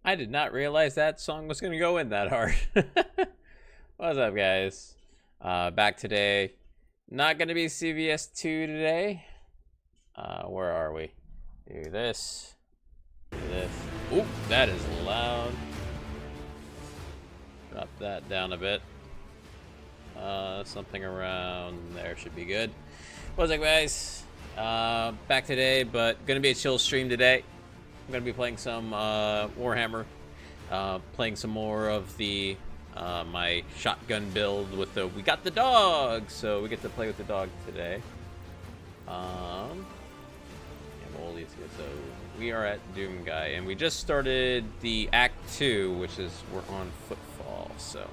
I did not realize that song was gonna go in that hard. What's up, guys? Back today. Not gonna be CVS 2 today. Where are we? Do this. Do this. Oop, that is loud. Drop that down a bit. Something around there should be good. What's up, guys? Back today, but gonna be a chill stream today. I'm gonna be playing some Warhammer, playing some more of the my shotgun build with the we got the dog, so we get to play with the dog today. Yeah, all these guys. So we are at Doom Guy, and we just started the Act 2, which is we're on Footfall. So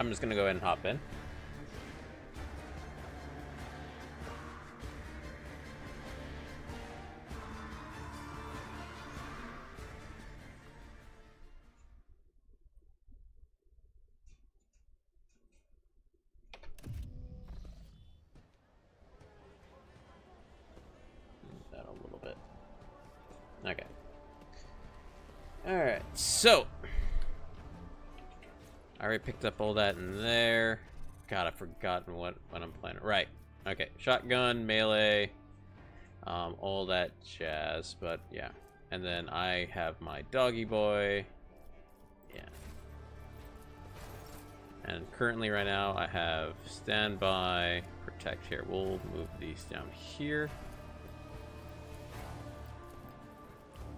I'm just gonna go ahead and hop in. Okay. Alright, so I already picked up all that in there. God, I've forgotten what I'm playing. Right. Okay. Shotgun, melee, all that jazz, but yeah. And then I have my doggy boy. Yeah. And currently right now I have standby, protect here. We'll move these down here.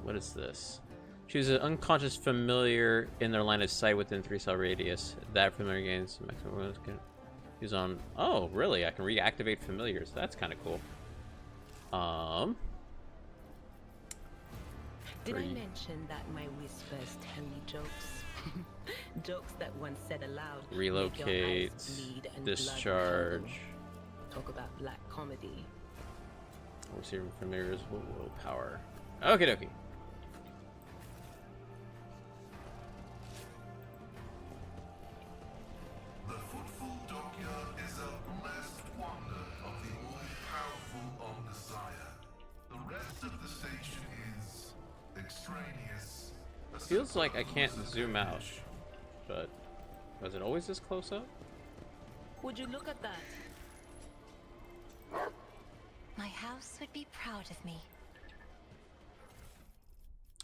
What is this? Choose an unconscious familiar in their line of sight within 3-cell radius. That familiar gains maximum bonus. Use on. Oh, really? I can reactivate familiars. That's kind of cool. Did I mention that my whispers tell you jokes? Jokes that once said aloud. Relocate. Discharge. Talk about black comedy. Receiving familiars willpower. Okie dokie. Feels like I can't zoom out, but was it always this close up? Would you look at that? My house would be proud of me.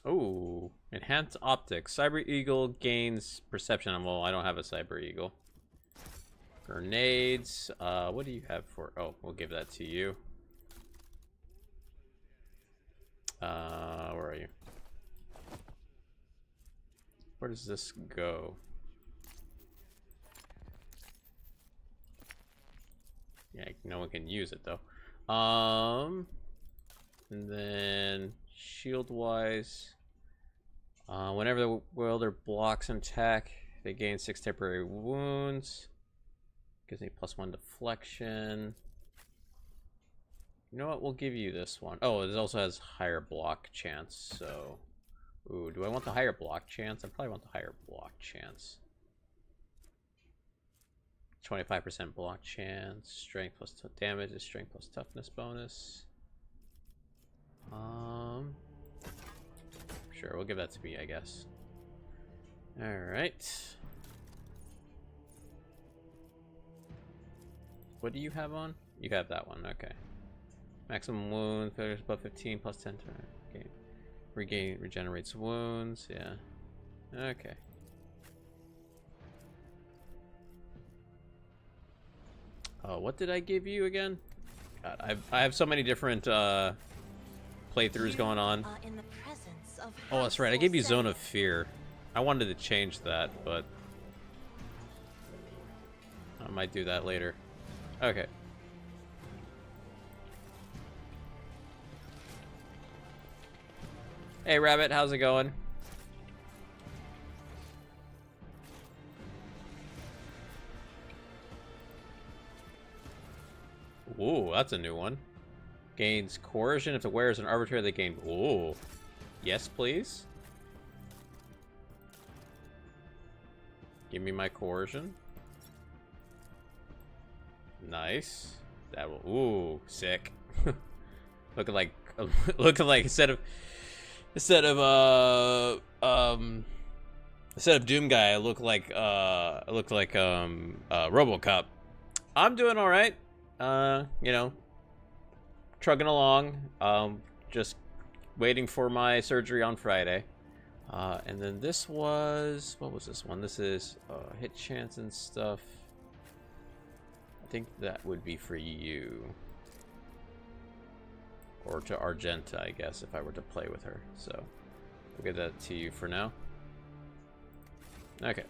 Oh, enhanced optics. Cyber Eagle gains perception. Well, I don't have a Cyber Eagle. Grenades. What do you have for? Oh, we'll give that to you. Where are you? Where does this go? Yeah, no one can use it though. And then shield wise, whenever the wielder blocks an attack, they gain 6 temporary wounds. Gives me +1 deflection. You know what? We'll give you this one. Oh, it also has higher block chance, so. Ooh, do I want the higher block chance? I probably want the higher block chance. 25% block chance. Strength plus damage is strength plus toughness bonus. Sure, we'll give that to me, I guess. Alright. What do you have on? You have that one, okay. Maximum wound, failures above 15 plus 10 to gain. Regenerates wounds, yeah. Okay. Oh, what did I give you again? God, I have so many different playthroughs going on. Oh, that's right. I gave you Zone of Fear. I wanted to change that, but I might do that later. Okay. Hey, Rabbit, how's it going? Ooh, that's a new one. Gains coercion if the wearer is an arbitrator. They gain. Ooh, yes, please. Give me my coercion. Nice. That will. Ooh, sick. looking like instead of Instead of Doom Guy, I look like RoboCop. I'm doing all right. You know, trugging along. Just waiting for my surgery on Friday. And then this was, what was this one? This is hit chance and stuff. I think that would be for you. Or to Argenta, I guess, if I were to play with her. So, we'll get that to you for now. Okay.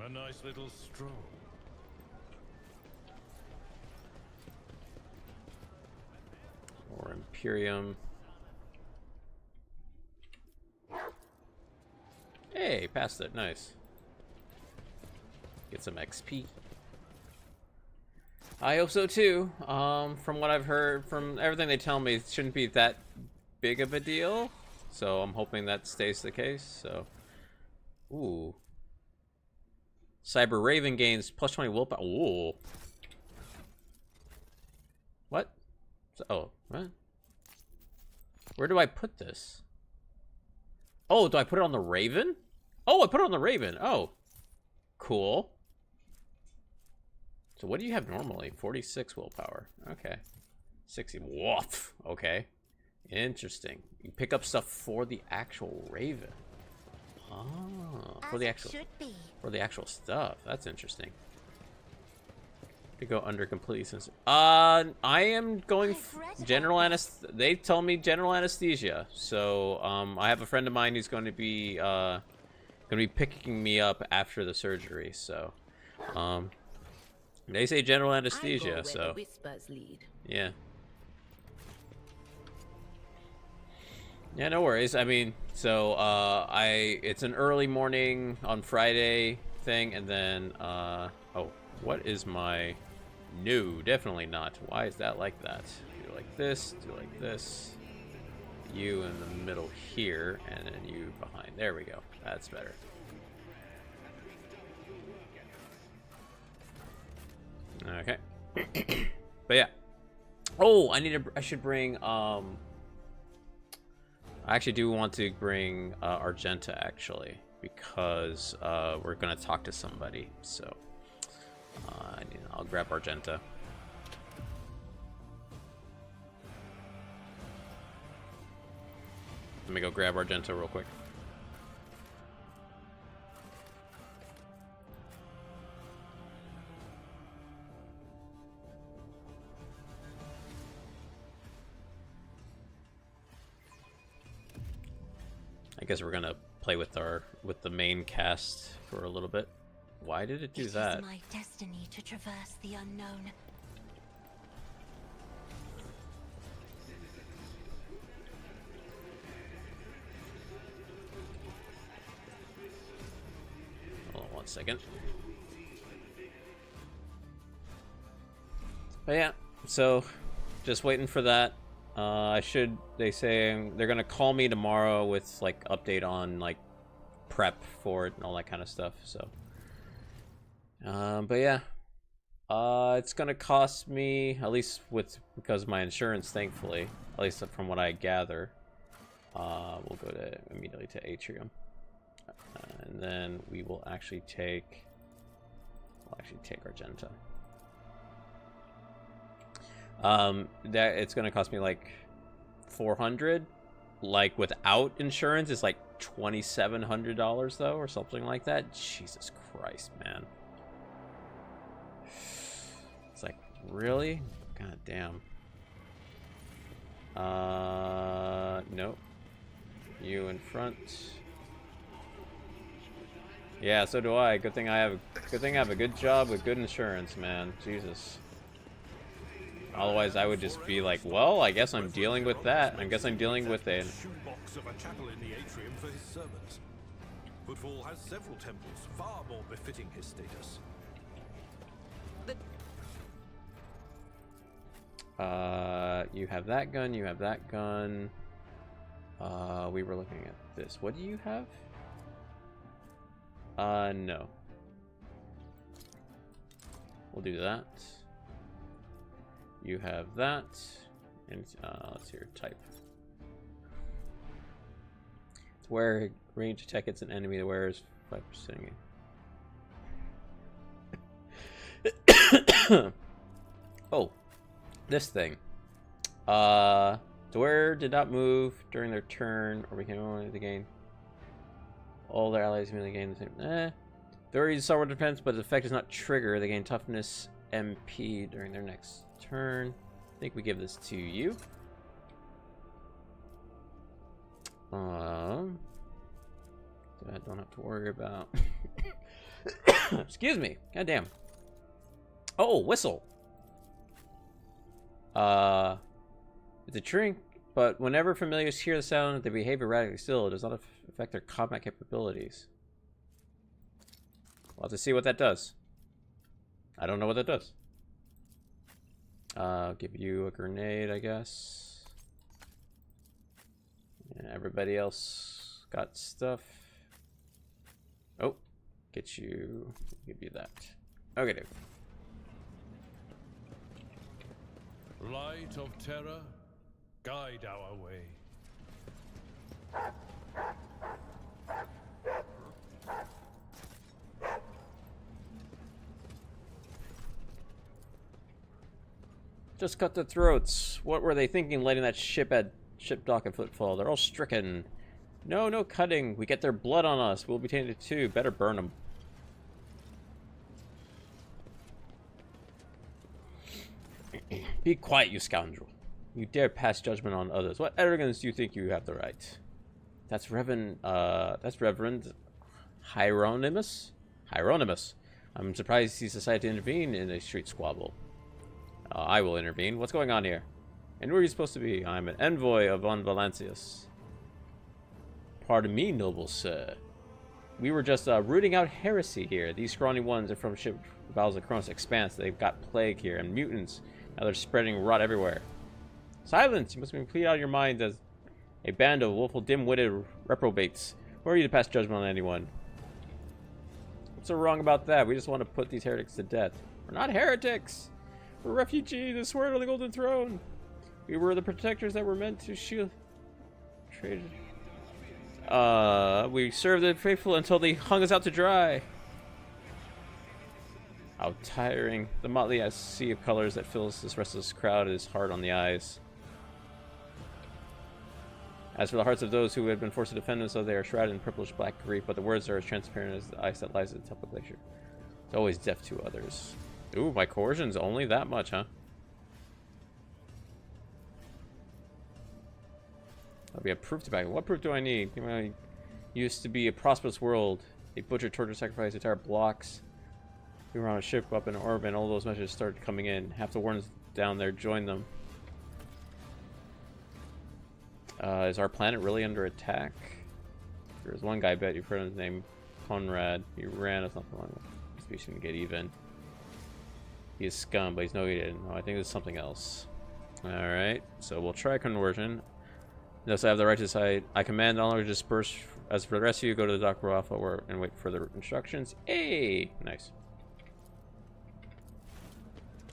A nice little stroll. Or Imperium. Hey, passed it. Nice. Get some XP. I hope so too. From what I've heard, from everything they tell me, it shouldn't be that big of a deal. So I'm hoping that stays the case. So, ooh. Cyber Raven gains plus 20 willpower. Ooh. What? Oh, what? Where do I put this? Oh, do I put it on the Raven? Oh, I put it on the Raven. Oh, cool. So what do you have normally? 46 willpower. Okay. 60. Woof. Okay. Interesting. You pick up stuff for the actual Raven. Oh, for the actual stuff. That's interesting. To go under completely since I am going general anesthesia. They tell me general anesthesia. So I have a friend of mine who's going to be picking me up after the surgery. So they say general anesthesia. So whispers lead. yeah. Yeah, no worries. I mean, so it's an early morning on Friday thing, and then oh, what is my... No, definitely not. Why is that like that? Do like this, do like this. You in the middle here, and then you behind. There we go. That's better. Okay. But yeah. Oh, I should bring I actually do want to bring Argenta actually, because we're gonna talk to somebody. So I'll grab Argenta. Let me go grab Argenta real quick. I guess we're gonna play with the main cast for a little bit. Why did it do that? It is my destiny to traverse the unknown. Hold on 1 second. But yeah, so just waiting for that. They say they're gonna call me tomorrow with like update on like prep for it and all that kind of stuff. So but yeah, it's gonna cost me, at least because of my insurance, thankfully, at least from what I gather. We'll go immediately to Atrium, and then we will actually take Argenta. That it's gonna cost me like 400, like without insurance it's like $2,700 though, or something like that. Jesus Christ, man. It's like, really? God damn. Nope. You in front. Yeah, so do I. Good thing I have a good job with good insurance, man. Jesus. Otherwise, I would just be like, well, I guess I'm dealing with that. I guess I'm dealing with a shoebox of a chapel in the atrium for his servants. Footfall has several temples, far more befitting his status. You have that gun, you have that gun. We were looking at this. What do you have? No. We'll do that. You have that. And let's see your type. Where range attack hits an enemy, the wearer is 5%. Oh, this thing. The wearer did not move during their turn, or became only the gain. All their allies immediately gain the same. They already use somewhat defense, but the effect does not trigger. They gain toughness MP during their next turn. I think we give this to you. That I don't have to worry about. Excuse me. Goddamn. Oh, whistle. It's a drink, but whenever familiars hear the sound, they behave erratically still. It does not affect their combat capabilities. We'll have to see what that does. I don't know what that does. I'll give you a grenade, I guess. And everybody else got stuff. Oh, get you. Give you that. Okay, dude. Light of terror, guide our way. Just cut their throats. What were they thinking letting that ship dock at footfall? They're all stricken. No, no cutting. We get their blood on us. We'll be tainted too. Better burn them. Be quiet, you scoundrel. You dare pass judgment on others. What arrogance do you think you have the right? That's Reverend Hieronymus? Hieronymus. I'm surprised he's decided to intervene in a street squabble. I will intervene. What's going on here? And where are you supposed to be? I'm an envoy of Von Valancius. Pardon me, noble sir. We were just rooting out heresy here. These scrawny ones are from ship Bowels of Kronos Expanse. They've got plague here and mutants. Now they're spreading rot everywhere. Silence! You must be completely out of your minds as a band of woeful, dim-witted reprobates. Who are you to pass judgment on anyone? What's so wrong about that? We just want to put these heretics to death. We're not heretics! We're refugees, the sword of the Golden Throne. We were the protectors that were meant to shield... we served the faithful until they hung us out to dry. How tiring. The motley sea of colors that fills this restless crowd is hard on the eyes. As for the hearts of those who have been forced to defend themselves, they are shrouded in purplish black grief, but the words are as transparent as the ice that lies at the top of the glacier. It's always deaf to others. Ooh, my coercion's only that much, huh? That'll be a proof to back. What proof do I need? You know, used to be a prosperous world. They butchered, tortured, sacrificed entire blocks. We were on a ship up in orbit, and all those messages started coming in. Half the warrens down there joined them. Is our planet really under attack? There's one guy, I bet you've heard of his name, Conrad. He ran or something like that. We shouldn't get even. He is scum, but he's no idiot. No, I think it's something else. Alright, so we'll try conversion. Thus I have the right to decide. I command no longer disperse. As for the rest of you, go to the Dock Alpha and wait for further instructions. Hey! Nice.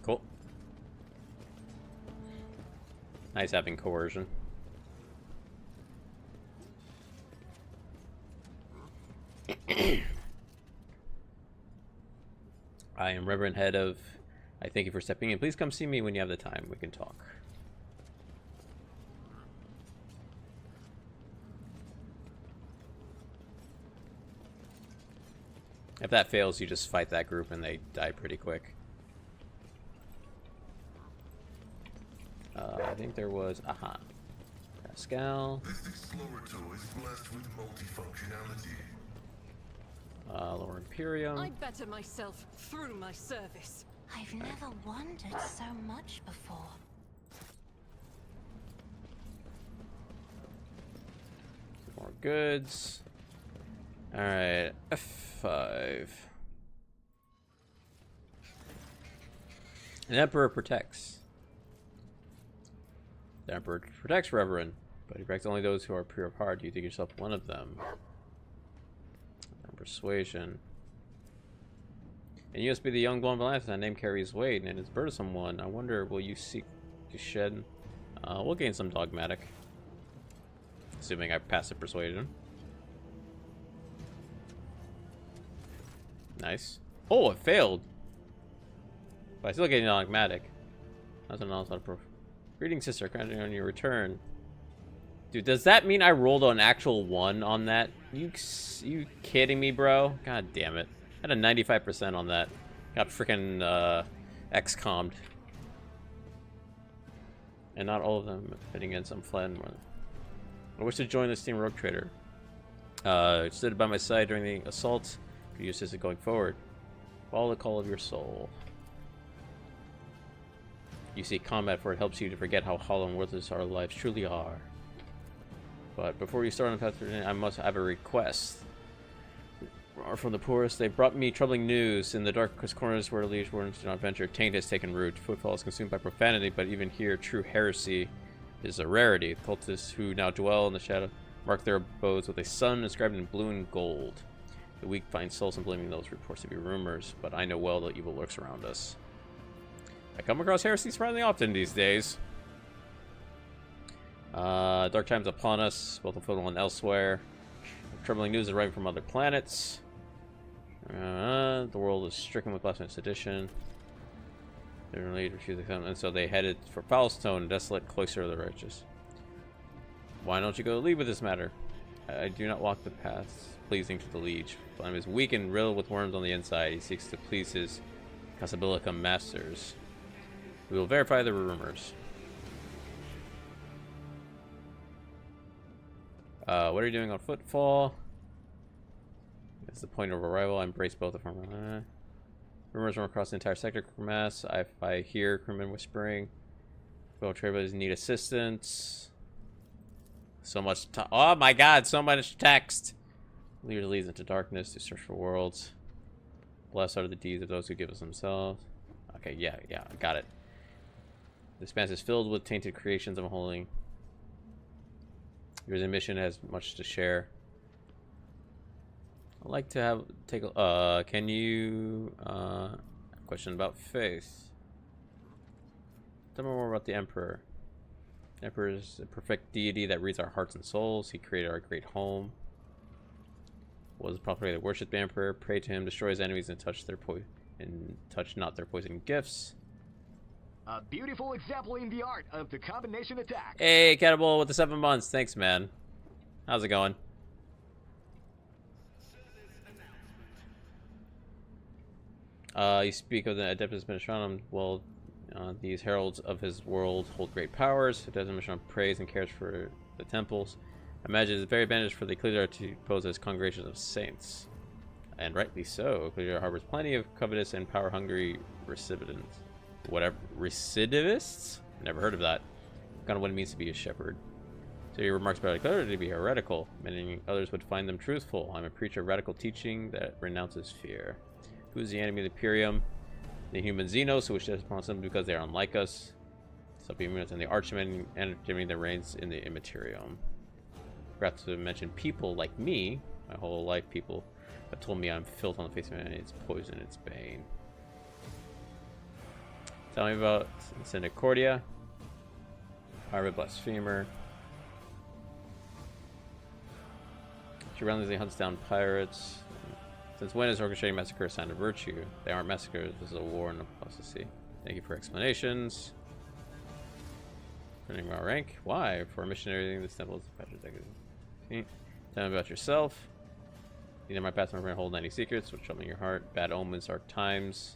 Cool. Nice having coercion. I am Reverend Head of... I thank you for stepping in. Please come see me when you have the time. We can talk. If that fails, you just fight that group and they die pretty quick. I think there was... Aha. Pascal. This explorator is blessed with multifunctionality. Lower Imperium. I better myself through my service. I've never wondered so much before. More goods. Alright, F5. An Emperor protects. The Emperor protects Reverend, but he protects only those who are pure of heart. Do you think yourself one of them? Persuasion. And you must be the young blonde Valance. That name carries weight, and it's a burdensome one. I wonder, will you seek to shed? We'll gain some dogmatic. Assuming I pass the persuasion. Nice. Oh, it failed. But I still get an automatic. That's an auto proof. Greetings, sister. Counting on your return. Dude, does that mean I rolled an actual 1 on that? You kidding me, bro? God damn it. I had a 95% on that. Got freaking XCOM'd. And not all of them fitting in some fled more. I wish to join this team Rogue Trader. Stood by my side during the assault. Could use this going forward. Follow the call of your soul. You see combat, for it helps you to forget how hollow and worthless our lives truly are. But before you start on the path to I must have a request. From the poorest, they brought me troubling news. In the darkest corners where liege wardens do not venture, taint has taken root. Footfall is consumed by profanity, but even here, true heresy is a rarity. Cultists who now dwell in the shadow mark their abodes with a sun inscribed in blue and gold. The weak find solace in believing those reports to be rumors, but I know well that evil lurks around us. I come across heresy surprisingly often these days. Dark times upon us, both in Football and elsewhere. Troubling news arriving from other planets. The world is stricken with blasphemous sedition. They refuse to come, and so they headed for Foulstone, desolate cloister of the righteous. Why don't you go lead with this matter? I do not walk the paths pleasing to the liege. Flame is weak and riddled with worms on the inside. He seeks to please his Casablanca masters. We will verify the rumors. What are you doing on Footfall? That's the point of arrival. I embrace both of them. Rumors run across the entire sector. Mass. I hear crewmen whispering. Well, traders need assistance. So much. Oh my God! So much text. Leader leads into darkness to search for worlds. Blessed are the deeds of those who give us themselves. Okay, yeah, I got it. The expanse is filled with tainted creations of holding. Your mission has much to share. I'd like to take a can you question about faith. Tell me more about the Emperor. The Emperor is a perfect deity that reads our hearts and souls. He created our great home. Was properly to worship the Emperor, pray to him, destroy his enemies, and touch not their poison gifts. A beautiful example in the art of the combination attack. Hey, Cannibal with the 7 months. Thanks, man. How's it going? You speak of the Adeptus Ministranum. Well, these heralds of his world hold great powers. Adeptus Ministranum prays and cares for the temples. I imagine it's very advantageous for the Ecclesia to pose as congregations of saints. And rightly so. Ecclesia harbors plenty of covetous and power-hungry recipients. Whatever. Recidivists? Never heard of that. Kind of what it means to be a shepherd. So your remarks about Ecclesia to be heretical. Many others would find them truthful. I'm a preacher of radical teaching that renounces fear. Who's the enemy of the Imperium? The human Xenos, who wish to upon them because they are unlike us. Subhumans and the archenemy that reigns in the Immaterium. Forgot to mention people like me. My whole life, people have told me I'm filth on the face of man. It's poison, it's bane. Tell me about Syndicordia. Pirate Blasphemer. She relentlessly hunts down pirates. Since when is orchestrating massacre a sign of virtue? They aren't massacres, this is a war and apostasy. Thank you for explanations. Turning our rank. Why? For a missionary, this temple is a patron. Tell me about yourself. Neither my past nor my hold any secrets, which trouble your heart. Bad omens are times.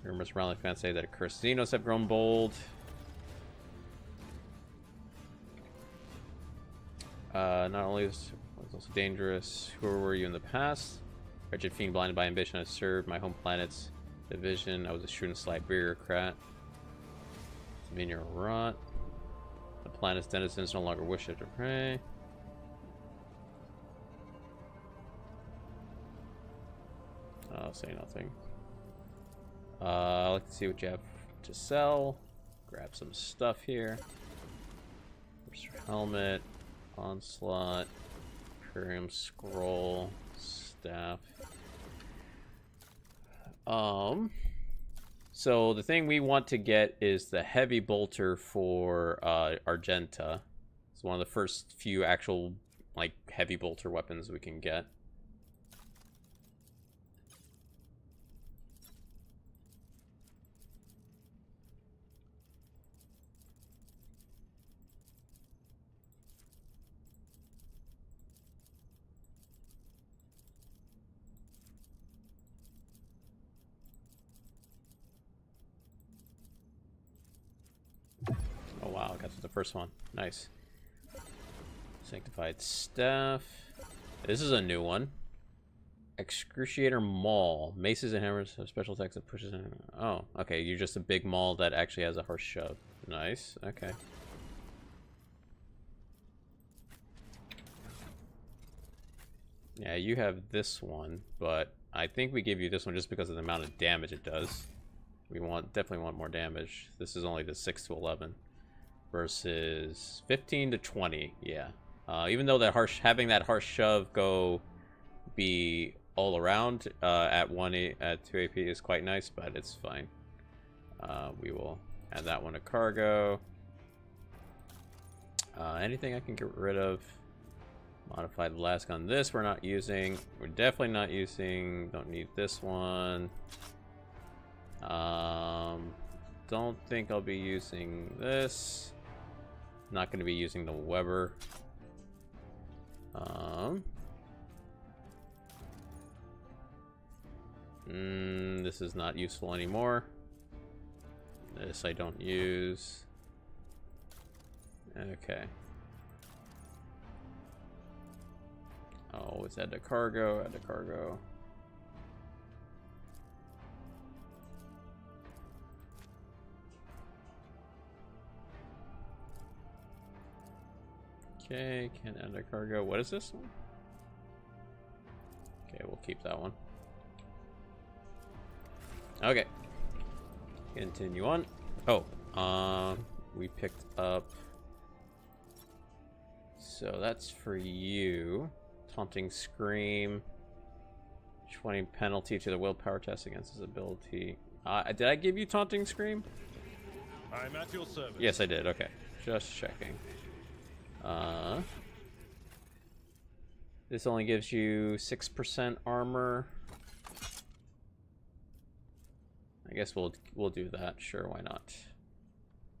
Rumors around like fans say that accursed Xenos have grown bold. Not only is it also dangerous. Who were you in the past? Wretched fiend blinded by ambition. I served my home planet's division. I was a shrewd and sly bureaucrat. Dominion rot. The planet's denizens no longer wish it to pray. I'll say nothing. I'd like to see what you have to sell. Grab some stuff here. There's your helmet, onslaught, Imperium scroll, staff. So the thing we want to get is the heavy bolter for Argenta. It's one of the first few actual like heavy bolter weapons we can get. That's the first one. Nice. Sanctified Staff. This is a new one. Excruciator Maul. Maces and hammers have special attacks that pushes in. Oh, okay. You're just a big maul that actually has a harsh shove. Nice. Okay. Yeah, you have this one, but I think we give you this one just because of the amount of damage it does. We definitely want more damage. This is only the 6 to 11 versus 15 to 20. Yeah. Even though that having that harsh shove be all around at 2 AP is quite nice, but it's fine. We will add that one to cargo. Anything I can get rid of. Modified Lask on this we're not using. We're definitely not using. Don't need this one. Don't think I'll be using this. Not going to be using the Weber. This is not useful anymore. This I don't use. Okay. Oh, it's add to cargo, add to cargo. Okay, can't add to cargo. What is this one? Okay, we'll keep that one. Okay. Continue on. Oh, we picked up. So that's for you. Taunting Scream. 20 penalty to the willpower test against his ability. Did I give you Taunting Scream? I'm at your service. Yes, I did. Okay. Just checking. This only gives you 6% armor. I guess we'll do that. Sure, why not?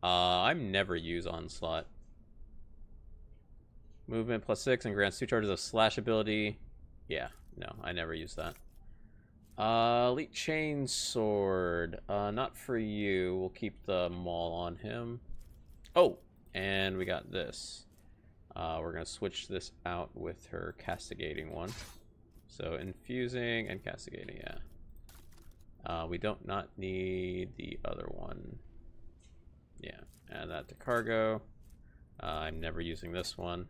I never use Onslaught. Movement +6 and grants 2 charges of slash ability. Yeah, no, I never use that. Elite Chain Sword. Not for you. We'll keep the maul on him. Oh, and we got this. We're gonna switch this out with her castigating one. So infusing and castigating, yeah. We don't not need the other one. Yeah, add that to cargo. I'm never using this one.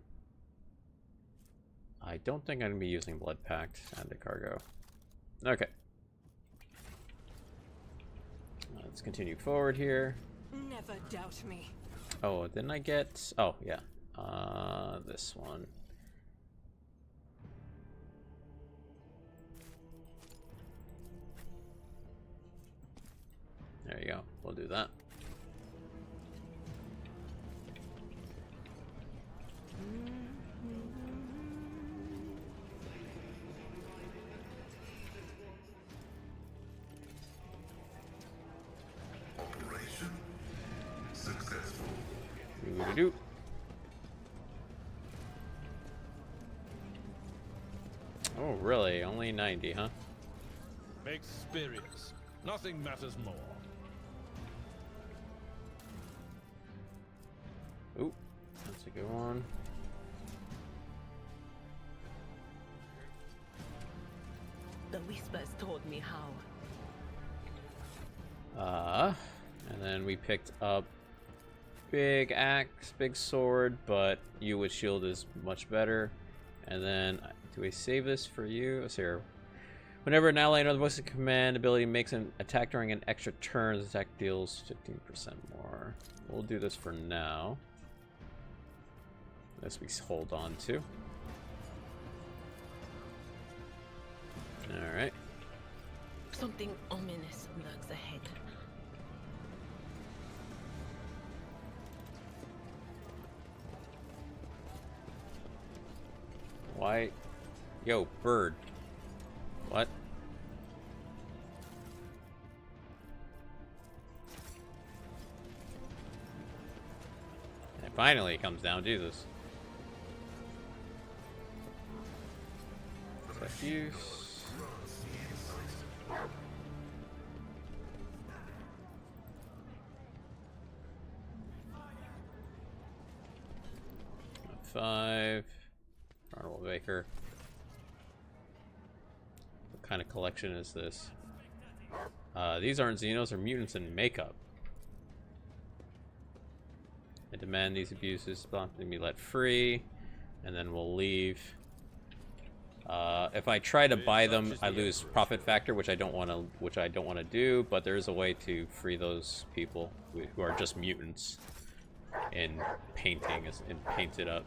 I don't think I'm gonna be using Blood Pact and the cargo. Okay. Let's continue forward here. Never doubt me. Oh, didn't I get? Oh, yeah. This one. There you go. We'll do that. Operation successful. Doo-doo-doo. Oh, really? Only 90, huh? Experience. Nothing matters more. Ooh, that's a good one. The whispers told me how. And then we picked up big axe, big sword, but you with shield is much better. And then, do we save this for you? Let's see here. Whenever an ally under the voice of command ability makes an attack during an extra turn, the attack deals 15% more. We'll do this for now. This we hold on to. Alright. Something ominous lurks ahead. Why? Yo, bird. What? And finally it comes down. Jesus. Diffuse. 5. Arnold Baker. What kind of collection is this? These aren't Xenos or mutants in makeup. I demand these abuses to be let free, and then we'll leave. If I try to buy them, I lose profit factor, which I don't want to do. But there is a way to free those people who are just mutants and paint it up.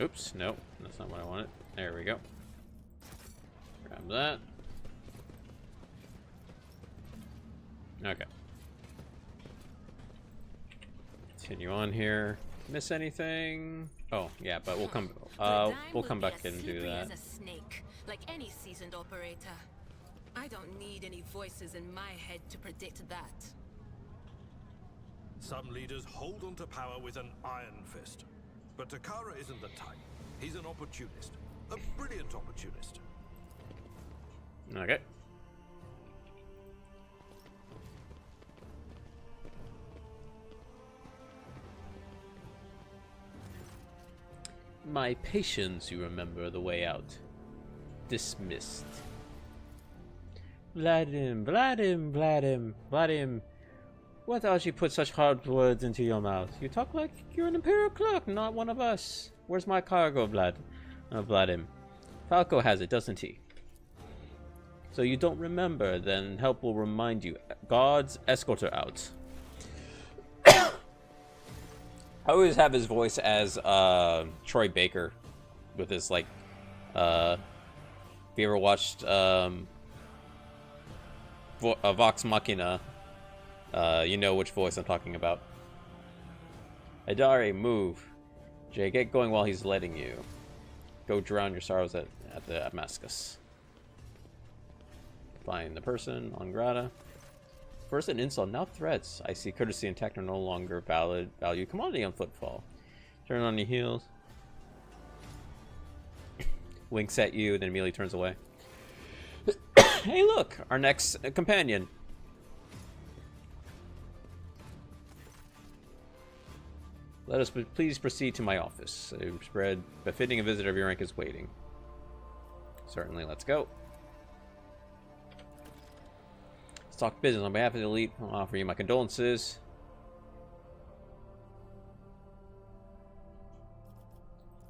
Oops, nope, that's not what I wanted. There we go. Grab that. Okay. Continue on here. Miss anything? Oh, yeah, but we'll come back and do that. As a snake, like any seasoned operator. I don't need any voices in my head to predict that. Some leaders hold onto power with an iron fist. But Takara isn't the type. He's an opportunist. A brilliant opportunist. Okay. My patience, you remember the way out. Dismissed. Vladim. What else you put such hard words into your mouth? You talk like you're an Imperial clerk, not one of us. Where's my cargo, Vladim? Falco has it, doesn't he? So you don't remember, then help will remind you. Guards, escort her out. I always have his voice as Troy Baker, with his like. Have you ever watched Vox Machina? You know which voice I'm talking about. Adare, move. Jay, get going while he's letting you. Go drown your sorrows at Damascus. Find the person on Grata. First an insult, now threats. I see courtesy and tact are no longer valid value. Come on, Neon Footfall. Turn on your heels. Winks at you, then immediately turns away. Hey, look, our next companion. Let us please proceed to my office. A spread befitting a visitor of your rank is waiting. Certainly, let's go. Let's talk business. On behalf of the elite, I'll offer you my condolences.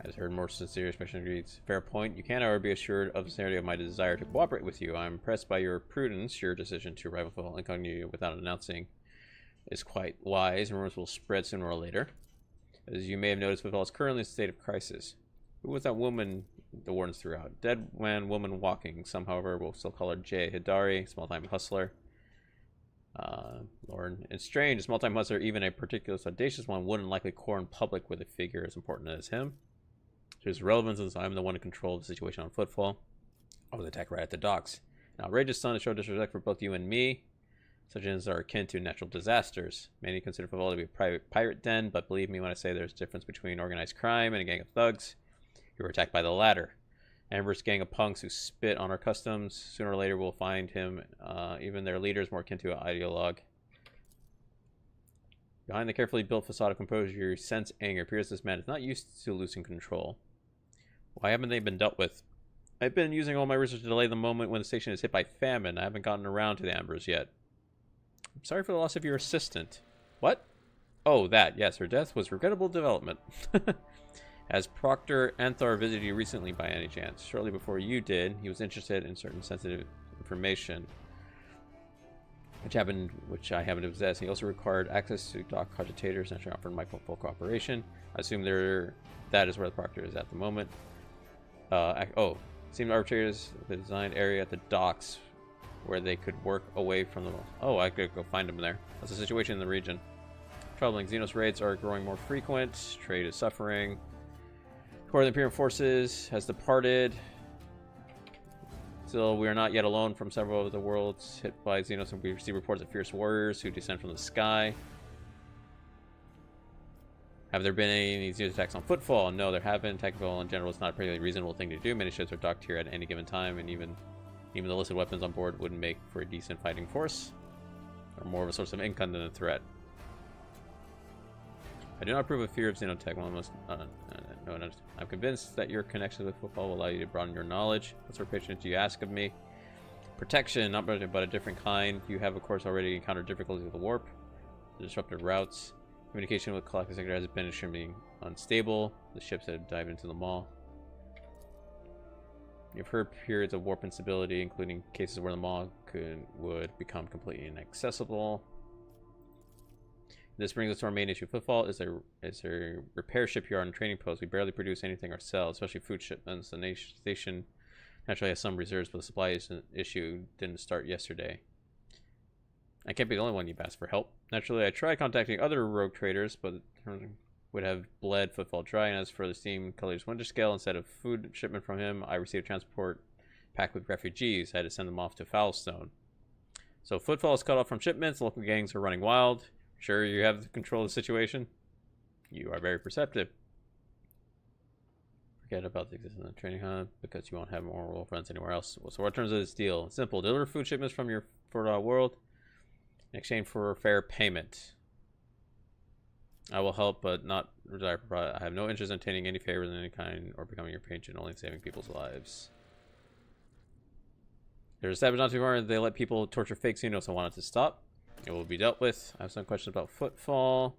I just heard more sincere expression of greets. Fair point. You can, however, be assured of the sincerity of my desire to cooperate with you. I'm impressed by your prudence. Your decision to arrive with incognito without announcing is quite wise. Rumors will spread sooner or later. As you may have noticed, Footfall is currently in a state of crisis. Who was that woman the wardens threw out? Dead man, woman walking. Some, however, will still call her Jay Hidari, small-time hustler. Lord, it's strange. A small-time hustler, even a particularly audacious one, wouldn't likely quarrel in public with a figure as important as him. There's relevance since I'm the one in control of the situation on Footfall. I was attacked right at the docks. An outrageous son to show disrespect for both you and me. Such incidents are akin to natural disasters. Many consider Football to be a private pirate den, but believe me when I say there's a difference between organized crime and a gang of thugs. You were attacked by the latter. Amber's gang of punks who spit on our customs. Sooner or later we'll find him, even their leaders, more akin to an ideologue. Behind the carefully built facade of composure, you sense anger. It appears this man is not used to losing control. Why haven't they been dealt with? I've been using all my research to delay the moment when the station is hit by famine. I haven't gotten around to the Ambers yet. I'm sorry for the loss of your assistant. What? Oh, that. Yes, her death was regrettable development. Has Proctor Anthar visited you recently by any chance? Shortly before you did, he was interested in certain sensitive information, which I happen to possess. He also required access to dock cogitators and offered my full cooperation. I assume that is where the Proctor is at the moment. Seemed arbitrators the designed area at the docks where they could work away from the... Oh, I could go find them there. That's the situation in the region. Troubling. Xenos raids are growing more frequent. Trade is suffering. Core of the Imperial forces has departed. Still, we are not yet alone from several of the worlds hit by Xenos, and we receive reports of fierce warriors who descend from the sky. Have there been any Xenos attacks on Footfall? No, there haven't. Technical in general is not a particularly reasonable thing to do. Many ships are docked here at any given time, and even Even the listed weapons on board wouldn't make for a decent fighting force, or more of a source of income than a threat. I do not approve of fear of xenotech. One must, no, I'm convinced that your connection with football will allow you to broaden your knowledge. What sort of patience do you ask of me? Protection, not but a different kind. You have, of course, already encountered difficulties with the warp, the disrupted routes. Communication with collective sector has been extremely unstable. The ships have dived into the mall. You've heard periods of warp instability, including cases where the mall would become completely inaccessible. This brings us to our main issue. Footfall is a repair shipyard and training post. We barely produce anything ourselves, especially food shipments. The station naturally has some reserves, but the supply issue didn't start yesterday. I can't be the only one you've asked for help. Naturally, I tried contacting other rogue traders, but would have bled Footfall dry. And as for the Steam Color's Winterscale, instead of food shipment from him, I received a transport packed with refugees. I had to send them off to Foulstone. So Footfall is cut off from shipments. Local gangs are running wild. Sure, you have control of the situation. You are very perceptive. Forget about the existence of the training hub because you won't have more world friends anywhere else. So what terms of this deal? Simple. Deliver food shipments from your world in exchange for fair payment. I will help, but not desire. I have no interest in obtaining any favors of any kind or becoming your patron, only saving people's lives. There's established not too far. They let people torture fake xenos. I want it to stop. It will be dealt with. I have some questions about Footfall.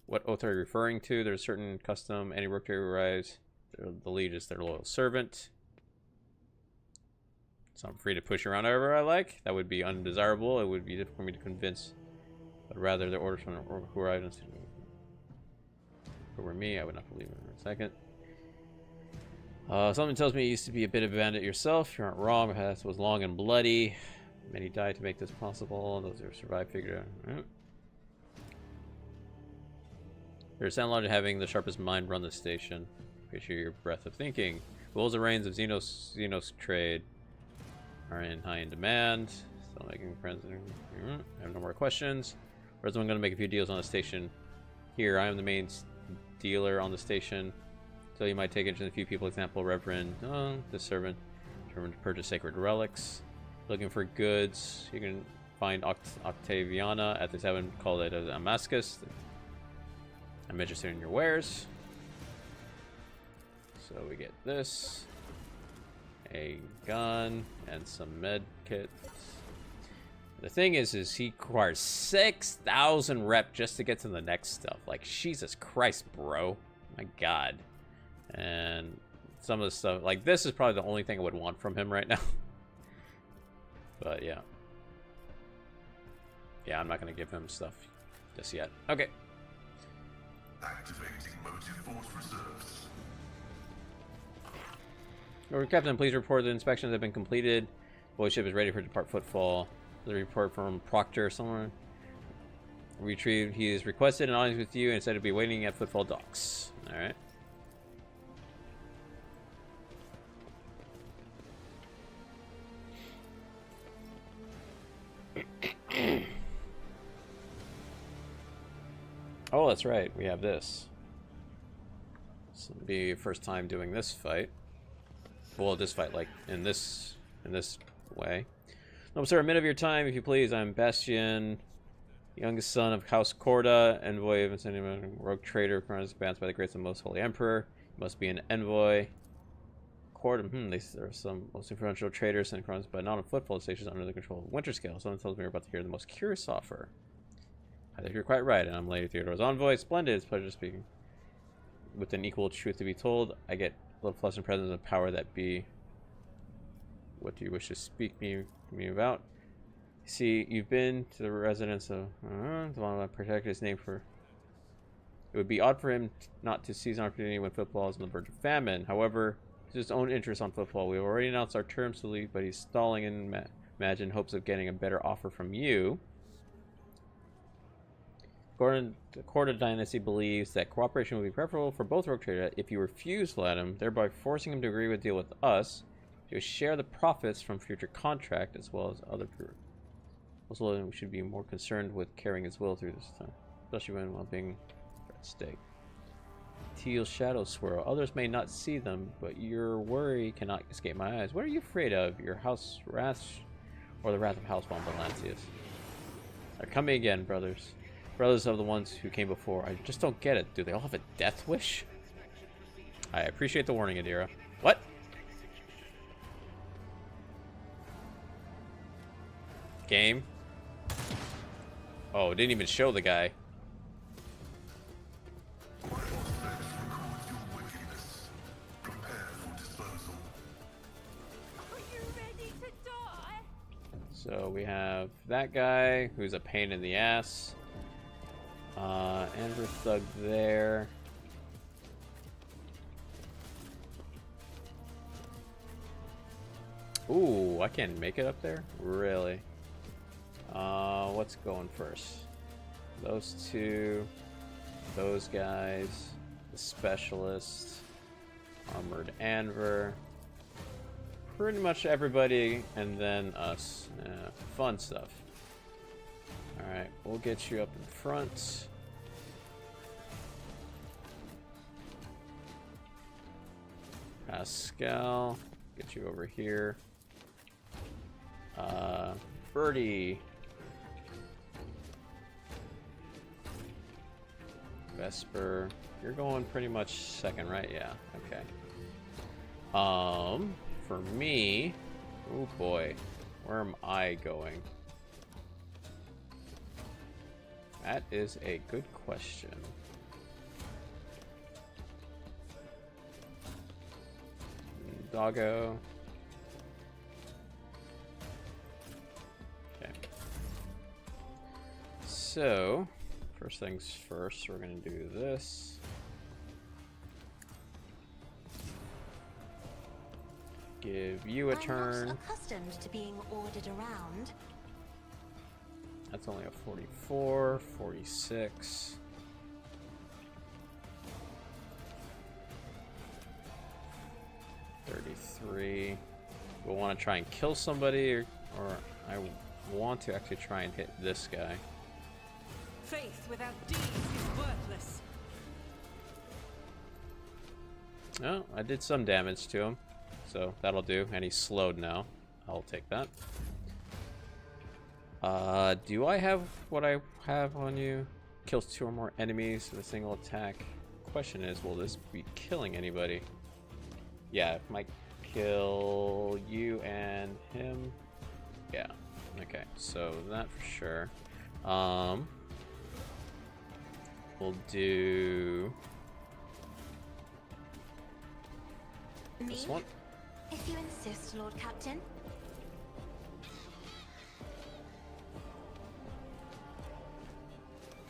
What oath are you referring to? There's a certain custom. Any rogue trader who arrives, the lead is their loyal servant. So I'm free to push around however I like. That would be undesirable. It would be difficult for me to convince. But rather, the orders from who arrived. If it were me, I would not believe it for a second. Something tells me you used to be a bit of a bandit yourself. You aren't wrong. My past was long and bloody. Many died to make this possible. Those who survived figured out. There's sound logic having the sharpest mind run the station. Appreciate your breadth of thinking. Rules and reigns of Xenos trade are high in demand. Still making friends. I have no more questions. Whereas I'm going to make a few deals on the station. Here, I am the main dealer on the station. So you might take interest in a few people. Example, Reverend, the servant, determined to purchase sacred relics. Looking for goods. You can find Octaviana at the tavern called it a Damascus. I'm interested in your wares. So we get this, a gun, and some med kits. The thing is he requires 6,000 rep just to get to the next stuff. Like, Jesus Christ, bro. My God. And some of the stuff, like, this is probably the only thing I would want from him right now. But yeah. Yeah, I'm not going to give him stuff just yet. Okay. Activating motive force reserves. Lord Captain, please report the inspections have been completed. Boy ship is ready for depart Footfall. The report from Proctor somewhere. Retrieved. He is requested an audience with you and said to be waiting at Footfall docks. Alright. Oh, that's right. We have this. This will be your first time doing this fight. Well, this fight, like in this way. No, sir, a minute of your time, if you please. I'm Bastian, youngest son of House Corda, envoy of a rogue trader, advanced by the grace of the Most Holy Emperor. You must be an envoy. Corda, there are some most influential traders and crimes, but not on Footfall stations under the control of Winterscale. Someone tells me we're about to hear the most curious offer. I think you're quite right, and I'm Lady Theodore's envoy. Splendid, it's a pleasure speaking. With an equal truth to be told, I get love, plus, and presence of power that be. What do you wish to speak to me about? See, you've been to the residence of the one I protected his name for. It would be odd for him not to seize an opportunity when Football is on the verge of famine. However, it's his own interest on Football. We have already announced our terms to leave, but he's stalling in imagine hopes of getting a better offer from you. The Corda dynasty believes that cooperation would be preferable for both rogue traders if you refuse to let him, thereby forcing him to agree with a deal with us to share the profits from future contract as well as other groups. Also, we should be more concerned with carrying his will through this time, especially when while being at stake. Teal shadows swirl. Others may not see them, but your worry cannot escape my eyes. What are you afraid of? Your house wrath, or the wrath of Houseborn Valancius? They're coming again, brothers. Brothers of the ones who came before. I just don't get it. Do they all have a death wish? I appreciate the warning, Adira. What? Game? Oh, it didn't even show the guy. So we have that guy who's a pain in the ass. Andrew Thug there. Ooh, I can't make it up there? Really? What's going first? Those two, those guys, the specialist, armored Anver. Pretty much everybody, and then us. Fun stuff. Alright, we'll get you up in front. Pascal, get you over here. Birdie. Vesper. You're going pretty much second, right? Yeah, okay. For me, oh boy, where am I going? That is a good question. Doggo. Okay. So, first things first, we're gonna do this. Give you a turn. I'm not accustomed to being ordered around. That's only a 44, 46. 33. We'll want to try and kill somebody, or I want to actually try and hit this guy. Faith without deeds is worthless. Oh, I did some damage to him, so that'll do. And he's slowed now. I'll take that. Do I have what I have on you? Kills 2 or more enemies with a single attack. Question is, will this be killing anybody? Yeah, it might kill you and him. Yeah. Okay, so that for sure. We'll do this one. If you insist, Lord Captain.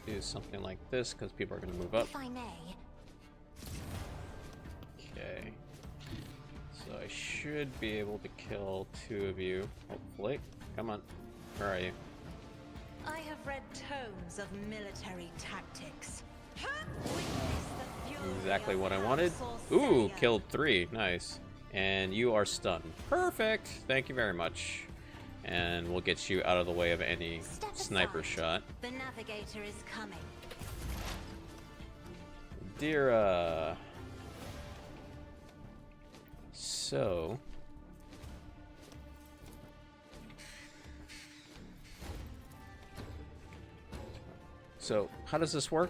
Do something like this because people are going to move up. If I may. Okay. So I should be able to kill 2 of you, hopefully. Come on. Where are you? I have read tomes of military tactics. Exactly what I wanted. Ooh, killed 3. Nice. And you are stunned. Perfect. Thank you very much. And we'll get you out of the way of any sniper shot. The navigator is coming. Dira. So how does this work?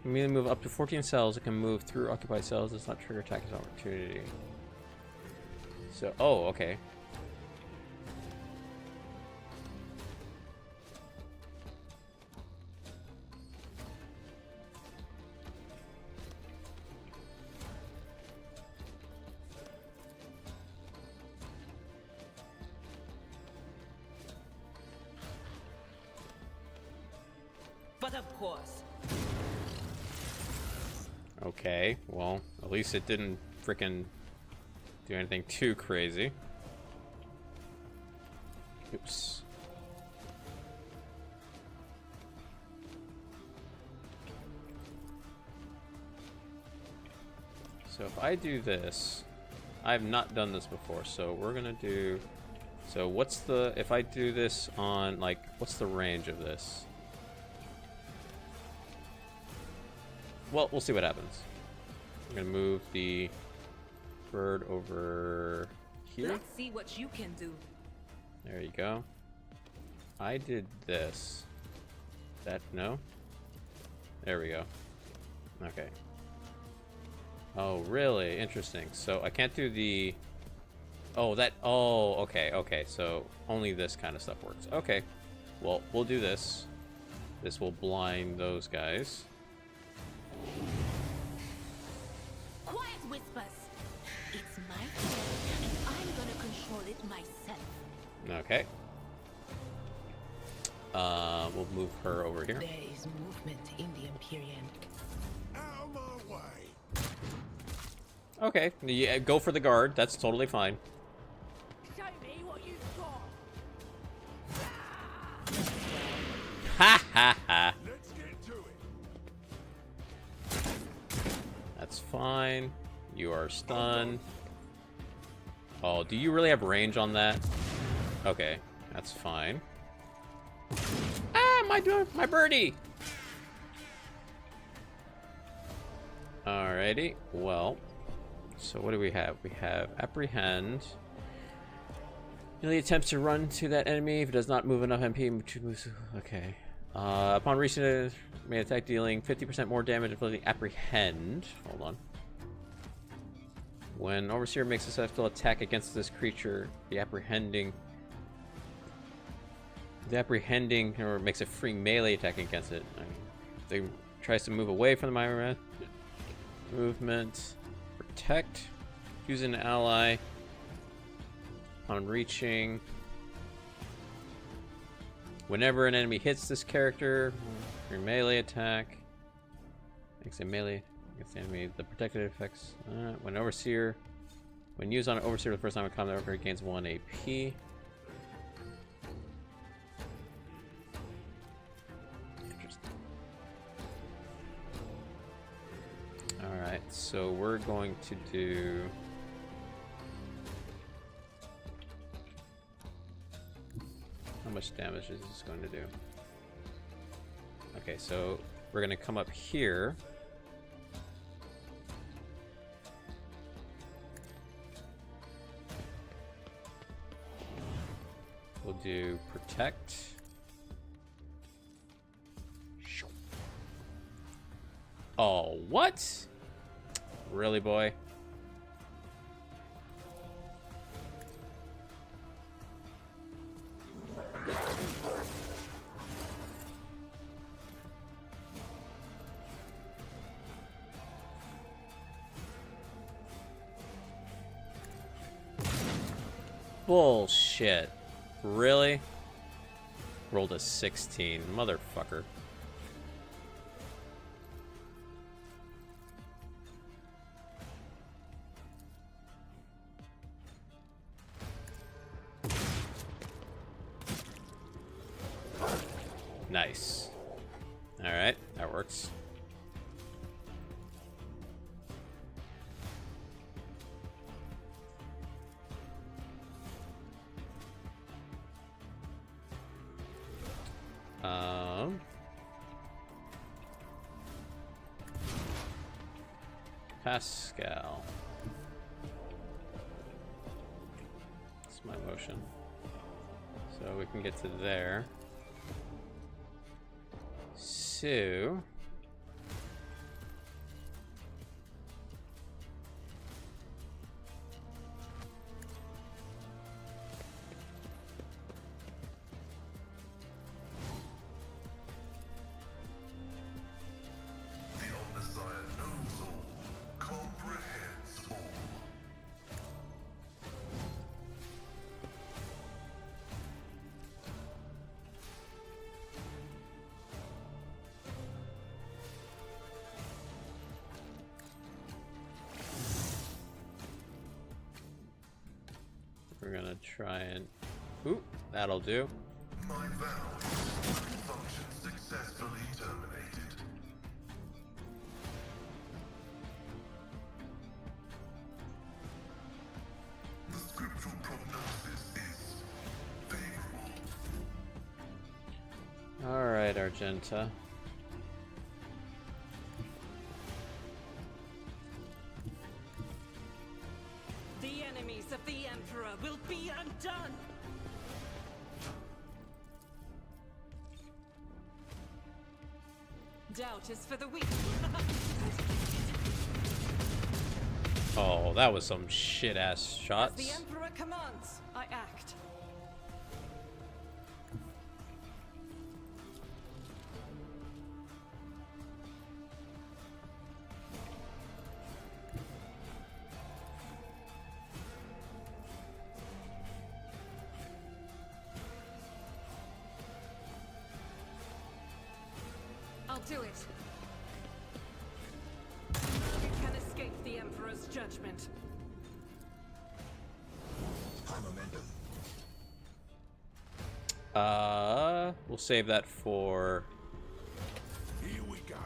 You can move up to 14 cells. It can move through occupied cells. Does not trigger attack as an opportunity. So, oh, okay. But of course. Okay, well, at least it didn't frickin' do anything too crazy. Oops. So if I do this, I've not done this before, so we're gonna do, so what's the, if I do this on, like, what's the range of this? Well, we'll see what happens. I'm gonna move the bird over here. Let's see what you can do. There you go. I did this. That, no? There we go. Okay. Oh, really? Interesting. So I can't do the... Oh, that... Oh, okay, okay. So only this kind of stuff works. Okay. Well, we'll do this. This will blind those guys. Quiet, Whispers. It's my turn, and I'm gonna control it myself. Okay. We'll move her over here. There is movement in the Imperium. Out of my way. Okay, yeah, go for the guard. That's totally fine. Show me what you've got. Ha ha ha. Let's get to it. That's fine. You are stunned. Oh, do you really have range on that? Okay, that's fine. Ah, my birdie! Alrighty, well, so what do we have? We have apprehend. Melee attempts to run to that enemy if it does not move enough MP. Okay. Upon reaching it, may attack dealing 50% more damage if letting apprehend. Hold on. When Overseer makes a successful attack against this creature, the apprehending or makes a free melee attack against it. If they tries to move away from the Myra, movement, protect, use an ally on reaching. Whenever an enemy hits this character, your melee attack makes a melee against the enemy. The protected effects when used on an Overseer the first time in combat, it gains 1 AP. Alright, so we're going to do... How much damage is this going to do? Okay, so we're going to come up here. We'll do protect. Oh, what? Really, boy? Bullshit. Really? Rolled a 16. Motherfucker. Nice. Alright, that works. Pascal. That's my motion. So we can get to there. So... The Omnissiah knows all, comprehends all. We're gonna try and... Ooh, that'll do. My vow, function successfully terminated. The scriptural prognosis is favorable. Alright, Argenta. justice of the Emperor will be undone. Doubt is for the weak. Oh, that was some shit ass As the shots. Emperor commands, I act. I'll do it. You can escape the Emperor's judgment. High momentum. We'll save that for. Here we go.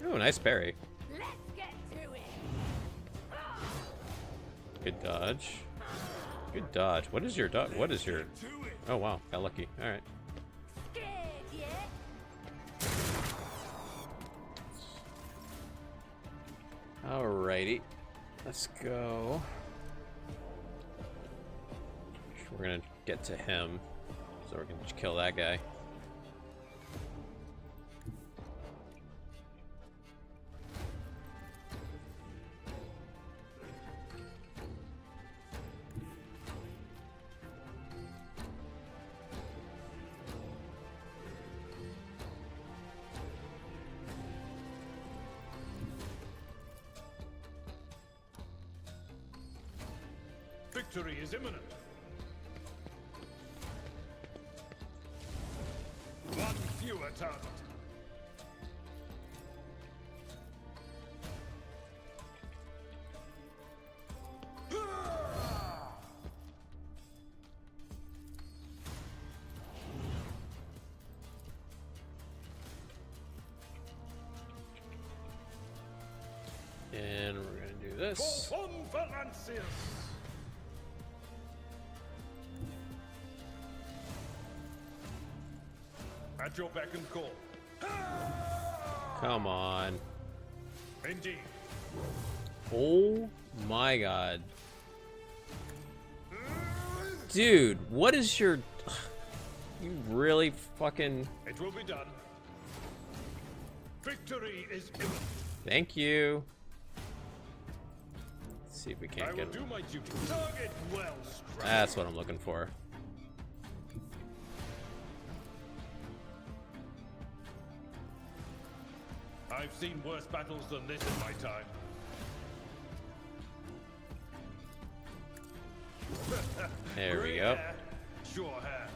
Oh, nice parry. Let's get to it. Good dodge. Good dodge. What is your dodge? What is your? Oh wow, got lucky. All right. Scared yet? Alrighty, let's go. We're gonna get to him, so we're gonna kill that guy. Victory is imminent. One fewer target. And we're gonna do this. For Valancius. At your beck and call. Come on. Indeed. Oh my god. Dude, what is your... You really fucking... It will be done. Victory is imminent. Thank you. Let's see if we I can't will get do him. my duty. Target well struck. That's what I'm looking for. I've seen worse battles than this in my time. There we go. Yeah, sure have.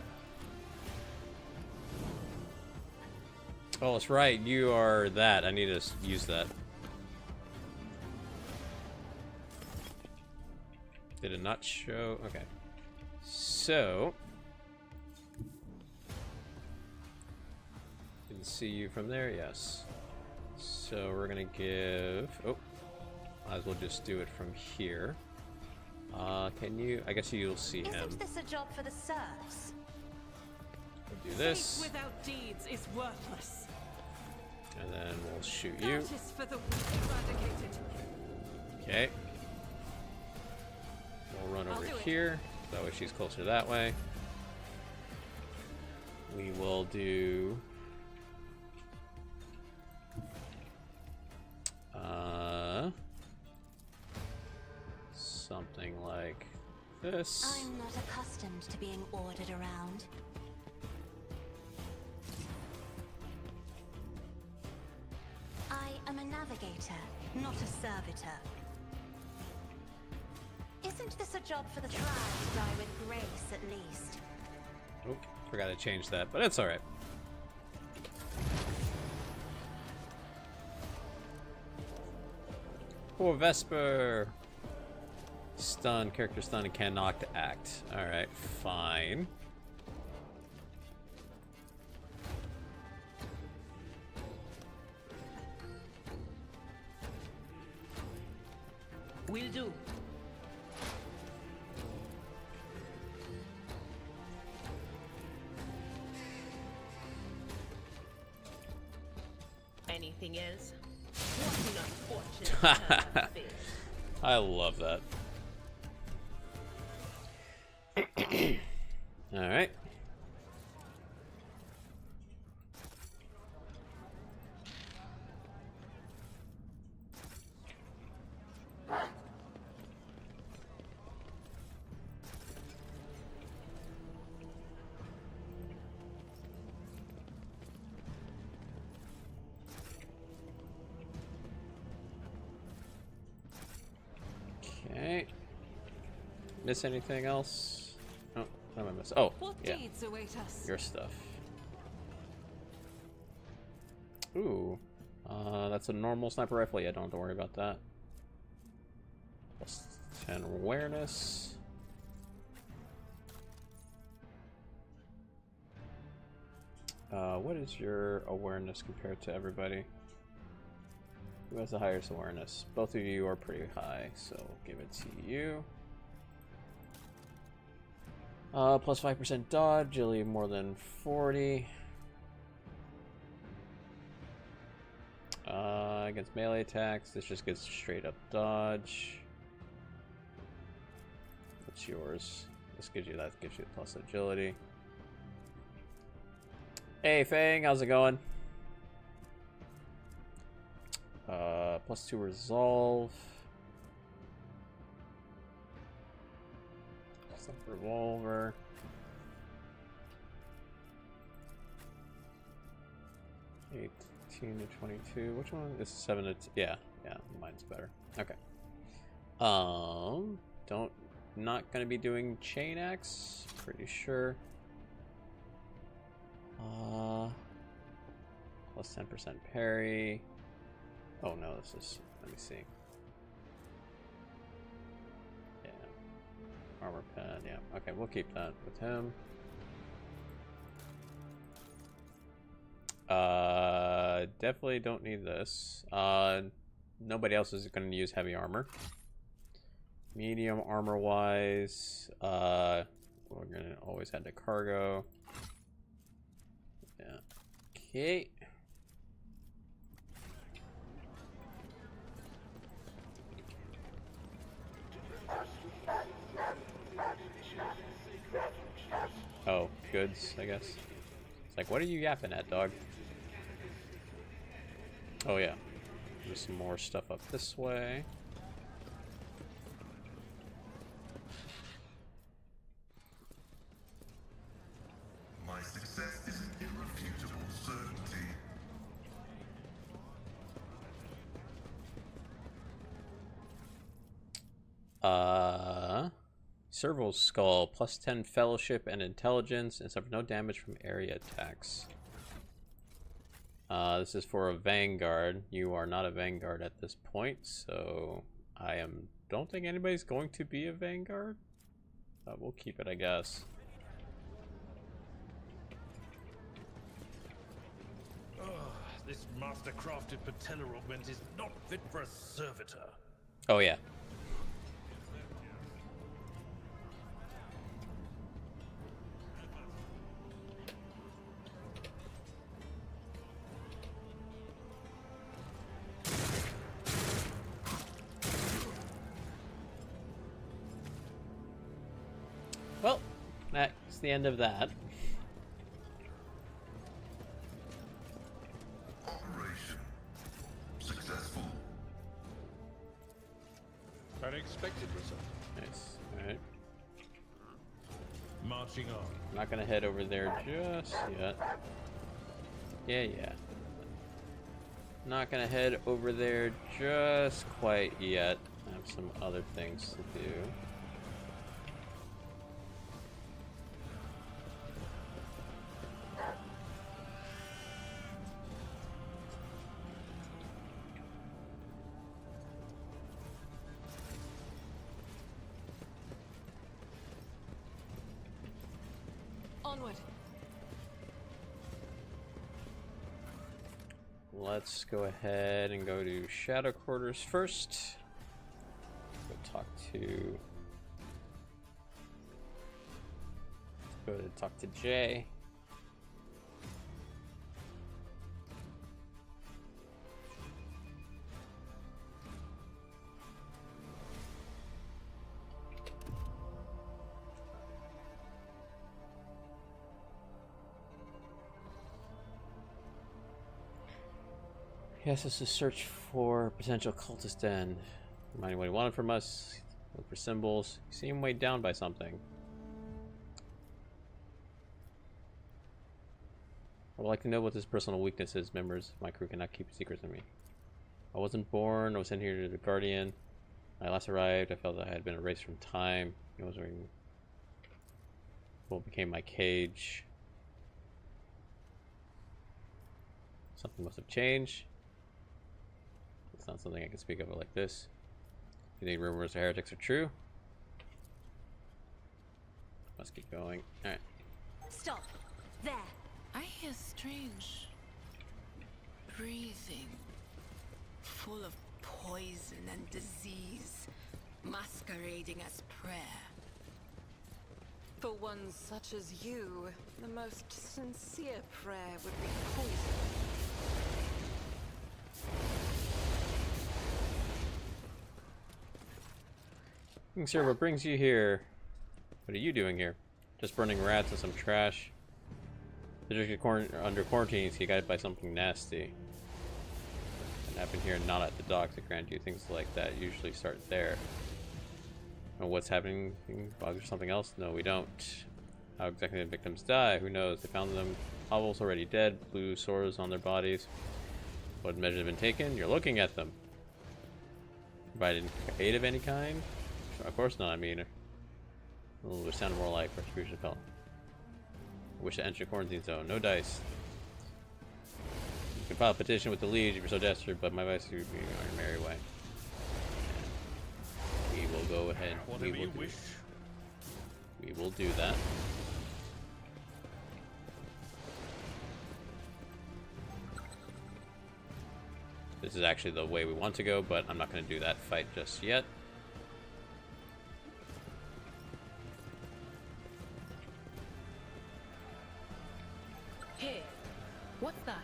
Oh, that's right. You are that. I need to use that. Did it not show? Okay. So. Can see you from there? Yes. So we're going to give. Oh. Might as well just do it from here. Can you? I guess you'll see him. Isn't this a job for the serfs? We'll do this. Faith without deeds is worthless. And then we'll shoot you. Doubt is for the weak eradicated. Okay. We'll run over do it. here. That way she's closer that way. We will do... something like this. I'm not accustomed to being ordered around. I am a navigator, not a servitor. Isn't this a job for the tribe to die with grace at least? Oh, forgot to change that, but it's alright. Poor Vesper! Stun, character stun, and cannot act. Alright, fine. Will do. Anything else? What an unfortunate turn of fate. I love that. All right. Okay. Miss anything else? Oh, what am I missing? Oh, What yeah. deeds await us? Your stuff. Ooh. That's a normal sniper rifle. Yeah, don't have to worry about that. Plus 10 awareness. What is your awareness compared to everybody? Who has the highest awareness? Both of you are pretty high, so we'll give it to you. Plus 5% dodge, agility more than 40. Against melee attacks, this just gets straight up dodge. What's yours? This gives you that gives you plus agility. Hey Fang, how's it going? Plus 2 resolve. Plus a revolver. Eight. 18 to 22. Which one? This is 7 to yeah, mine's better. Okay. Not gonna be doing chain axe, pretty sure. Plus 10% parry. Oh no, this is, let me see. Yeah. Armor pen, yeah. Okay, we'll keep that with him. Definitely don't need this. Nobody else is going to use heavy armor. Medium armor wise, we're going to always head to cargo. Yeah. Okay. Oh, goods, I guess. It's like, what are you yapping at, dog? Oh yeah, there's some more stuff up this way. My success is an irrefutable certainty. Serval Skull, plus 10 fellowship and intelligence, and suffer no damage from area attacks. This is for a Vanguard. You are not a Vanguard at this point, so don't think anybody's going to be a Vanguard. We'll keep it, I guess. This master-crafted patella augment is not fit for a servitor. Oh yeah. Well, that's the end of that. Operation successful. Unexpected result. Nice. Alright. Marching on. I'm not gonna head over there just yet. Yeah. Not gonna head over there just quite yet. I have some other things to do. Onward. Let's go ahead and go to Shadow Quarters first. Go to talk to Jay. He asked us to search for potential cultist den. Reminding what he wanted from us. Look for symbols. He seemed weighed down by something. I would like to know what his personal weakness is. Members of my crew cannot keep secrets from me. I wasn't born. I was sent here to the Guardian. When I last arrived, I felt that I had been erased from time. It was what became my cage. Something must have changed. It's not something I can speak of it like this. You think rumors of heretics are true? Let's keep going. Alright. Stop. There. I hear strange breathing, full of poison and disease, masquerading as prayer. For one such as you, the most sincere prayer would be poison. Sir, what brings you here? What are you doing here? Just burning rats and some trash. Under quarantine, so you got by something nasty. And happened here, not at the docks. To grant you things like that usually start there. And what's happening? Is there something else? No, we don't. How exactly the victims die? Who knows? They found them hovels already dead, blue sores on their bodies. What measures have been taken? You're looking at them. Provided aid of any kind? Of course not. I mean, it sounded more like persecution fell. Wish to enter quarantine zone. No dice. You can file a petition with the Liege if you're so desperate, but my advice is you be on your merry way. And we will go ahead. We will do that. This is actually the way we want to go, but I'm not going to do that fight just yet. Hey, what's that?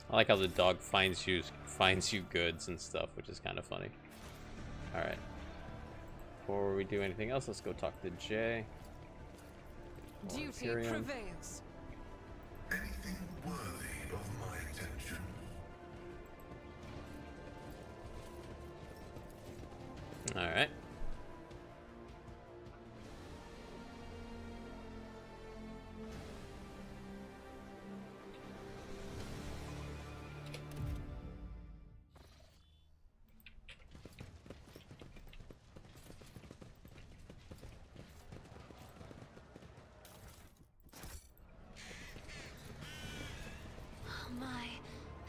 I like how the dog finds you goods and stuff, which is kind of funny. All right. Before we do anything else, let's go talk to Jay. Duty Imperium. prevails. Anything worthy of my attention? All right. My,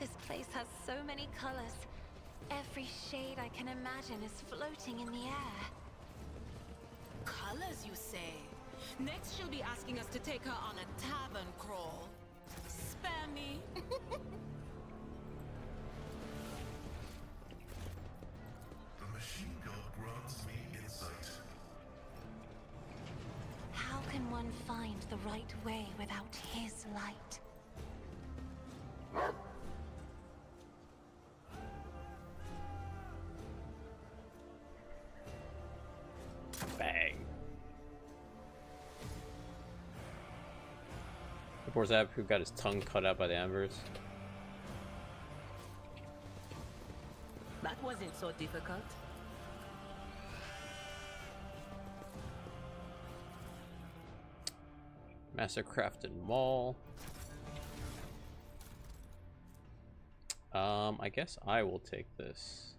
this place has so many colors. Every shade I can imagine is floating in the air. Colors, you say? Next, she'll be asking us to take her on a tavern crawl. Spare me. The machine god grants me insight. How can one find the right way without his light? Bang. The poor Zap who got his tongue cut out by the embers. That wasn't so difficult. Mastercrafted Mall. I guess I will take this.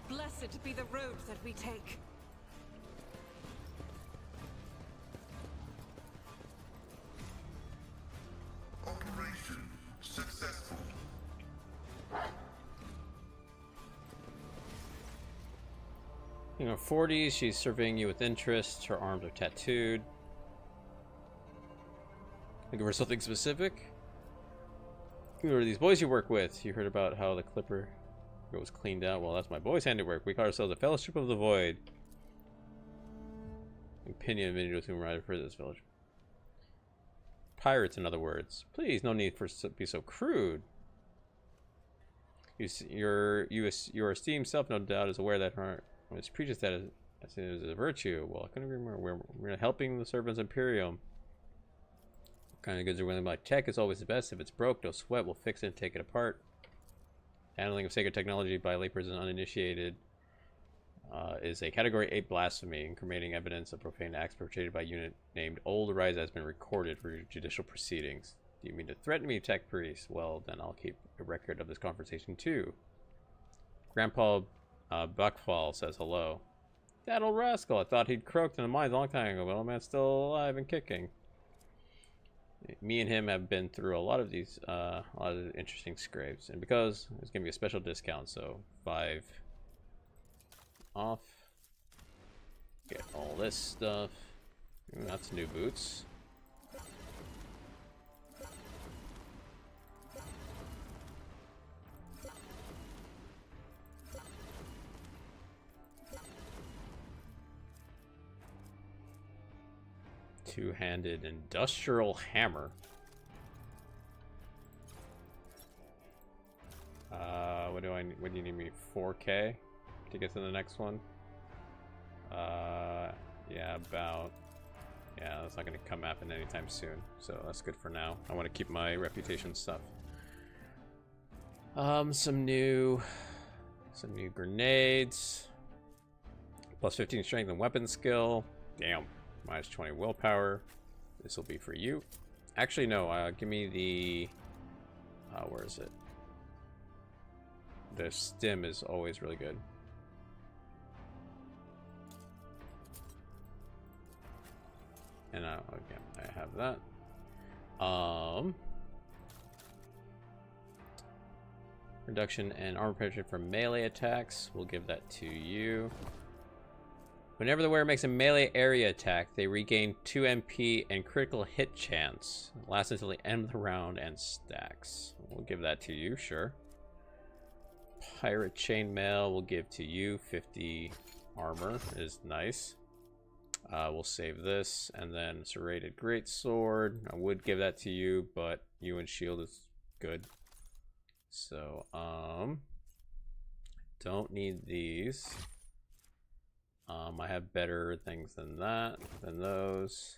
Blessed be the road that we take. Operation successful. In her 40s, she's surveying you with interest. Her arms are tattooed. Looking for something specific? Who are these boys you work with? You heard about how the Clipper was cleaned out. Well, that's my boy's handiwork. We call ourselves the Fellowship of the Void. opinion of individuals who arrived for this village. Pirates, in other words. Please, no need for be so crude. Your esteemed self, no doubt, is aware that her preaches that as a virtue. Well, I couldn't remember. We're helping the servants Imperium. What kind of goods are willing to buy? Tech is always the best. If it's broke, no sweat. We'll fix it and take it apart. Handling of sacred technology by laypersons uninitiated is a Category 8 blasphemy. Incriminating evidence of profane acts perpetrated by a unit named Old Rise has been recorded for judicial proceedings. Do you mean to threaten me, tech priest? Well, then I'll keep a record of this conversation too. Grandpa Buckfall says hello. That old rascal, I thought he'd croaked in the mines a long time ago, but old man's still alive and kicking. Me and him have been through a lot of these, a lot of interesting scrapes, and because it's gonna be a special discount, so 5 off. Get all this stuff. Ooh, that's new boots. Two-handed industrial hammer. What do you need me? 4K to get to the next one? Yeah, about. Yeah, that's not gonna come happen anytime soon. So that's good for now. I want to keep my reputation stuff. Some new grenades. Plus 15 strength and weapon skill. Damn. Minus 20 willpower. This will be for you. Actually, no. Give me the. Where is it? The stim is always really good. And again, I have that. Reduction and armor penetration for melee attacks. We'll give that to you. Whenever the wearer makes a melee area attack, they regain 2 MP and critical hit chance. It lasts until the end of the round and stacks. We'll give that to you, sure. Pirate chainmail we'll give to you. 50 armor is nice. We'll save this, and then serrated greatsword. I would give that to you, but you and shield is good. So don't need these. I have better things than those.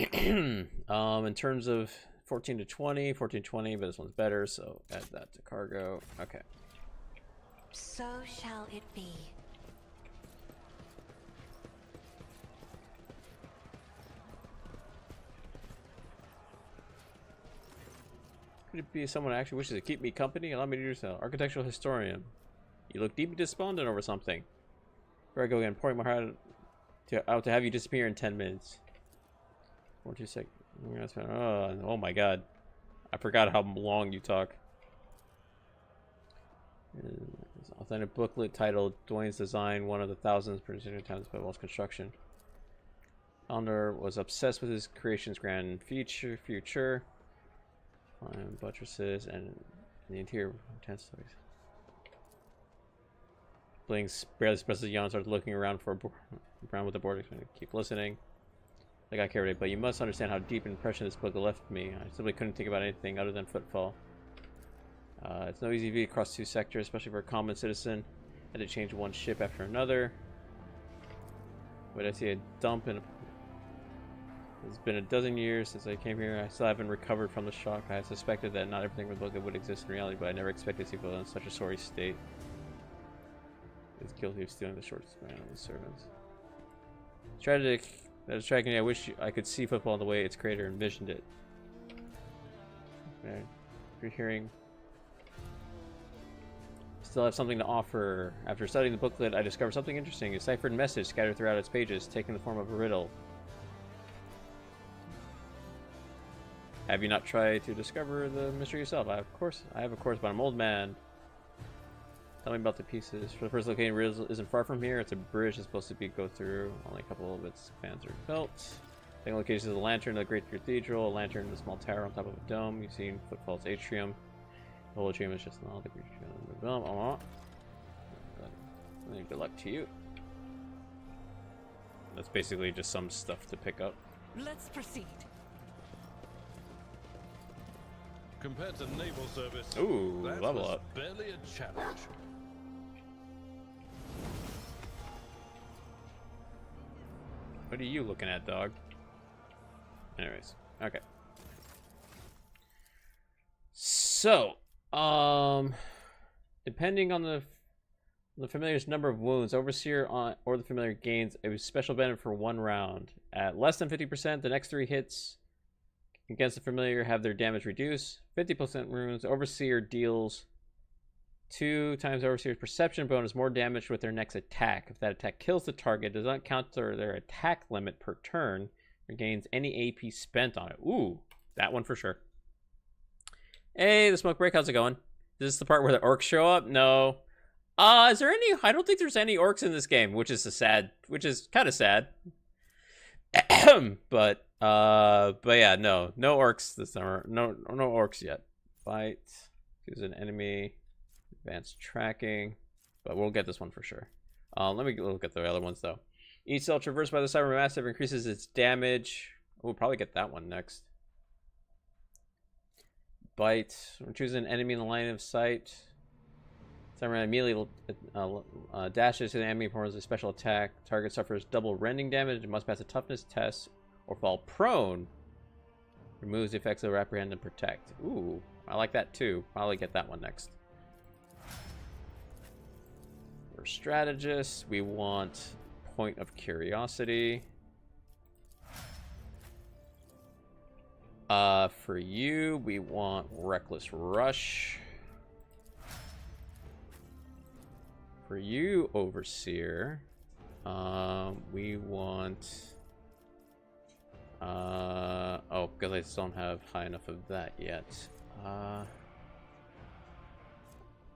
In terms of 14 to 20, but this one's better, so add that to cargo. Okay. So shall it be. Could it be someone who actually wishes to keep me company? Allow me to do so. Architectural historian. You look deeply despondent over something. Here I go again, pouring my heart out to have you disappear in 10 minutes. 42 seconds. Oh my god. I forgot how long you talk. Authentic booklet titled Dwayne's Design, one of the thousands presented times by Walls Construction. Founder was obsessed with his creation's grand future. Buttresses and the interior intense stories. Blinks barely suppresses a yawn, starts looking around for around with the board. Keep listening. I got carried away, but you must understand how deep an impression this book left me. I simply couldn't think about anything other than Footfall. It's no easy feat across 2 sectors, especially for a common citizen. I had to change one ship after another. But I see a dump in a... It's been a dozen years since I came here. I still haven't recovered from the shock. I had suspected that not everything in the book would exist in reality, but I never expected to see people in such a sorry state. Is guilty of stealing the short span of the servants. Tragic. That is tragedy. I wish I could see Football the way its creator envisioned it. Okay. If you're hearing... Still have something to offer. After studying the booklet, I discovered something interesting. A ciphered message scattered throughout its pages, taking the form of a riddle. Have you not tried to discover the mystery yourself? I have, of course, but I'm an old man. Tell me about the pieces. For the first location, riddle isn't far from here. It's a bridge that's supposed to go through. Only a couple of its fans are built. Second location is a lantern of the Great Cathedral, a lantern in a small tower on top of a dome. You've seen Footfall's atrium. The whole atrium is just an all the Great Cathedral. Good luck to you. That's basically just some stuff to pick up. Let's proceed. Compared to naval service, Ooh, that level was up. barely a challenge. What are you looking at, dog? Anyways, okay. So, depending on the familiar's number of wounds, Overseer or the familiar gains a special benefit for 1 round. At less than 50%, the next 3 hits against the familiar have their damage reduced. 50% wounds, Overseer deals 2 times Overseer's perception bonus more damage with their next attack. If that attack kills the target, does not counter their attack limit per turn, or gains any AP spent on it. Ooh, that one for sure. Hey, the smoke break, how's it going? Is this the part where the orcs show up? No. Is there any? I don't think there's any orcs in this game, which is kind of sad. but yeah, no orcs this summer. No orcs yet. Fight. Choose an enemy. Advanced tracking. But we'll get this one for sure. Let me look at the other ones though. Each cell traversed by the cyber massive increases its damage. We'll probably get that one next. Bite. We're choosing an enemy in the line of sight. Cyberman immediately dashes to the enemy, performs a special attack. Target suffers double rending damage and must pass a toughness test or fall prone. Removes the effects of apprehend and protect. Ooh, I like that too. Probably get that one next. For strategists, we want point of curiosity. For you, we want reckless rush. For you, Overseer, we want, oh, because I just don't have high enough of that yet.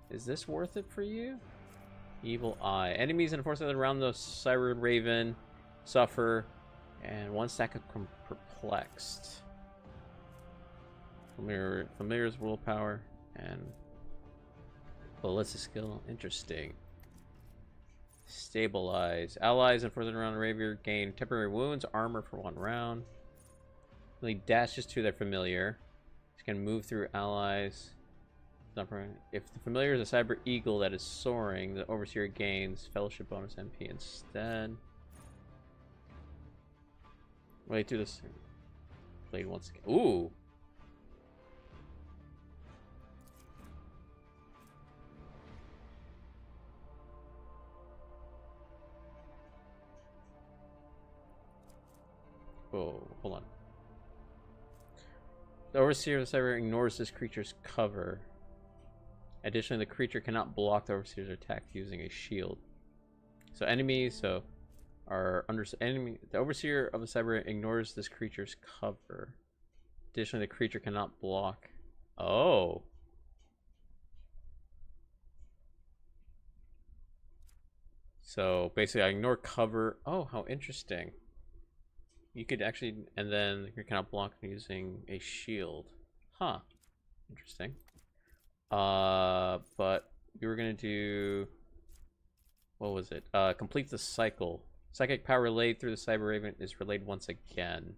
Is this worth it for you? Evil Eye. Enemies and forces around the Cyber Raven suffer, and 1 stack of perplexed. Familiar's willpower, and ballistic skill. Interesting. Stabilize. Allies and further around the Ravier gain temporary wounds, armor for 1 round. Really dashes to their familiar. She can move through allies. If the familiar is a cyber eagle that is soaring, the Overseer gains fellowship bonus MP instead. Wait through this. Played once again. Ooh. Oh, hold on. The Overseer of the Cyber ignores this creature's cover. Additionally, the creature cannot block the Overseer's attack using a shield. So enemies are under enemy. The Overseer of the Cyber ignores this creature's cover. Additionally, the creature cannot block. Oh. So basically, I ignore cover. Oh, how interesting. You could actually, and then you cannot block using a shield. Huh. Interesting. But you were gonna do, what was it? Complete the cycle. Psychic power relayed through the Cyber Raven is relayed once again.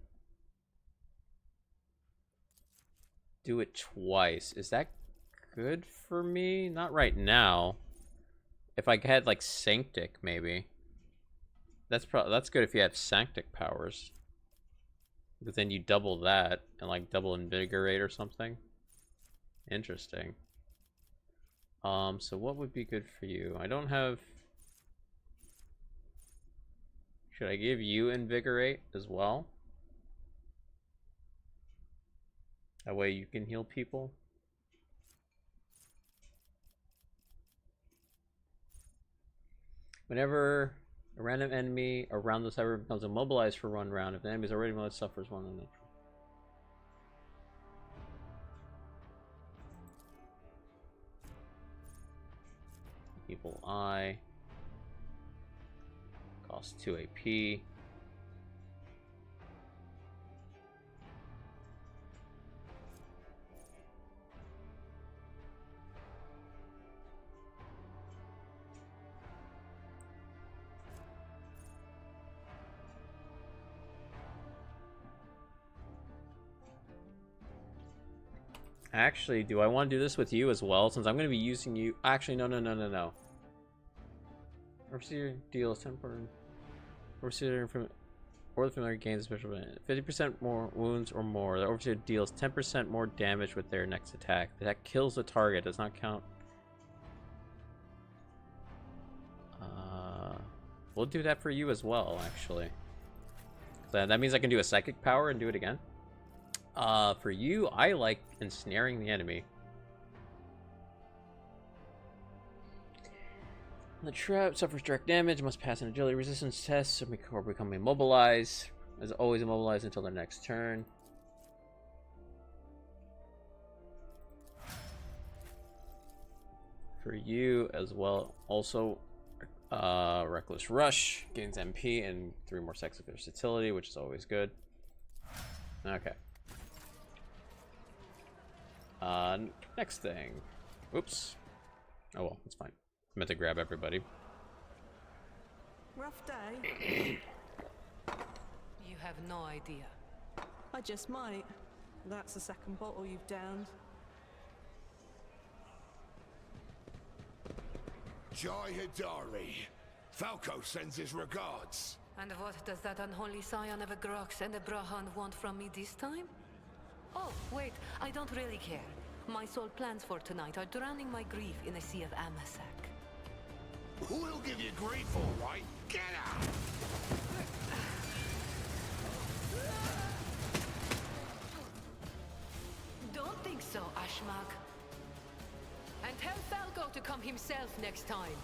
Do it twice. Is that good for me? Not right now. If I had like Sanctic, maybe. That's good if you have Sanctic powers. Because then you double that and like double Invigorate or something. Interesting. So what would be good for you? I don't have. Should I give you Invigorate as well? That way you can heal people. Whenever a random enemy around the cyber becomes immobilized for 1 round, if the enemy is already immobilized, suffers 1 damage. Evil Eye. Costs 2 AP. Actually, do I want to do this with you as well? Since I'm going to be using you... Actually, no. Overseer deals temporary... Overseer from... Or the familiar gains a special benefit. 50% more wounds or more. The Overseer deals 10% more damage with their next attack. The attack kills the target. Does not count. We'll do that for you as well, actually. That means I can do a psychic power and do it again. For you, I like ensnaring the enemy. The trap suffers direct damage, must pass an agility resistance test or become immobilized. Is always immobilized until their next turn. For you as well, also Reckless Rush gains MP and 3 more sex of versatility, which is always good. Okay. Next thing. Oops. Oh well, it's fine. I meant to grab everybody. Rough day. You have no idea. I just might. That's the second bottle you've downed. Jai Hidari. Falco sends his regards. And what does that unholy scion of a Grox and a Brahan want from me this time? Oh, wait, I don't really care. My sole plans for tonight are drowning my grief in a sea of Amasak. We'll give you grief, all right. Get out! Don't think so, Ashmak. And tell Falco to come himself next time.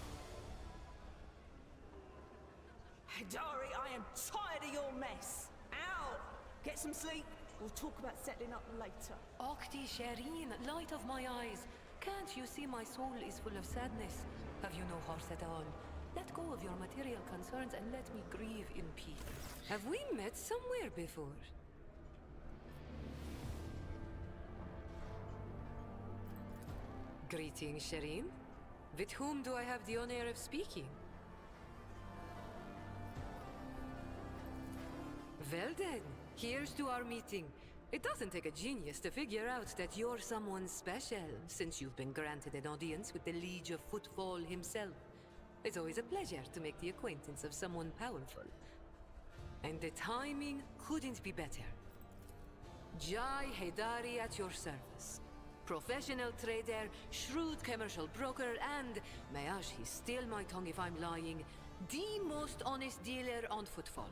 Hidari, I am tired of your mess. Out! Get some sleep. We'll talk about settling up later. Okti Shireen, light of my eyes. Can't you see my soul is full of sadness? Have you no heart at all? Let go of your material concerns and let me grieve in peace. Have we met somewhere before? Greetings, Shireen. With whom do I have the honor of speaking? Well then, here's to our meeting. It doesn't take a genius to figure out that you're someone special, since you've been granted an audience with the Liege of Footfall himself. It's always a pleasure to make the acquaintance of someone powerful. And the timing couldn't be better. Jai Hidari at your service. Professional trader, shrewd commercial broker, and, may he steal my tongue if I'm lying, the most honest dealer on Footfall.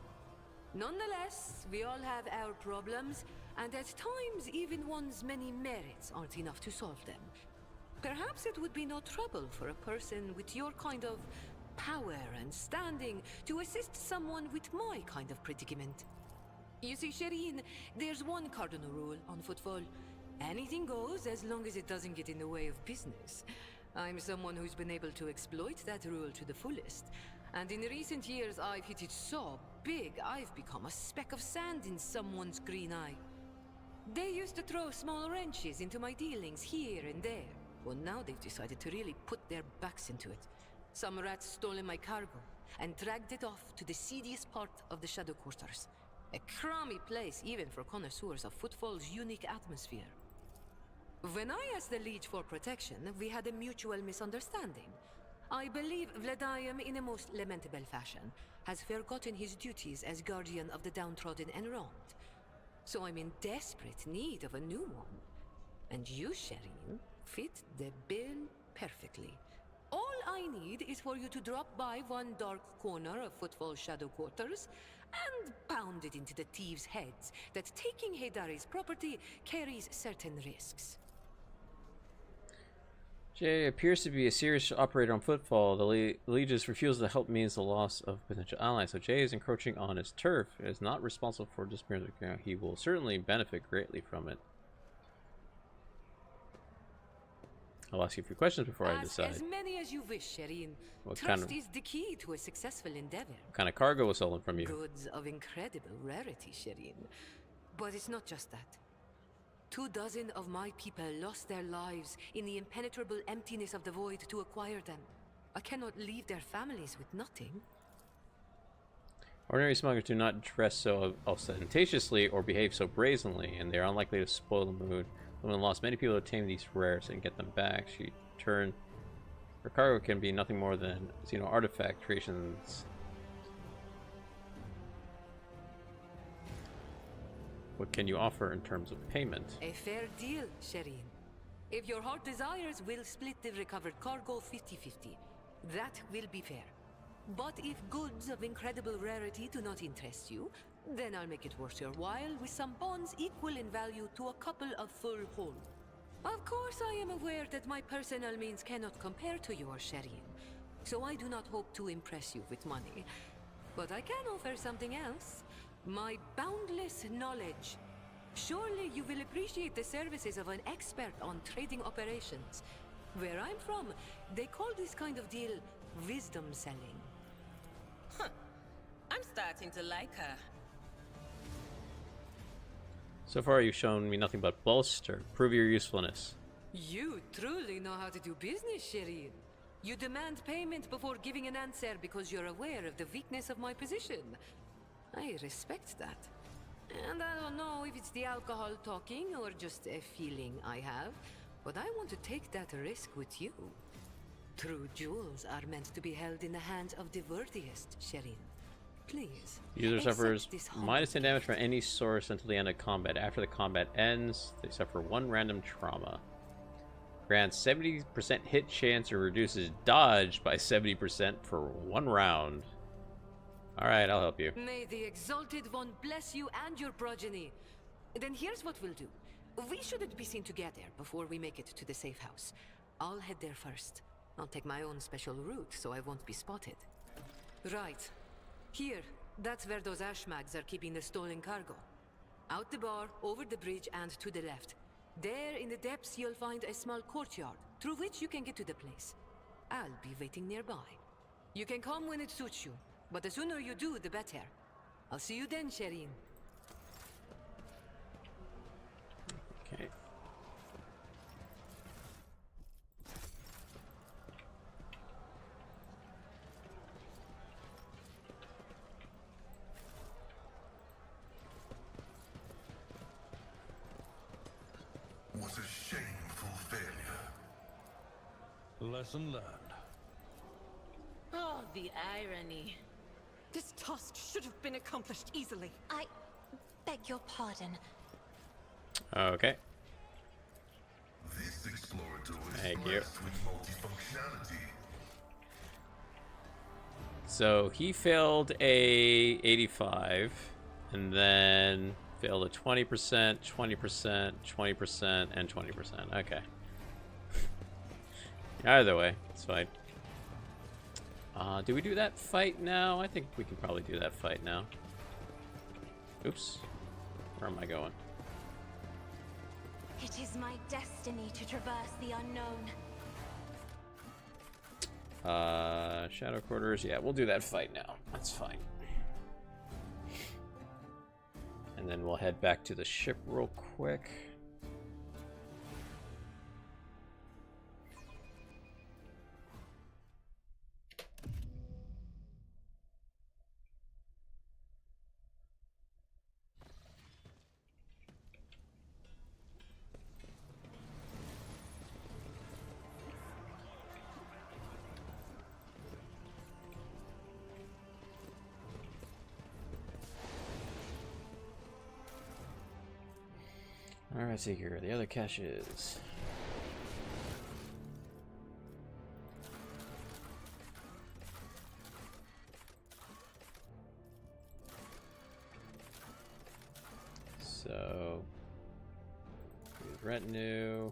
Nonetheless, we all have our problems, and at times even one's many merits aren't enough to solve them. Perhaps it would be no trouble for a person with your kind of power and standing to assist someone with my kind of predicament. You see, Shireen, there's one cardinal rule on Footfall. Anything goes as long as it doesn't get in the way of business. I'm someone who's been able to exploit that rule to the fullest. And in recent years, I've hit it so big, I've become a speck of sand in someone's green eye. They used to throw small wrenches into my dealings here and there. Well, now they've decided to really put their backs into it. Some rats stolen my cargo and dragged it off to the seediest part of the Shadow Quarters. A crummy place even for connoisseurs of Footfall's unique atmosphere. When I asked the Liege for protection, we had a mutual misunderstanding. I believe Vladimir, in a most lamentable fashion, has forgotten his duties as guardian of the downtrodden and wronged. So I'm in desperate need of a new one. And you, Shireen, fit the bill perfectly. All I need is for you to drop by one dark corner of Footfall Shadow Quarters and pound it into the thieves' heads that taking Hidari's property carries certain risks. Jay appears to be a serious operator on Footfall. The Legion's refusal to help means the loss of potential allies, so Jay is encroaching on his turf and is not responsible for disappearance. He will certainly benefit greatly from it. I'll ask you a few questions before I decide. As many as you wish, Shireen. What Trust is the key to a successful endeavor. What kind of cargo was stolen from you? Goods of incredible rarity, Shireen. But it's not just that. 24 of my people lost their lives in the impenetrable emptiness of the void to acquire them. I cannot leave their families with nothing. Ordinary smugglers do not dress so ostentatiously or behave so brazenly, and they are unlikely to spoil the mood Woman lost many people to obtain these rares and get them back. She turned. Her cargo can be nothing more than artifact creations. What can you offer in terms of payment? A fair deal, Shireen. If your heart desires, we'll split the recovered cargo 50-50. That will be fair. But if goods of incredible rarity do not interest you, then I'll make it worth your while with some bonds equal in value to a couple of full whole. Of course, I am aware that my personal means cannot compare to yours, Shireen, so I do not hope to impress you with money. But I can offer something else. My boundless knowledge. Surely you will appreciate the services of an expert on trading operations. Where I'm from, they call this kind of deal wisdom selling. Huh. I'm starting to like her. So far, you've shown me nothing but bluster. Prove your usefulness. You truly know how to do business, Shireen. You demand payment before giving an answer because you're aware of the weakness of my position. I respect that. And I don't know if it's the alcohol talking or just a feeling I have, but I want to take that risk with you. True jewels are meant to be held in the hands of the worthiest, Shireen. Please. User suffers this minus 10 damage from any source until the end of combat. After the combat ends, they suffer 1 random trauma. Grants 70% hit chance and reduces dodge by 70% for 1 round. Alright, I'll help you. May the Exalted One bless you and your progeny. Then here's what we'll do. We shouldn't be seen together before we make it to the safe house. I'll head there first. I'll take my own special route so I won't be spotted. Right. Here, that's where those ashmags are keeping the stolen cargo. Out the bar, over the bridge, and to the left. There in the depths you'll find a small courtyard, through which you can get to the place. I'll be waiting nearby. You can come when it suits you. But the sooner you do, the better. I'll see you then, Shireen. Okay. Was a shameful failure. Lesson learned. Oh, the irony. This task should have been accomplished easily. I beg your pardon. Okay. This explorator is Thank you. blessed with multifunctionality. So he failed a 85, and then failed a 20%, 20%, 20%, and 20%. Okay. Either way, it's fine. Do we do that fight now? I think we can probably do that fight now. Oops. Where am I going? It is my destiny to traverse the unknown. Shadow Quarters. Yeah, we'll do that fight now. That's fine. And then we'll head back to the ship real quick. Alright, see here. The other caches. So, retinue.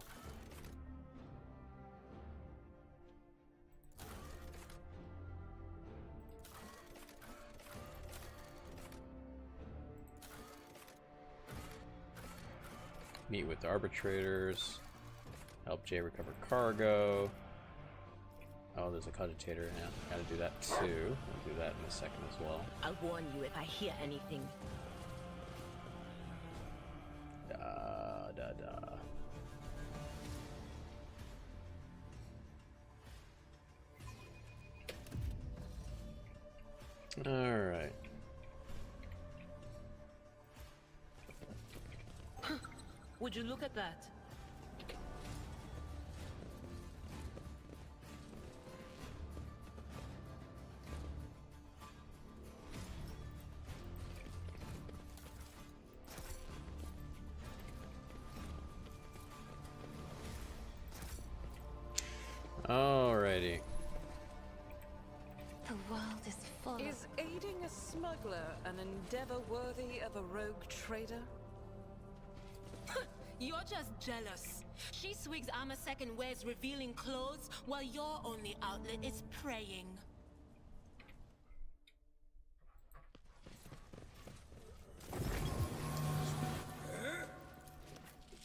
Meet with the arbitrators. Help Jay recover cargo. Oh, there's a cogitator now. Gotta do that too. I'll do that in a second as well. I'll warn you if I hear anything. Alright. Would you look at that? a smuggler an endeavor worthy of a rogue trader? You're just jealous. She swigs Armor Second wears revealing clothes, while your only outlet is praying.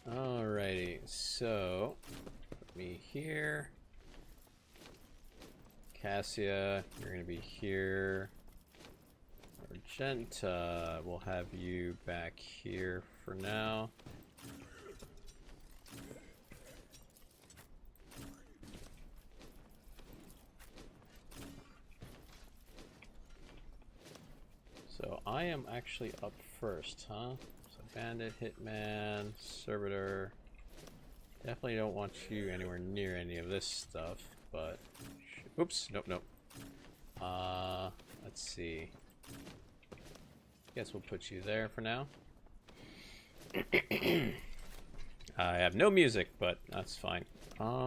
Alrighty, so put me here. Cassia, you're gonna be here. Argenta, we'll have you back here for now. So I am actually up first, huh? So Bandit, Hitman, Servitor. Definitely don't want you anywhere near any of this stuff, but... Oops, nope, nope. Let's see. Guess we'll put you there for now. I have no music, but that's fine.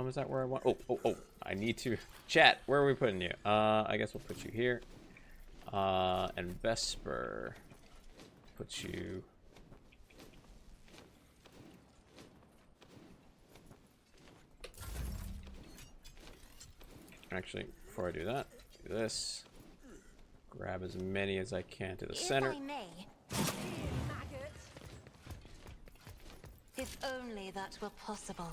Is that where I want? Oh, I need to... Chat, where are we putting you? I guess we'll put you here. And Vesper, put you... Actually, before I do that, do this. Grab as many as I can to the center. If I may. If only that were possible.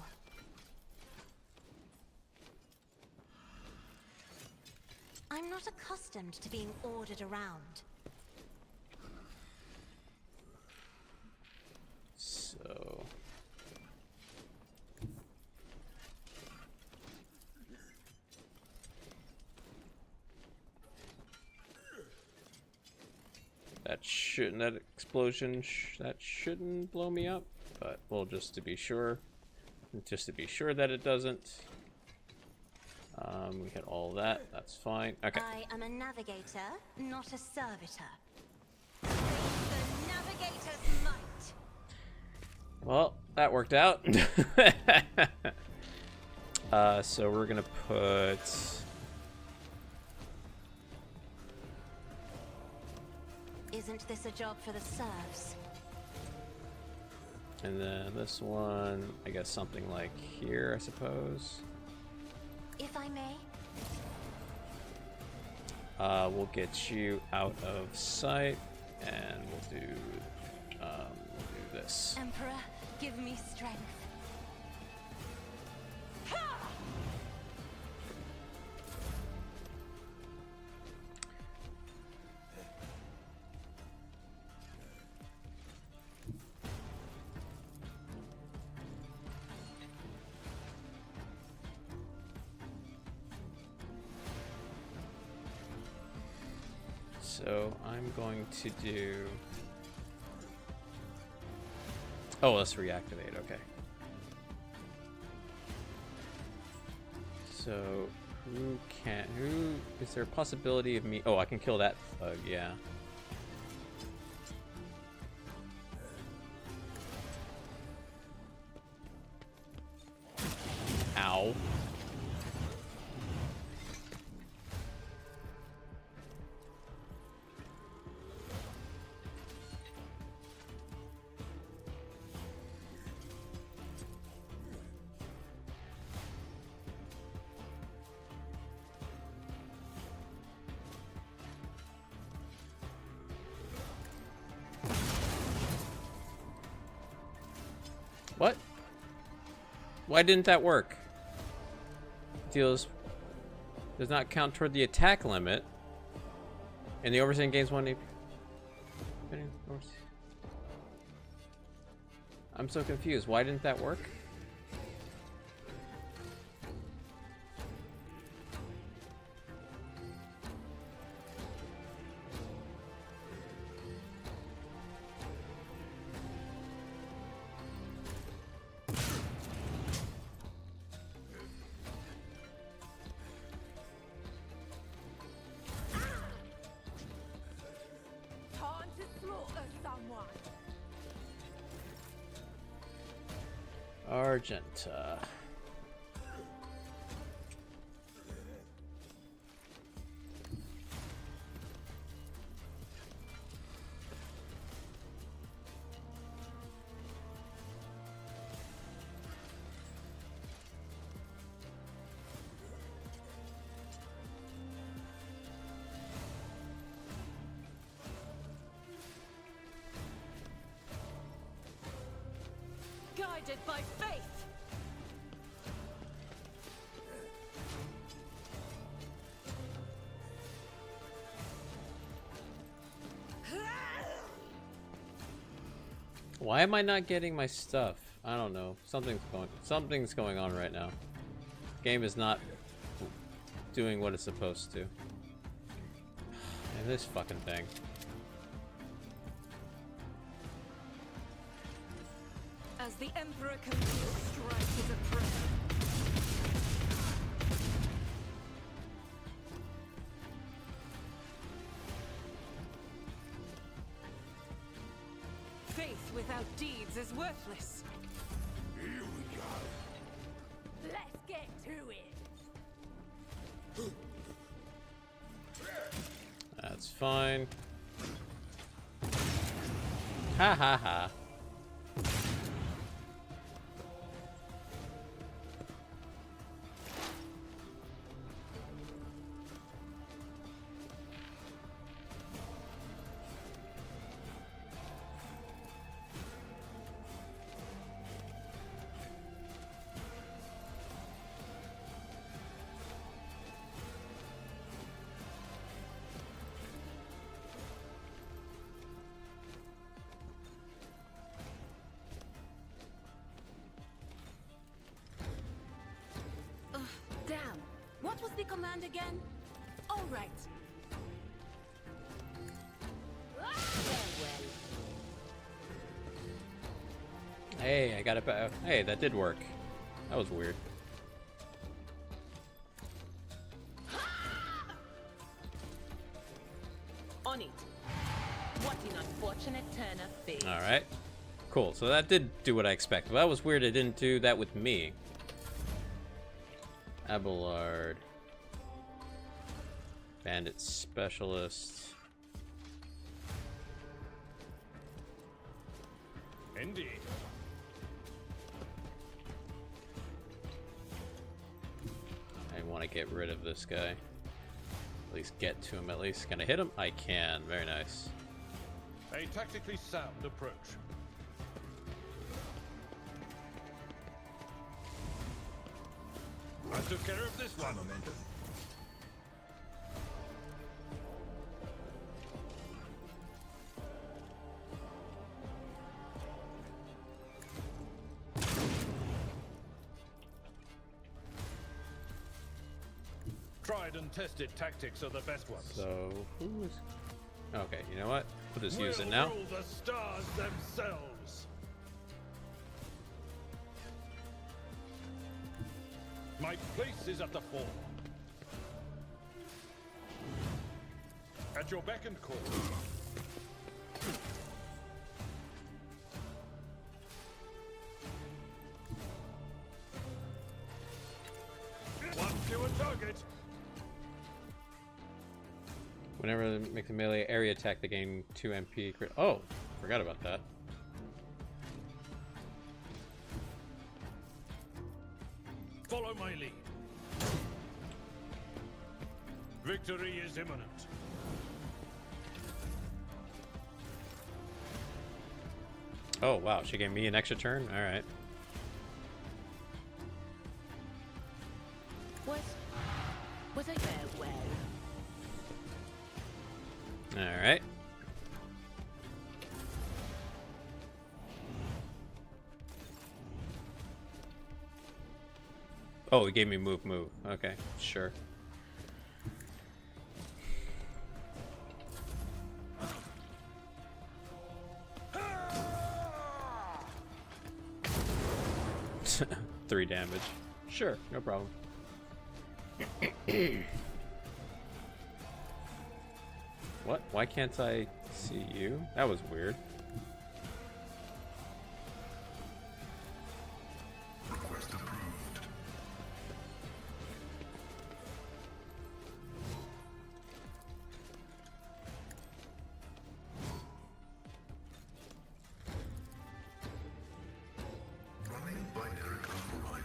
I'm not accustomed to being ordered around. So... that explosion, that shouldn't blow me up, but well, just to be sure that it doesn't. We hit all that, that's fine. Okay. I am a navigator, not a servitor. The navigator's might. Well, that worked out. So we're gonna put... Isn't this a job for the serfs? And then this one, I guess something like here, I suppose. If I may. We'll get you out of sight, and we'll do this. Emperor, give me strength. So I'm going to do... Oh, let's reactivate, okay. So, who is there a possibility of me... Oh, I can kill that thug, yeah. Ow. What? Why didn't that work? Does not count toward the attack limit. And the overseeing gains 1 AP. I'm so confused. Why didn't that work? Argenta. guided by faith. Why am I not getting my stuff? I don't know. Something's going on right now. Game is not doing what it's supposed to. And this fucking thing. As the Emperor conceals strife as a prayer. Faith without deeds is worthless. Here we go. Let's get to it. That's fine. Ha ha ha. Damn. What was the command again? All right. Hey, I got it back. Hey, that did work. That was weird. On it. What an unfortunate turn of fate. Alright. Cool. So that did do what I expected. That was weird. It didn't do that with me. Abelard. Bandit Specialist. Indeed. I want to get rid of this guy. At least get to him at least. Can I hit him? I can. Very nice. A tactically sound approach. I took care of this one. Momentum. Tried and tested tactics are the best ones. So, who's... Okay, you know what? We'll just use it now. Rule the stars themselves. My place is at the fore. At your beck and call. One fewer target. Whenever they make a melee area attack, they gain 2 MP. Oh, forgot about that. Follow my lead. Victory is imminent. Oh, wow. She gave me an extra turn? Alright. Was I there well? Alright. Oh, it gave me move. Okay, sure. Three damage. Sure, no problem. What? Why can't I see you? That was weird. Request approved. Running binary override.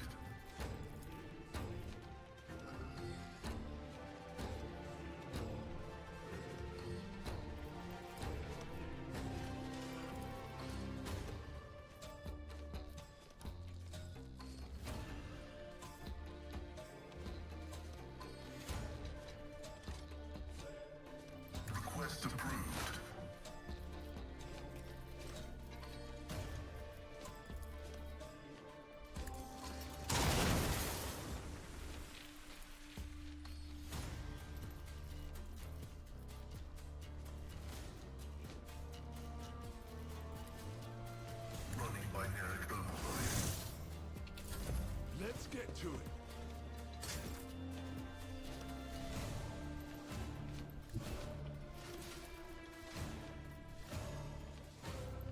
get to it.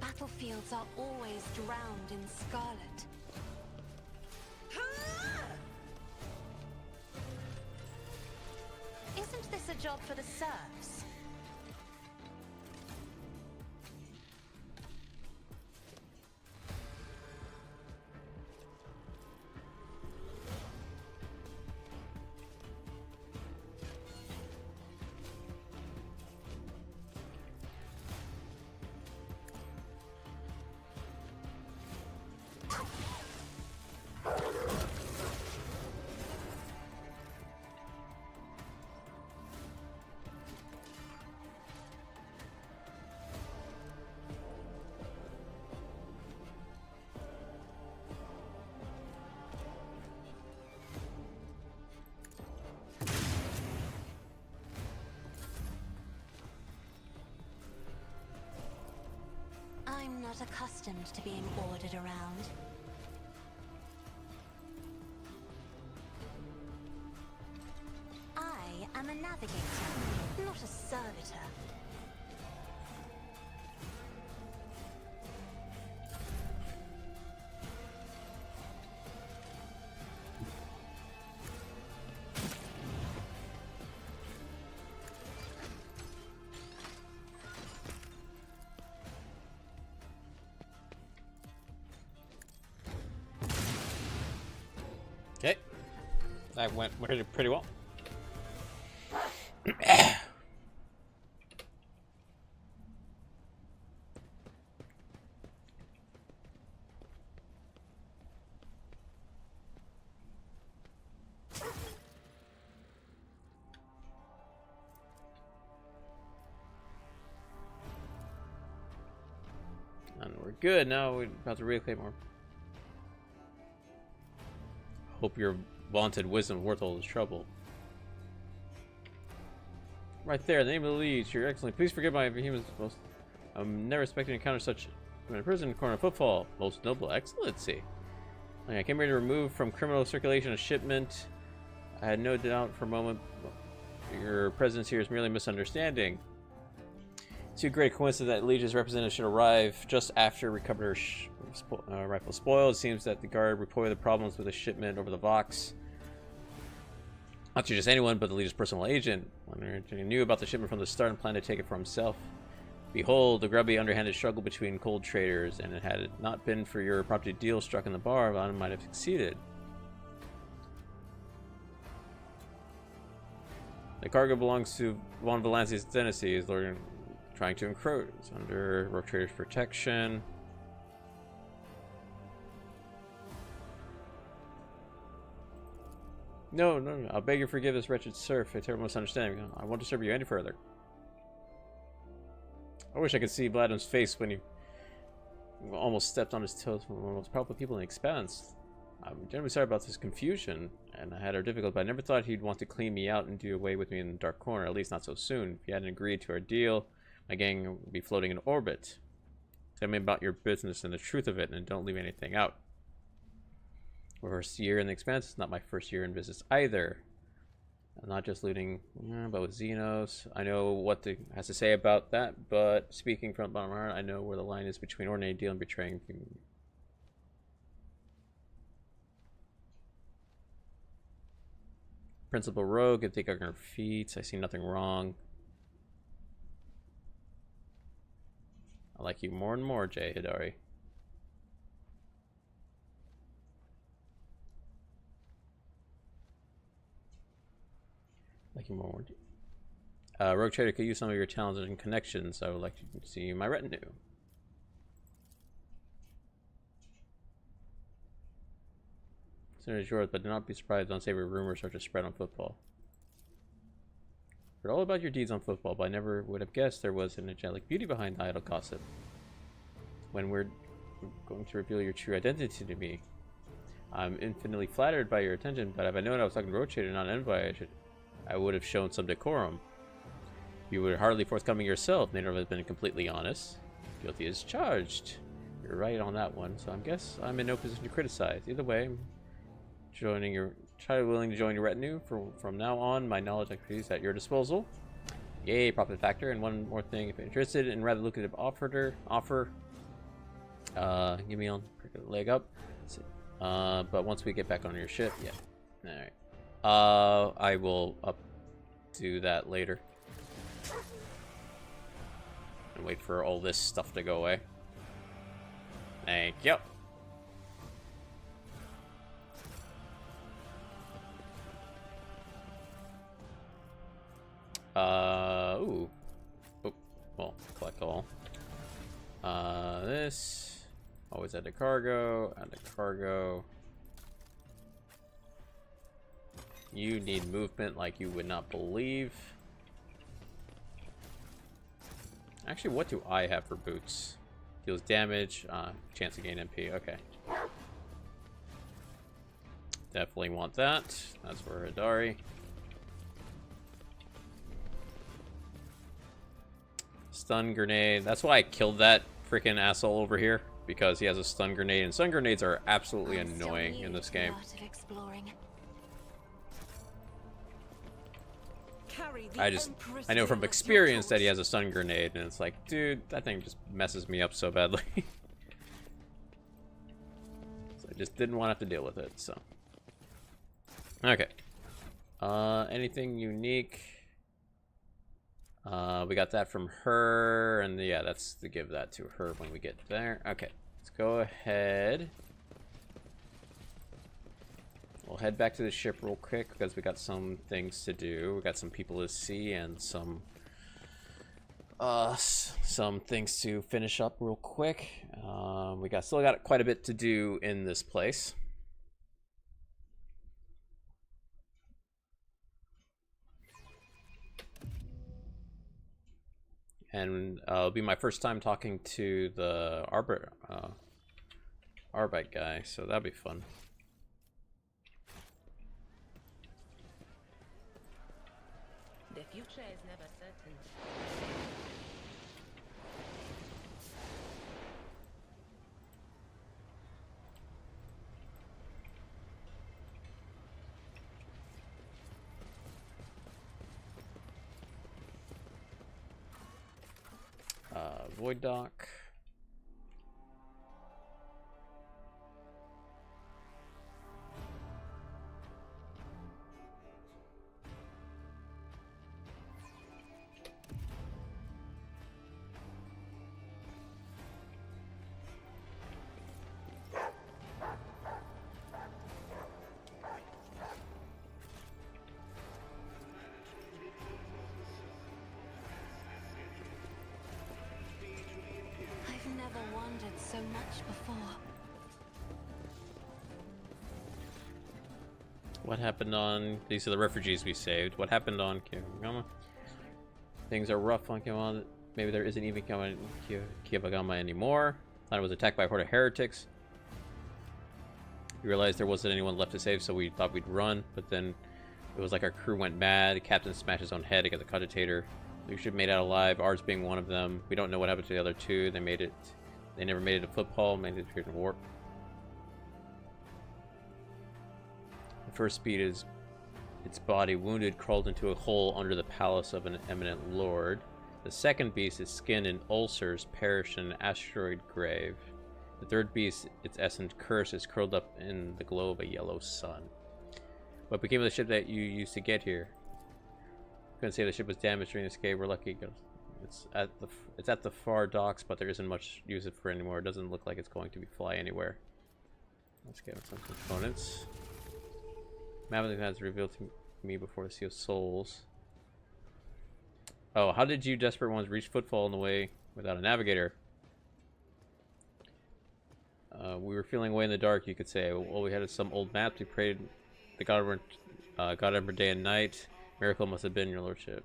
Battlefields are always drowned in scarlet. Isn't this a job for the serfs? I'm not accustomed to being ordered around. I am a navigator, not a servitor. Okay, that went pretty well. And we're good now. We're about to reclaim more. Hope your vaunted wisdom is worth all this trouble. Right there, the name of the liege, Your Excellency. Please forgive my vehemence. I'm never expecting to encounter such a person in corner of footfall. Most noble excellency. I came here to remove from criminal circulation a shipment. I had no doubt for a moment your presence here is merely misunderstanding. Too great a coincidence that Legion's representative should arrive just after recovered her rifle spoil. It seems that the guard reported the problems with the shipment over the Vox. Not to just anyone, but the Legion's personal agent. He knew about the shipment from the start and planned to take it for himself. Behold, the grubby, underhanded struggle between cold traders, and had it not been for your prompted deal struck in the bar, Von might have succeeded. The cargo belongs to Von Valanci's dynasty. He's trying to encroach under rogue traders' protection. No. I'll beg your forgiveness, wretched serf. A terrible misunderstanding. I won't disturb you any further. I wish I could see Vladim's face when he almost stepped on his toes from one of the most powerful people in the Expanse. I'm genuinely sorry about this confusion, and I had our difficulty, but I never thought he'd want to clean me out and do away with me in the dark corner, at least not so soon. If he hadn't agreed to our deal, my gang would be floating in orbit. Tell me about your business and the truth of it, and don't leave anything out. My first year in the Expanse is not my first year in business either. I'm not just looting, but with Xenos. I know what it has to say about that, but speaking from the bottom of my heart, I know where the line is between ordinary deal and betraying human. Principal Rogue, I think on her feet. I see nothing wrong. I like you more and more, Jay Hidari. Like you more. Rogue Trader could use some of your talents and connections. I would like to see you in my retinue. Consider it yours, but do not be surprised if unsavory rumors start to spread on football. Heard all about your deeds on football, but I never would have guessed there was an angelic beauty behind the idle gossip. When we're going to reveal your true identity to me, I'm infinitely flattered by your attention, but if I known I was talking to Rogue Trader, not an envoy, I would have shown some decorum. You were hardly forthcoming yourself. Nader has been completely honest. Guilty as charged. You're right on that one, so I guess I'm in no position to criticize. Either way, willing to join your retinue. From now on, my knowledge and expertise at your disposal. Yay, profit factor. And one more thing, if you're interested in rather lucrative offer, give me on leg up. But once we get back on your ship, yeah. All right. I will do that later. And wait for all this stuff to go away. Thank you. Ooh. Oh, well, collect all. This. Always add to cargo. Add to cargo. You need movement like you would not believe. Actually, what do I have for boots? Deals damage. Chance to gain MP. Okay. Definitely want that. That's for Hidari. Stun grenade. That's why I killed that freaking asshole over here, because he has a stun grenade, and stun grenades are absolutely annoying in this game. I know from experience that he has a stun grenade, and it's like, dude, that thing just messes me up so badly. So I just didn't want to have to deal with it. So okay. Anything unique? We got that from her, and yeah, that's to give that to her when we get there. Okay, let's go ahead. We'll head back to the ship real quick because we got some things to do. We got some people to see and some things to finish up real quick. We still got quite a bit to do in this place. And it'll be my first time talking to the Arbite guy, so that'll be fun. The future is never certain. Void Dock. So much before. What happened on... These are the refugees we saved. What happened on Kiyogama? Things are rough on Kiyogama. Maybe there isn't even Kiyogama anymore. Thought it was attacked by a horde of heretics. We realized there wasn't anyone left to save, so we thought we'd run. But then it was like our crew went mad. The captain smashed his own head against the cogitator. The ship made out alive, ours being one of them. We don't know what happened to the other two. They never made it to football, made it to warp. The first speed is its body, wounded, crawled into a hole under the palace of an eminent lord. The second beast, its skin and ulcers, perished in an asteroid grave. The third beast, its essence cursed, is curled up in the glow of a yellow sun. What became of the ship that you used to get here? Couldn't say the ship was damaged during the escape. We're lucky. It's at the far docks, but there isn't much use it for anymore. It doesn't look like it's going to fly anywhere. Let's get some components. Map of the has revealed to me before the Sea of Souls. Oh, how did you desperate ones reach Footfall in the way without a navigator? We were feeling away in the dark, you could say. Well, we had some old maps. We prayed the God Emperor day and night. Miracle must have been your lordship.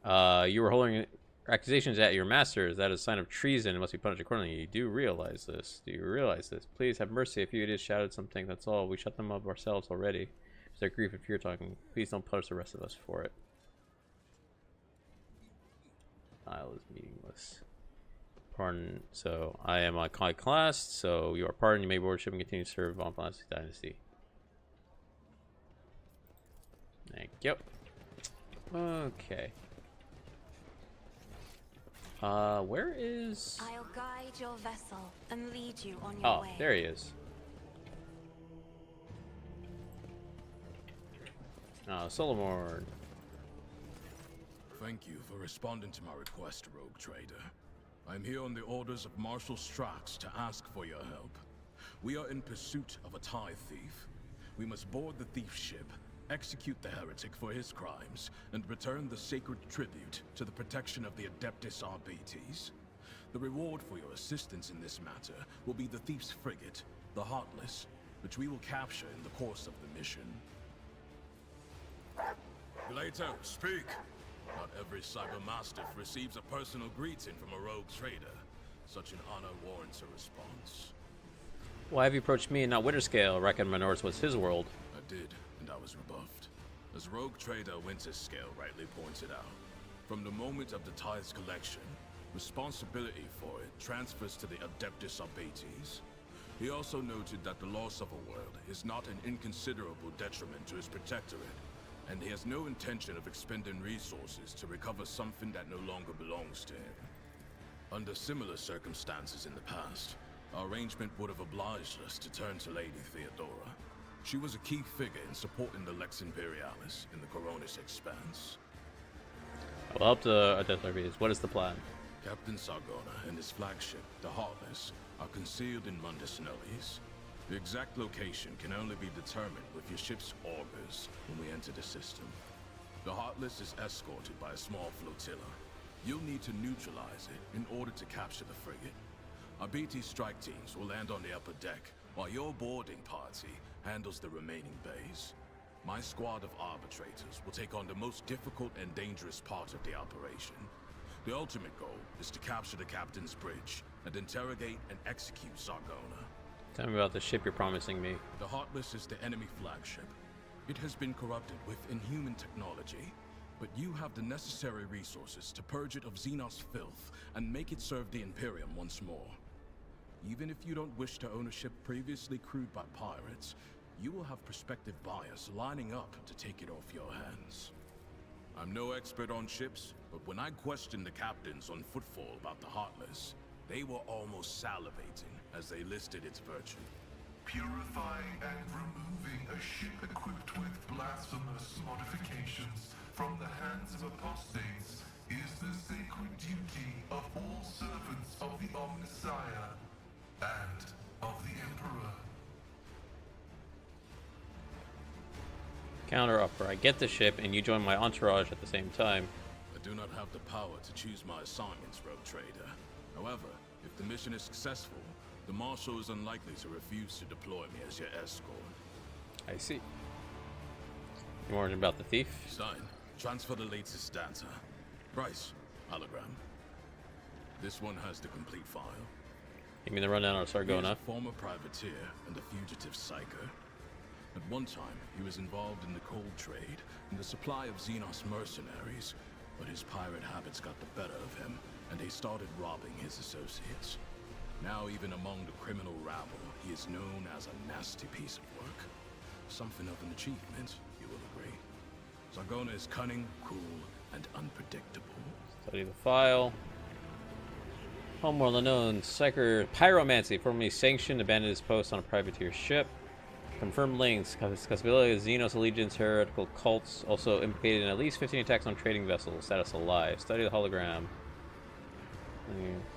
You were holding accusations at your master. Is that a sign of treason? It must be punished accordingly. You do realize this. Do you realize this? Please have mercy. If you just shouted something, that's all. We shut them up ourselves already. It's their grief and fear talking. Please don't punish the rest of us for it. Isle is meaningless. Pardon. So I am a high class. So you are pardoned. You may board ship and continue to serve on Plastic Dynasty. Thank you. Okay. Where is? I'll guide your vessel and lead you on your way. Oh, there he is. Solomon. Thank you for responding to my request, Rogue Trader. I'm here on the orders of Marshal Strax to ask for your help. We are in pursuit of a TIE thief. We must board the thief ship, execute the heretic for his crimes, and return the sacred tribute to the protection of the Adeptus Arbites. The reward for your assistance in this matter will be the thief's frigate, the Heartless, which we will capture in the course of the mission. Later, speak! Not every cybermastiff receives a personal greeting from a rogue trader. Such an honor warrants a response. Why have you approached me and not Winterscale? Reckon Minor's was his world. I did, and I was rebuffed. As rogue trader Winterscale rightly pointed out, from the moment of the Tithe's collection, responsibility for it transfers to the Adeptus Arbites. He also noted that the loss of a world is not an inconsiderable detriment to his protectorate, and he has no intention of expending resources to recover something that no longer belongs to him. Under similar circumstances in the past, our arrangement would have obliged us to turn to Lady Theodora. She was a key figure in supporting the Lex Imperialis in the Coronis Expanse. I will help the Adeptus. What is the plan? Captain Sargona and his flagship, the Heartless, are concealed in Mundus Nullis. The exact location can only be determined with your ship's orbers when we enter the system. The Heartless is escorted by a small flotilla. You'll need to neutralize it in order to capture the frigate. Our BT strike teams will land on the upper deck, while your boarding party handles the remaining bays. My squad of arbitrators will take on the most difficult and dangerous part of the operation. The ultimate goal is to capture the captain's bridge and interrogate and execute Sargona. Tell me about the ship you're promising me. The Heartless is the enemy flagship. It has been corrupted with inhuman technology, but you have the necessary resources to purge it of Xenos filth and make it serve the Imperium once more. Even if you don't wish to own a ship previously crewed by pirates, you will have prospective buyers lining up to take it off your hands. I'm no expert on ships, but when I questioned the captains on Footfall about the Heartless, they were almost salivating as they listed its virtue. Purifying and removing a ship equipped with blasphemous modifications from the hands of apostates is the sacred duty of all servants of the Omnissiah and of the Emperor. Counter offer. I get the ship and you join my entourage at the same time. I do not have the power to choose my assignments, Rogue Trader. However, if the mission is successful, the Marshal is unlikely to refuse to deploy me as your escort. I see. You worried about the thief? Sign. Transfer the latest data. Price. Hologram. This one has the complete file. You mean the rundown on Sargona? He is a former privateer and a fugitive psyker. At one time, he was involved in the cold trade and the supply of Xenos mercenaries, but his pirate habits got the better of him, and he started robbing his associates. Now, even among the criminal rabble, he is known as a nasty piece of work. Something of an achievement, you will agree. Sargona is cunning, cruel, and unpredictable. Study the file. Homeworld unknown. Psyker Pyromancy, formerly sanctioned, abandoned his post on a privateer ship. Confirmed links. Discussability of Xenos allegiance, heretical cults. Also implicated in at least 15 attacks on trading vessels. Status alive. Study the hologram.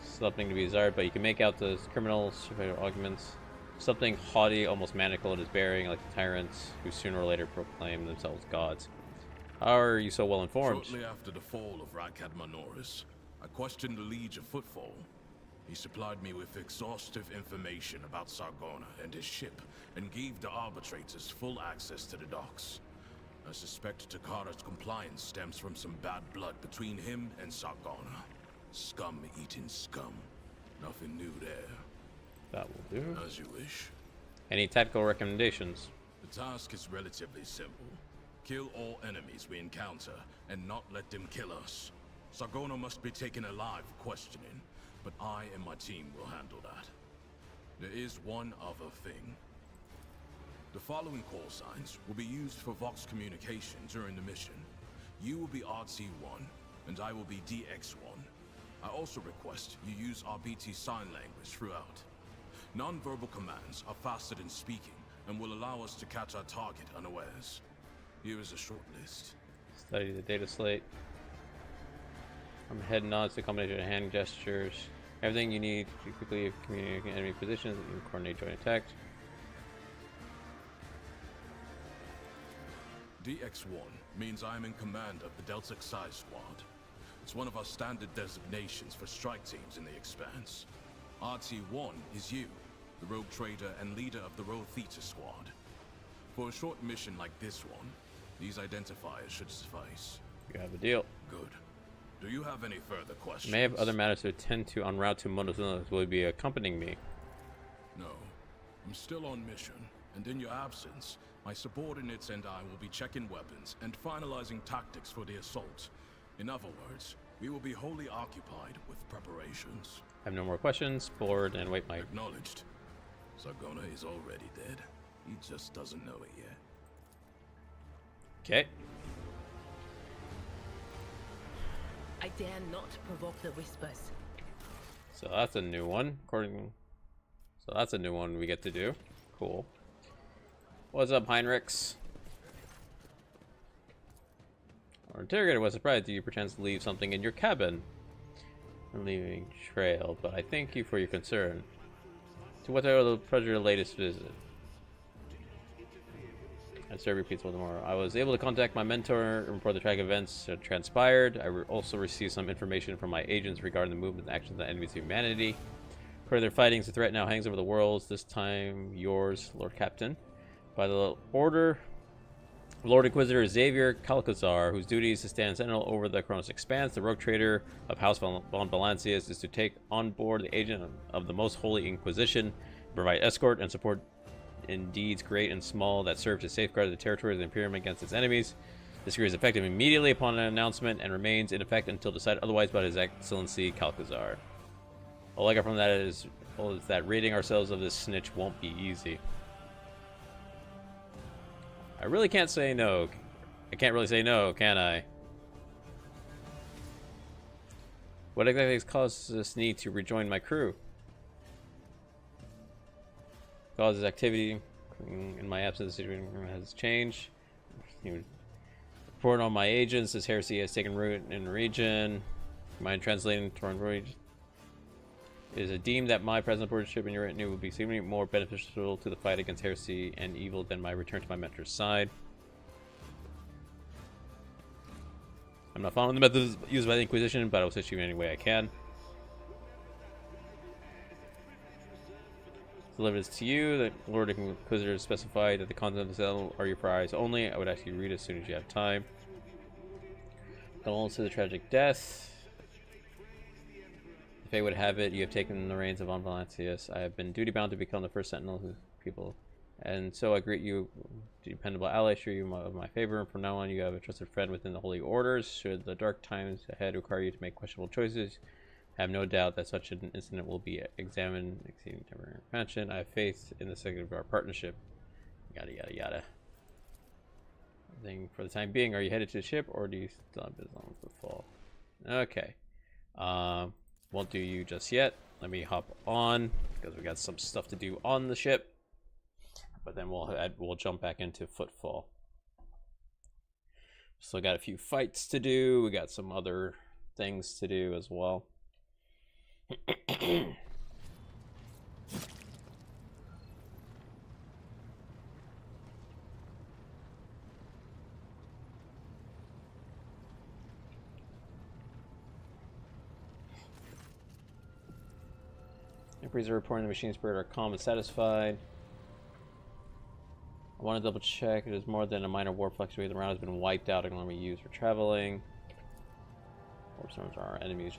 Something to be desired, but you can make out the criminals, arguments. Something haughty, almost maniacal in his bearing, like the tyrants who sooner or later proclaim themselves gods. How are you so well informed? Shortly after the fall of Rakad Manoris, I questioned the Liege of Footfall. He supplied me with exhaustive information about Sargona and his ship, and gave the arbitrators full access to the docks. I suspect Takara's compliance stems from some bad blood between him and Sargona. Scum-eating scum. Nothing new there. That will do. As you wish. Any tactical recommendations? The task is relatively simple. Kill all enemies we encounter, and not let them kill us. Sargona must be taken alive for questioning. but I and my team will handle that. There is one other thing. The following call signs will be used for Vox communication during the mission. You will be RT1, and I will be DX1. I also request you use RBT sign language throughout. Non-verbal commands are faster than speaking and will allow us to catch our target unawares. Here is a short list. Study the data slate. From head nods to combination of hand gestures. Everything you need to quickly communicate enemy positions and coordinate joint attack. DX1 means I am in command of the Delta Xi Squad. It's one of our standard designations for strike teams in the Expanse. RT1 is you, the rogue trader and leader of the Rho Theta Squad. For a short mission like this one, these identifiers should suffice. You have a deal. Good. Do you have any further questions? May have other matters to attend to en route to Mondozonos. Will you be accompanying me? No. I'm still on mission, and in your absence, my subordinates and I will be checking weapons and finalizing tactics for the assault. In other words, we will be wholly occupied with preparations. I have no more questions. Board and wait my... Acknowledged. Sargona is already dead. He just doesn't know it yet. Okay. I dare not provoke the whispers. So that's a new one. So that's a new one we get to do. Cool. What's up, Heinrichs? Our interrogator was surprised that you pretend to leave something in your cabin. I'm leaving trail, but I thank you for your concern. To what are the pleasure of your latest visit? And Sir repeats once more. I was able to contact my mentor and report the track events that transpired. I also received some information from my agents regarding the movement and actions of the enemies of humanity. According to their fightings, the threat now hangs over the worlds, this time yours, Lord Captain. By the order of Lord Inquisitor Xavier Calcazar, whose duty is to stand sentinel over the Kronos Expanse, the rogue trader of House von Valancius is to take on board the agent of the Most Holy Inquisition, provide escort and support in deeds great and small that serve to safeguard the territory of the Imperium against its enemies. This decree is effective immediately upon an announcement and remains in effect until decided otherwise by His Excellency Calcazar. All I got from that is that ridding ourselves of this snitch won't be easy. I really can't say no. I can't really say no, can I? What exactly has caused this need to rejoin my crew? Causes activity in my absence, the situation has changed. Report on my agents. This heresy has taken root in the region. Mind translating to it is deemed that my present portship in your retinue will be significantly more beneficial to the fight against heresy and evil than my return to my mentor's side. I'm not following the methods used by the Inquisition, but I will assist you in any way I can. Deliver this to you. The Lord Inquisitor specified that the contents of the cell are your prize only. I would ask you to read as soon as you have time. Condolences to the tragic death. If fate would have it, you have taken the reins of von Valancius. I have been duty-bound to become the first sentinel of people. And so I greet you, dependable ally, sure you of my favor. And from now on, you have a trusted friend within the Holy Orders. Should the dark times ahead require you to make questionable choices, I have no doubt that such an incident will be examined, exceeding temporary expansion. I have faith in the second of our partnership. Yada, yada, yada. I think for the time being, are you headed to the ship, or do you still have business on the fall? Okay. Won't do you just yet. Let me hop on, because we got some stuff to do on the ship. But then we'll jump back into Footfall. Still got a few fights to do. We got some other things to do as well. Emperors are reporting the machine spirit are calm and satisfied. I want to double check. It is more than a minor warp fluctuation. The round has been wiped out and only used for traveling. Warp storms are our enemies.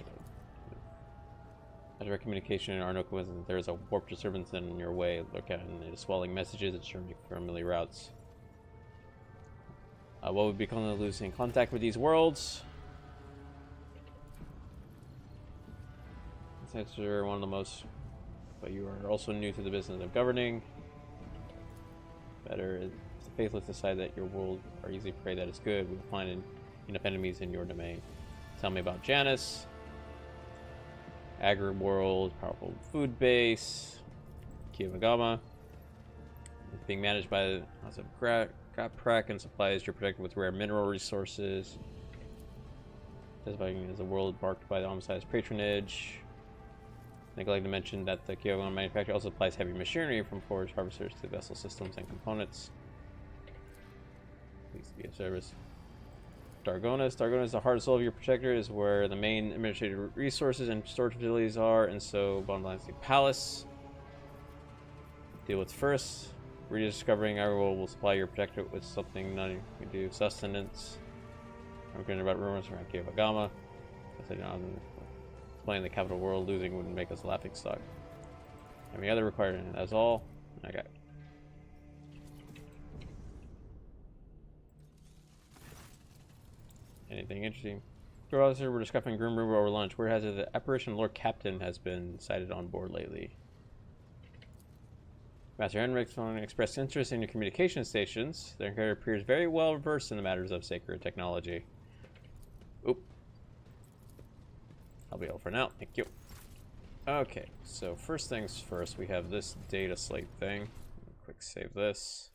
After communication are no coincidence. There is a warp disturbance in your way. Look at it. It is swallowing messages and determining familiar routes. What would become of losing contact with these worlds? Since you're one of the most, but you are also new to the business of governing. Better if the faithless decide that your world are easy prey that is good, we will find enough enemies in your domain. Tell me about Janus. Agri world, powerful food base. Kiyomagama. Being managed by the House of Graprak and supplies, you're protected with rare mineral resources. Testifying as a world marked by the homicide's patronage. I'd like to mention that the Kiyomagama manufacturer also supplies heavy machinery from forage harvesters to vessel systems and components. Needs to be of service. Dargonis. Dargonis, the heart and soul of your protector, is where the main administrative resources and storage facilities are, and so bottom line is the palace. Deal with first. Rediscovering our world will supply your protector with something none can do. Sustenance. I'm concerned about rumors around Kiyomagama. Playing the capital world, losing wouldn't make us a laughing stock. Any other requirement? That's all. Okay. Anything interesting? Girl officer, we're discussing Grim River over lunch. Where has it? The apparition Lord Captain has been sighted on board lately. Master Henrik's expressed interest in your communication stations. Their character appears very well versed in the matters of sacred technology. Oop. I'll be all for now. Thank you. Okay, so first things first, we have this data slate thing. Quick save this.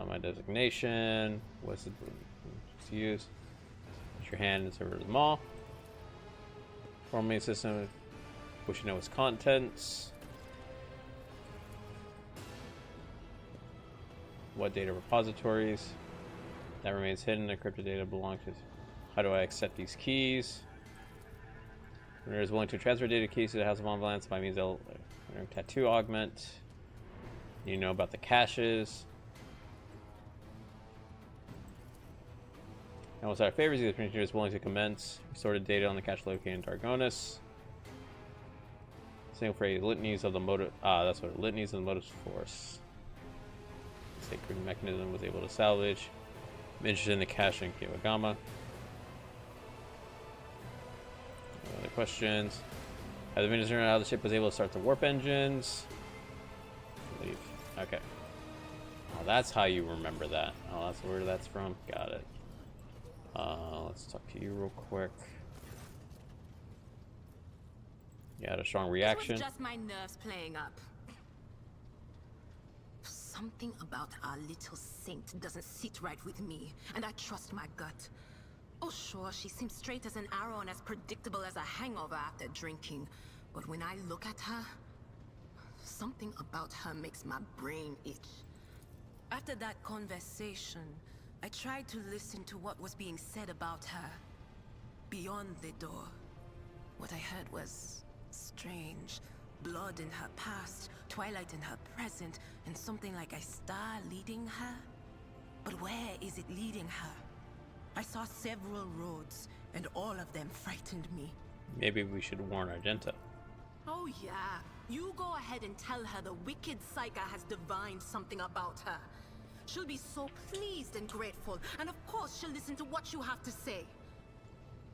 My designation. What's it to use? Put your hand into them all. Formatting system. What you know its contents. What data repositories. That remains hidden. Encrypted data belongs to. How do I accept these keys? Winner is willing to transfer data keys to the House of Envalance by means of tattoo augment. You know about the caches. And what's our favorites? The printer is willing to commence. Sorted data on the cache located in Dargonis. Single phrase litanies of the motive. That's what litanies of the motive force. Sacred mechanism was able to salvage. I'm interested in the cache in Kiyomagama. Other questions? Have the minister how the ship was able to start the warp engines? Leave. Okay. Oh, that's how you remember that. Oh, that's where that's from. Got it. Let's talk to you real quick. You had a strong reaction. It was just my nerves playing up. Something about our little saint doesn't sit right with me, and I trust my gut. Oh sure, she seems straight as an arrow and as predictable as a hangover after drinking. But when I look at her, something about her makes my brain itch. After that conversation, I tried to listen to what was being said about her. Beyond the door, what I heard was strange. Blood in her past, twilight in her present, and something like a star leading her. But where is it leading her? I saw several roads, and all of them frightened me. Maybe we should warn Argenta. Oh yeah, you go ahead and tell her the wicked Psyker has divined something about her. She'll be so pleased and grateful, and of course she'll listen to what you have to say.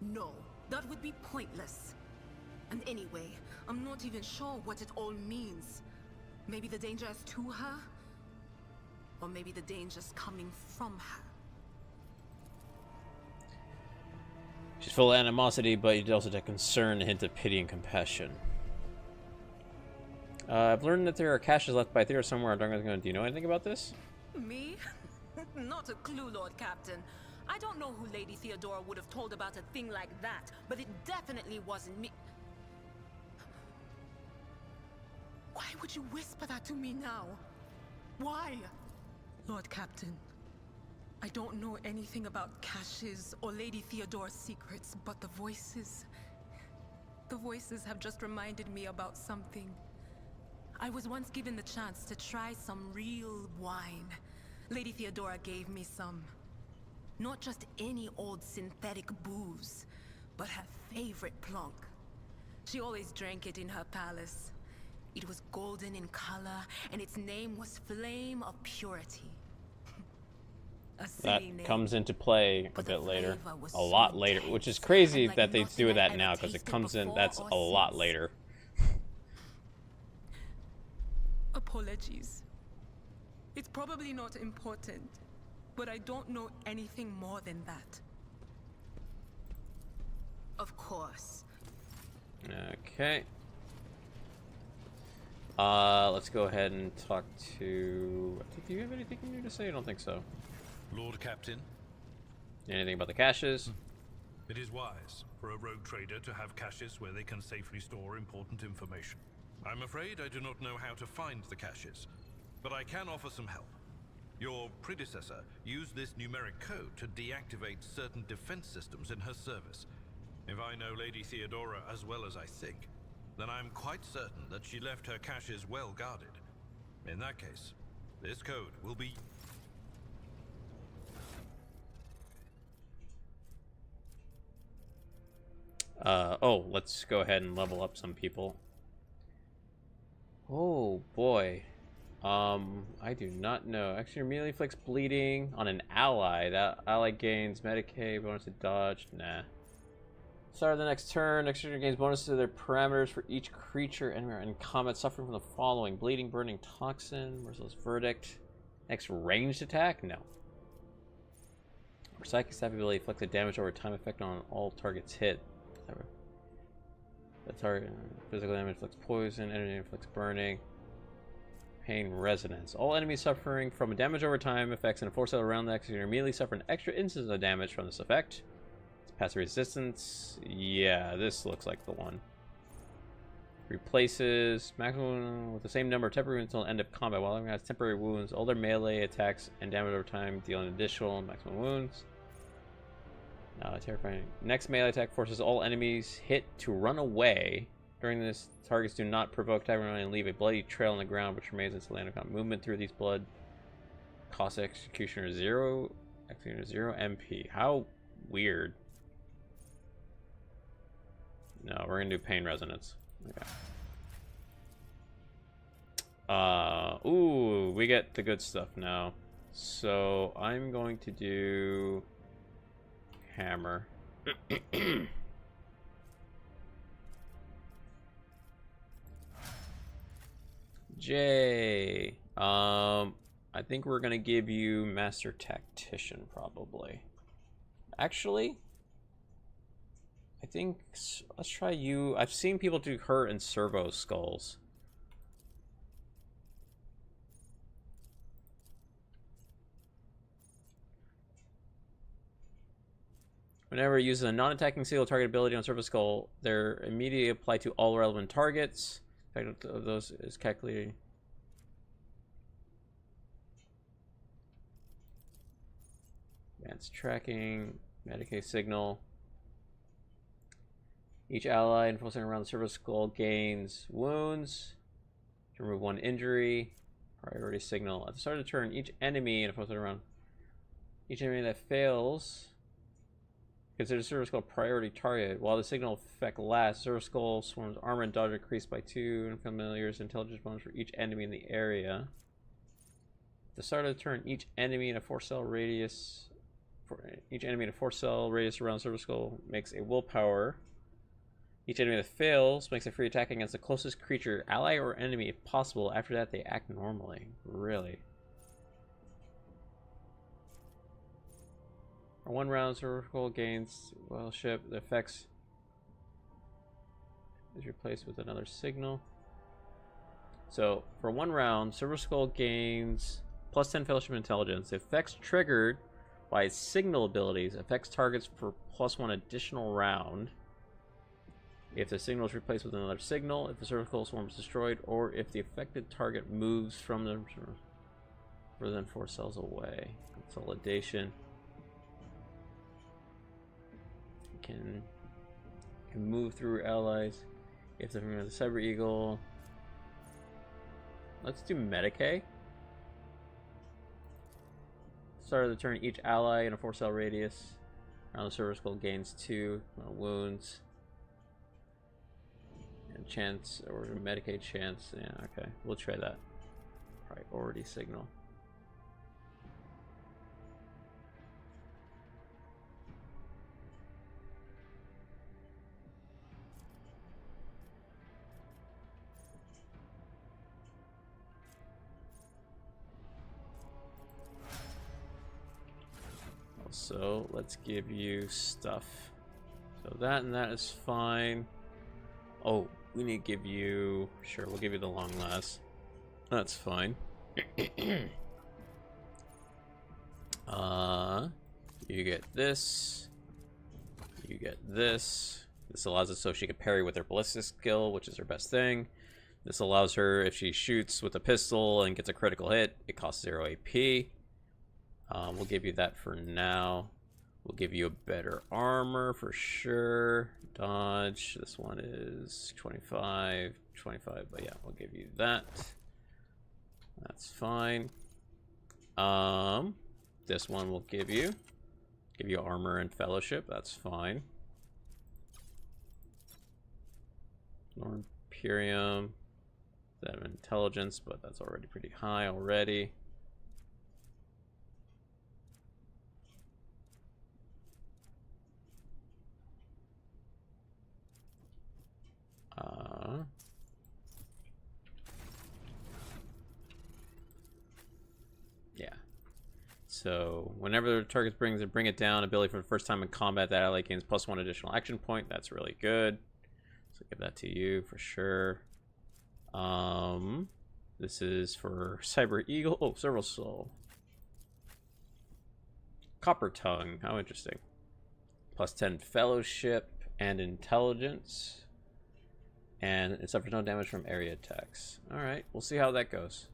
No, that would be pointless. And anyway, I'm not even sure what it all means. Maybe the danger is to her, or maybe the danger's coming from her. She's full of animosity, but you also take concern, a hint of pity and compassion. I've learned that there are caches left by Theor somewhere. Do you know anything about this? Me? Not a clue, Lord Captain. I don't know who Lady Theodora would have told about a thing like that, but it definitely wasn't me. Why would you whisper that to me now? Why? Lord Captain, I don't know anything about caches or Lady Theodora's secrets, but the voices have just reminded me about something. I was once given the chance to try some real wine. Lady Theodora gave me some. Not just any old synthetic booze, but her favorite plonk. She always drank it in her palace. It was golden in color, and its name was Flame of Purity. A that Silly name. comes into play a But the bit later. flavor was A so lot later, intense, which is crazy and like that they nothing do I'd that ever now, because it tasted comes in, before that's or a lot since. later. Apologies. It's probably not important, but I don't know anything more than that. Of course. Okay. Let's go ahead and talk to... Do you have anything new to say? I don't think so. Lord Captain, Anything about the caches? it is wise for a rogue trader to have caches where they can safely store important information. I'm afraid I do not know how to find the caches, but I can offer some help. Your predecessor used this numeric code to deactivate certain defense systems in her service. If I know Lady Theodora as well as I think, then I'm quite certain that she left her caches well guarded. In that case, this code will be... Oh, let's go ahead and level up some people. Oh, boy. I do not know. Actually, immediately inflicts bleeding on an ally. That ally gains Medicaid, bonus to dodge. Nah. Start of the next turn. Next turn gains bonus to their parameters for each creature in combat suffering from the following: bleeding, burning, toxin, merciless verdict. Next ranged attack? No. Or psychic staff ability inflicts a damage over time effect on all targets hit. The target physical damage inflicts poison, energy inflicts burning. Pain resonance. All enemies suffering from a damage over time effects and a force cell around the executor immediately suffer an extra instance of damage from this effect. It's passive resistance. Yeah, this looks like the one. Replaces maximum with the same number of temporary wounds until end of combat. While everyone has temporary wounds, all their melee attacks and damage over time deal an additional maximum wounds. Terrifying. Next melee attack forces all enemies hit to run away. During this, targets do not provoke attack and leave a bloody trail on the ground, which remains until the end of combat. Movement through these blood costs executioner 0 MP. How weird. No, we're gonna do pain resonance. Okay. Ooh, we get the good stuff now. So I'm going to do hammer. J. I think we're gonna give you Master Tactician probably. Actually, I think let's try you. I've seen people do her and servo skulls. Whenever it uses a non-attacking single target ability on servo skull, they're immediately applied to all relevant targets. Effect of those is calculated. Advanced tracking, Medicaid signal. Each ally enforcing around the servo skull gains wounds to remove 1 injury. Priority signal. At the start of the turn, each enemy enforcing around each enemy that fails consider servo skull priority target. While the signal effect lasts, servo skull swarms armor and dodge increased by 2 and familiar's intelligence bonus for each enemy in the area. At the start of the turn, each enemy in a 4-cell radius around servo skull makes a willpower. Each enemy that fails makes a free attack against the closest creature, ally or enemy if possible. After that, they act normally. Really? For 1 round, servo gains fellowship. The effects is replaced with another signal. So for 1 round, servo skull gains plus 10 fellowship intelligence. The effects triggered by its signal abilities affects targets for plus 1 additional round. If the signal is replaced with another signal, if the servo skull swarm is destroyed, or if the affected target moves from the further than 4 cells away. Consolidation. Can move through allies. If they're from the Cyber Eagle. Let's do Medicaid. Start of the turn, each ally in a 4-cell radius around the servo skull gains 2 wounds. And chance, or Medicaid chance. Yeah, okay. We'll try that. Priority signal. So let's give you stuff. So that and that is fine. Oh, we need to give you... Sure, we'll give you the long last. That's fine. You get this. You get this. This allows it so she can parry with her ballistic skill, which is her best thing. This allows her, if she shoots with a pistol and gets a critical hit, it costs 0 AP. We'll give you that for now. We'll give you a better armor for sure. Dodge. This one is 25, 25, but yeah, we'll give you that. That's fine. This one will give you armor and fellowship. That's fine. Imperium. That have intelligence, but that's already pretty high already. Yeah. So whenever the target brings it, bring it down. Ability for the first time in combat. That ally gains +1 additional action point. That's really good. So give that to you for sure. This is for Cyber Eagle. Oh, Serval Soul. Copper Tongue. How interesting. +10 Fellowship and Intelligence. And it suffers no damage from area attacks. Alright, we'll see how that goes.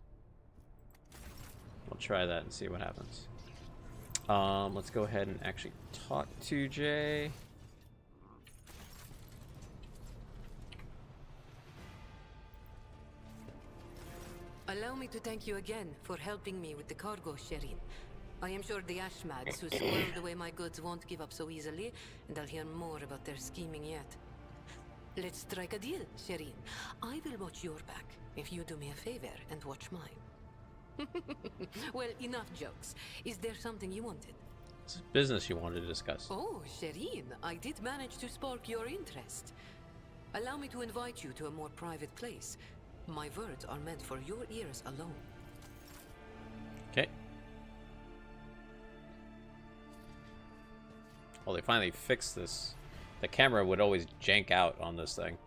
We'll try that and see what happens. Let's go ahead and actually talk to Jay. Allow me to thank you again for helping me with the cargo, Sherin. I am sure the Ashmads who squirreled away my goods won't give up so easily, and I'll hear more about their scheming yet. Let's strike a deal, Sherin. I will watch your back if you do me a favor and watch mine. Well, enough jokes. Is there something you wanted? It's business you wanted to discuss. Oh, Sherin, I did manage to spark your interest. Allow me to invite you to a more private place. My words are meant for your ears alone. Okay. Well, they finally fixed this. The camera would always jank out on this thing.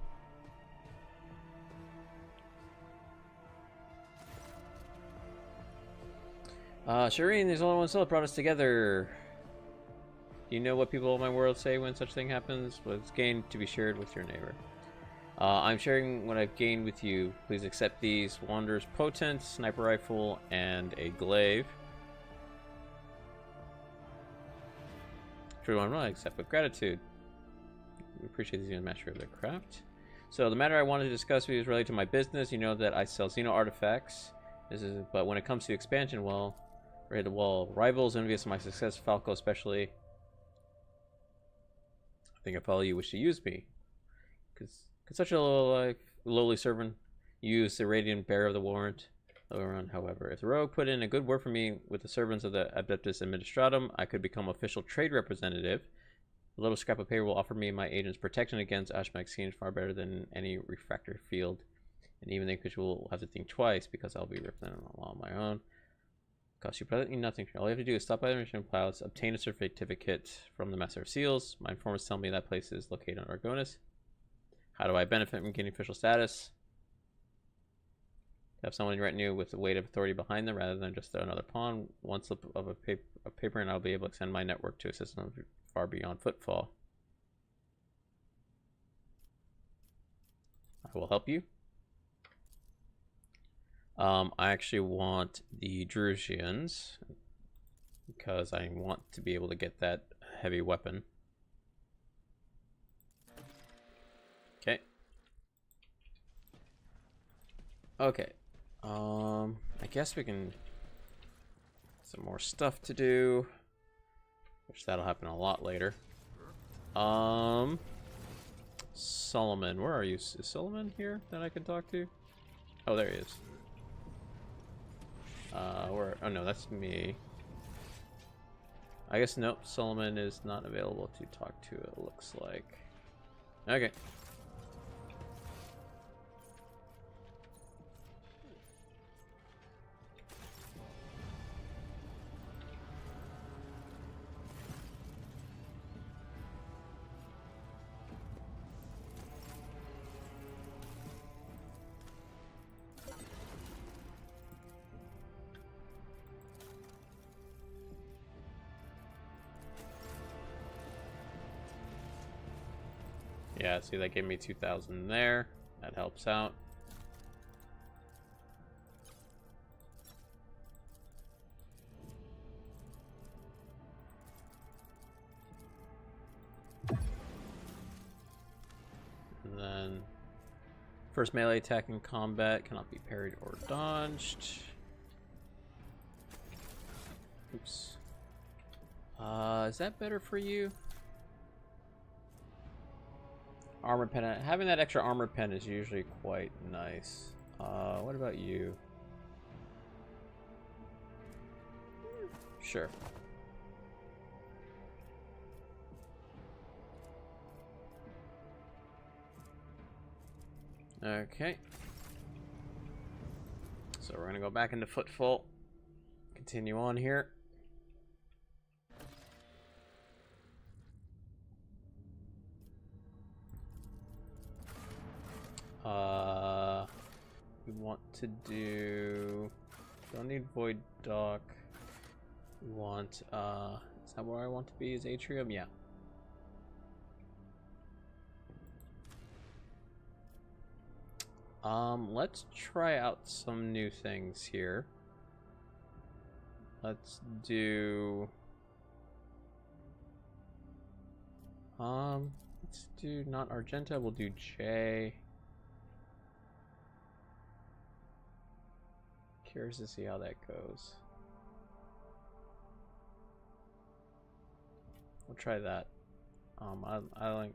Shireen, there's only one soul that brought us together. Do you know what people in my world say when such thing happens? What's gained to be shared with your neighbor. I'm sharing what I've gained with you. Please accept these. Wanderer's Potent, Sniper Rifle, and a Glaive. True one, I accept with gratitude. We appreciate the mastery of their craft. So the matter I wanted to discuss with you is related to my business. You know that I sell Xeno artifacts. But when it comes to expansion, well, raid the wall. Rivals envious of my success, Falco especially. I think if all you wish to use me. Because could such a lowly servant use the radiant bearer of the warrant? However, if the rogue put in a good word for me with the servants of the Adeptus Administratum, I could become official trade representative. A little scrap of paper will offer me my agent's protection against Ashmak schemes far better than any refractor field. And even the Inquisition will have to think twice because I'll be representing the law on my own. Cost you presently nothing. All you have to do is stop by the mission clouds, obtain a certificate from the Master of Seals. My informants tell me that place is located on Argonis. How do I benefit from gaining official status? Have someone in your retinue with the weight of authority behind them rather than just another pawn. One slip of a paper and I'll be able to extend my network to a system far beyond footfall. I will help you. I actually want the Drusians because I want to be able to get that heavy weapon. Okay. Okay. I guess we can some more stuff to do, which that'll happen a lot later. Solomon, where are you? Is Solomon here that I can talk to? Oh, there he is. Where? Oh no, that's me. I guess nope. Solomon is not available to talk to. It looks like. Okay. Yeah, see, that gave me 2,000 there. That helps out. And then first melee attack in combat cannot be parried or dodged. Oops. Is that better for you? Armor pen. Having that extra armor pen is usually quite nice. What about you? Sure. Okay. So we're gonna go back into Footfall. Continue on here. We want to do. Don't need Void Dock. We want. Is that where I want to be? Is Atrium? Yeah. Let's try out some new things here. Let's do. Let's do not Argenta. We'll do J. Curious to see how that goes. We'll try that. I like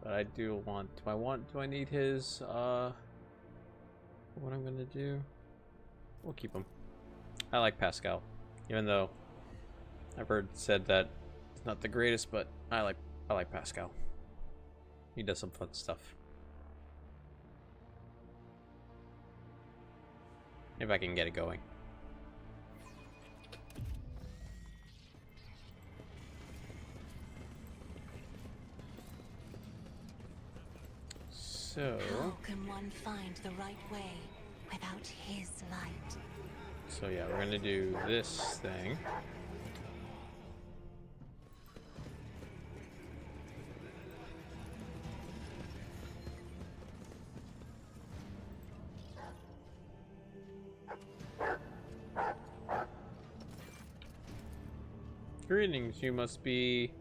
but I do want. Do I need his what I'm gonna do? We'll keep him. I like Pascal, even though I've heard said that it's not the greatest, but I like Pascal. He does some fun stuff. If I can get it going. So how can one find the right way without his light? So yeah, we're gonna do this thing. Greetings, you must be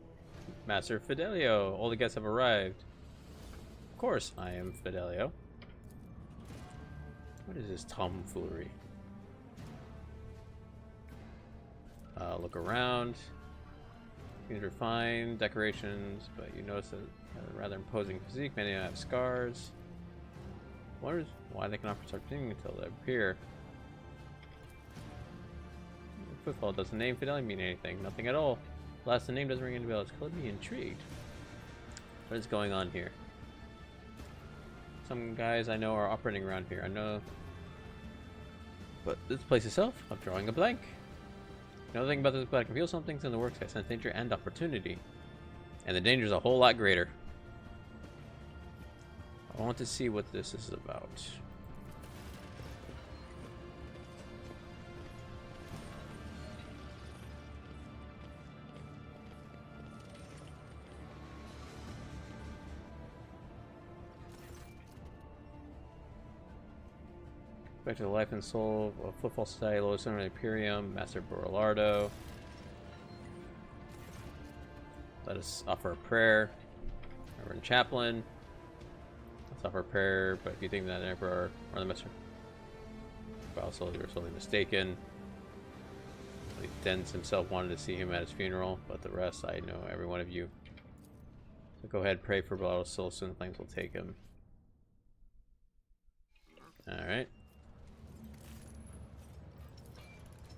Master Fidelio. All the guests have arrived. Of course, I am Fidelio. What is this tomfoolery? Look around. These are fine decorations, but you notice a rather imposing physique. Many have scars. Wonders why they cannot protect anything until they appear. Footfall, does the name Fidelio mean anything? Nothing at all. Alas, the name doesn't ring any bells. Call me intrigued. What is going on here? Some guys I know are operating around here. I know. But this place itself, I'm drawing a blank. Another thing about this, but I can feel some things in the works. I sense danger and opportunity. And the danger is a whole lot greater. I want to see what this is about. Back to the life and soul of Footfall Society, Lowest Center Imperium, Master Borlardo. Let us offer a prayer. Reverend Chaplain. Let's offer a prayer, but if you think that Emperor or the Master Soul, you were sorely mistaken. Dens himself wanted to see him at his funeral, but the rest, I know every one of you. So go ahead, pray for Borlardo's soul, soon flames will take him. Alright.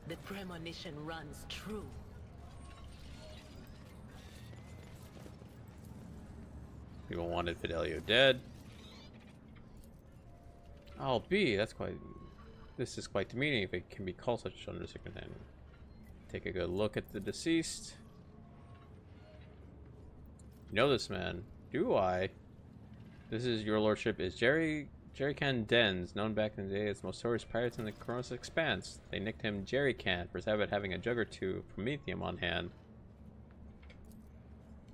The premonition runs true. People wanted Fidelio dead. I'll be. That's quite. This is quite demeaning if it can be called such under circumstances. Take a good look at the deceased. You know this man. Do I? This is your lordship. Is Jerrycan Dens, known back in the day as the most notorious pirates in the Cronus Expanse. They nicked him Jerrycan for having a jug or two of Promethium on hand.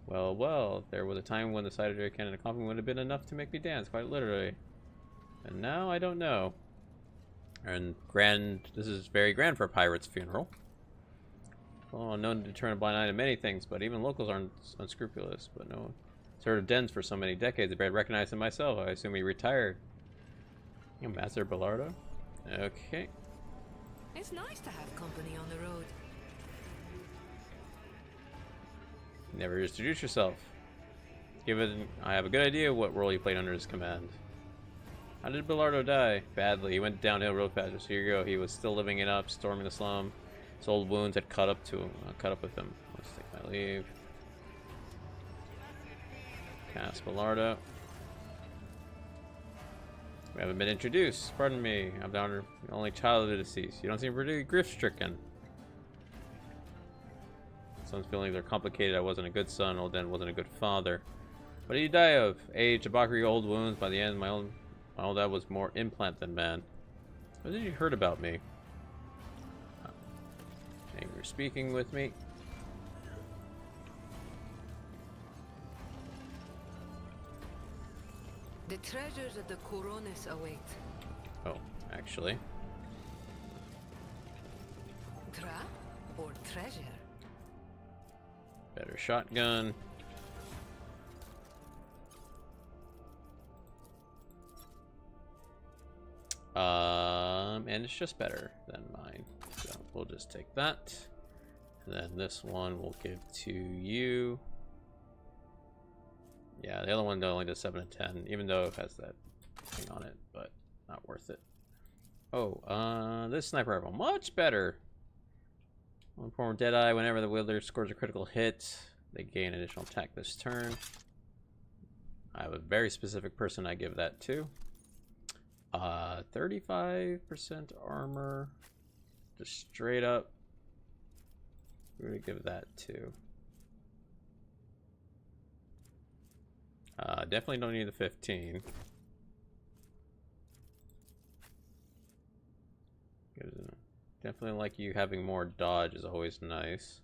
Well, well, there was a time when the sight of your cannon and coffin would have been enough to make me dance, quite literally. And now I don't know. And this is very grand for a pirate's funeral. Well, known to turn a blind eye to many things, but even locals aren't unscrupulous. But no, sort of dens for so many decades, I barely recognized him myself. I assume he retired. Master Bellardo? Okay. It's nice to have company on the road. Never introduce yourself. Given I have a good idea what role you played under his command. How did Bellardo die? Badly. He went downhill real fast. So here you go. He was still living it up, storming the slum. His old wounds had caught up with him. Let's take my leave. Cast Bellardo. We haven't been introduced. Pardon me. I'm the only child of the deceased. You don't seem pretty grief-stricken. Son's feelings are complicated. I wasn't a good son. Old Dan wasn't a good father. What did he die of? Age, debauchery, old wounds. By the end, my old dad was more implant than man. What did you heard about me? Thank you for speaking with me. The treasures of the Coronis await. Oh, actually. Trap or treasure? Better shotgun. And it's just better than mine. So we'll just take that. And then this one we'll give to you. Yeah, the other one only does 7 and 10, even though it has that thing on it, but not worth it. Oh, this sniper rifle, much better. One form of Deadeye, whenever the wielder scores a critical hit, they gain additional attack this turn. I have a very specific person I give that to. 35% armor, just straight up. We're gonna give that to. Definitely don't need the 15. Definitely like you having more dodge is always nice.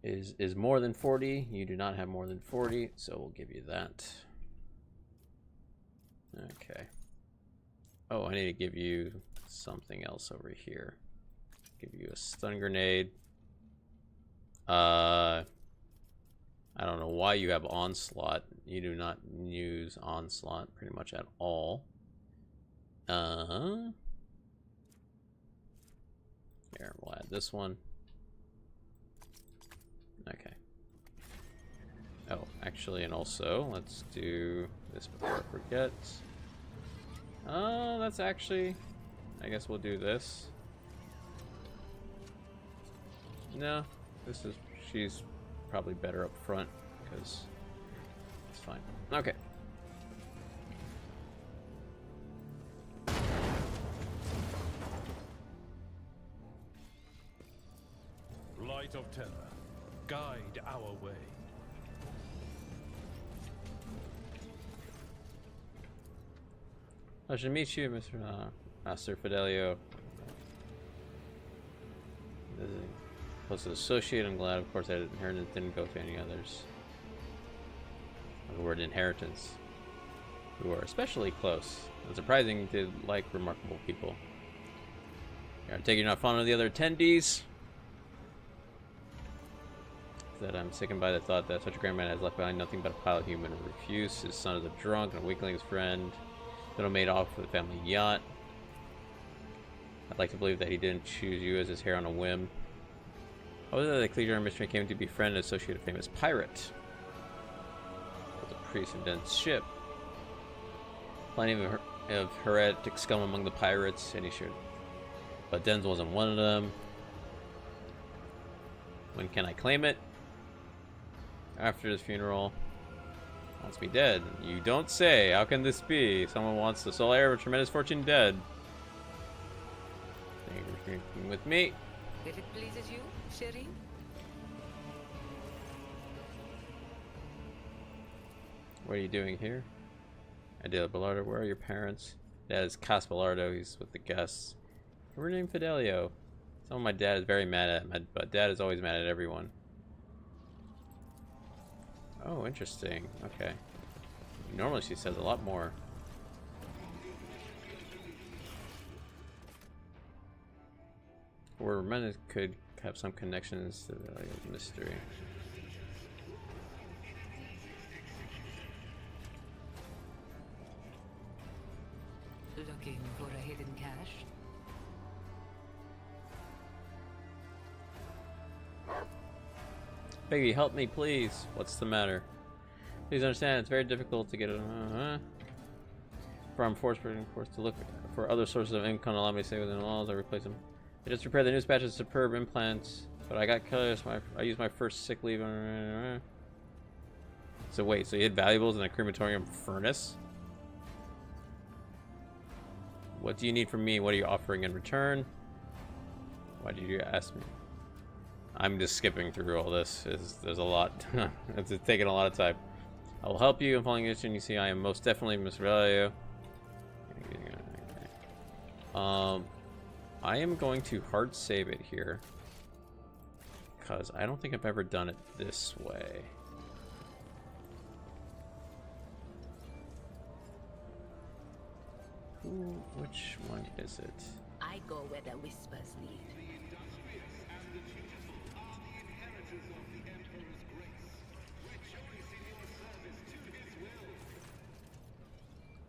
Is more than 40. You do not have more than 40, so we'll give you that. Okay. Oh, I need to give you something else over here. Give you a stun grenade. I don't know why you have onslaught. You do not use onslaught pretty much at all. Here, we'll add this one. Okay. Oh, actually, and also, let's do this before I forget. That's actually, I guess we'll do this. No, this is, she's probably better up front because it's fine. Okay. Light of terror, guide our way. Pleasure to meet you, Mr. Master Fidelio. This is close to associate. I'm glad, of course, that inheritance didn't go to any others. The word inheritance. Who are especially close. It's surprising to like remarkable people. I take you're not fond of the other attendees. That I'm sickened by the thought that such a grand man has left behind nothing but a pile of human refuse. His son is a drunk and a weakling's friend. Little made off with a family yacht. I'd like to believe that he didn't choose you as his heir on a whim. How was it that the Ecclesiarch Mystery came to befriend and associate a famous pirate? It was a priest in Den's ship. Plenty of heretic scum among the pirates, and he should. But Den's wasn't one of them. When can I claim it? After his funeral. Wants me dead. You don't say. How can this be? Someone wants the sole heir of a tremendous fortune dead. Thank you for drinking with me. If it pleases you, Sherry. What are you doing here? Adela Bellardo, where are your parents? Dad is Cas Bellardo. He's with the guests. We're named Fidelio. Someone my dad is very mad at, but Dad is always mad at everyone. Oh, interesting. Okay. Normally she says a lot more. Or men could have some connections to the mystery. Looking for a hidden cache? Baby, help me, please. What's the matter? Please understand, it's very difficult to get it. From forced to look for other sources of income. Allow me to stay within the walls. I replace them. I just repaired the news batch of superb implants, but I got killers. I used my first sick leave. So wait, so you had valuables in a crematorium furnace? What do you need from me? What are you offering in return? Why did you ask me? I'm just skipping through all this. There's a lot. It's taking a lot of time. I will help you in following this, and you see I am most definitely Miss Value. I am going to hard save it here because I don't think I've ever done it this way. Ooh, which one is it? I go where the whispers lead.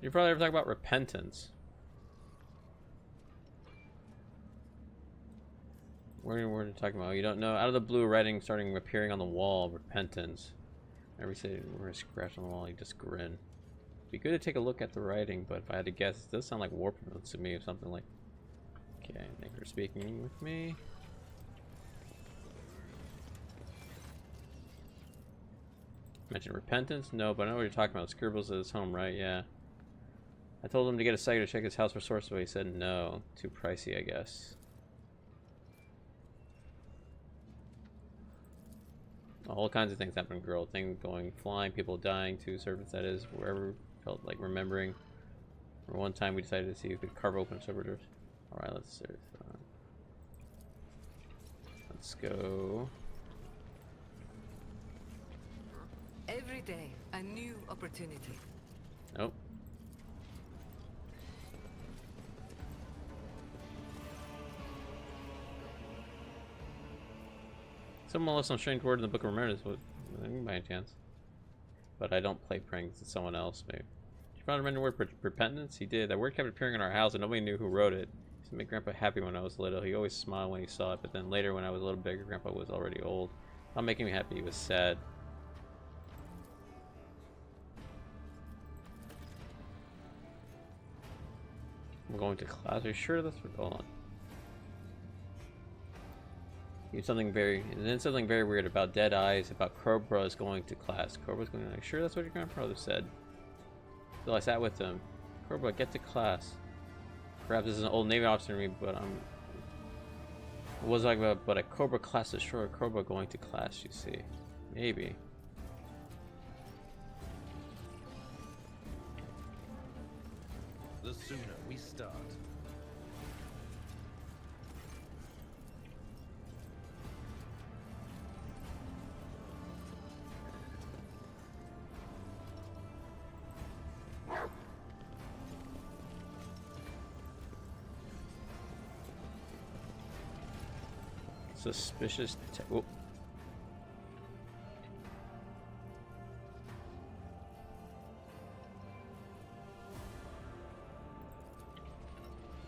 You probably ever talk about repentance. What are you talking about? You don't know. Out of the blue, writing starting appearing on the wall. Repentance. Every say we're a scratch on the wall. You just grin. Be good to take a look at the writing, but if I had to guess, it does sound like warping to me or something like. Okay, thank you for speaking with me. Mention repentance? No, but I know what you're talking about. Scribbles at his home, right? Yeah. I told him to get a psychic to check his house for source, but he said no. Too pricey, I guess. All kinds of things happen, girl. Things going flying, people dying, two servants, that is, wherever felt like remembering. For one time, we decided to see if we could carve open server doors. Alright, let's go. Every day, a new opportunity. Nope. Someone left some strange word in the Book of Remembrance by any chance. But I don't play pranks, it's someone else, maybe. Did you find a random word for repentance? He did. That word kept appearing in our house and nobody knew who wrote it. It used to make Grandpa happy when I was little. He always smiled when he saw it, but then later when I was a little bigger, Grandpa was already old. Not making me happy, he was sad. I'm going to class. Are you sure that's what? Hold on. Something very weird about dead eyes, about Cobra's going to class. Cobra's going to, sure that's what your grandfather said. So I sat with him. Cobra, get to class. Perhaps this is an old Navy officer in me, but what was I about? But a Cobra class is sure. Cobra going to class, you see. Maybe. The sooner we start. Suspicious. Oh.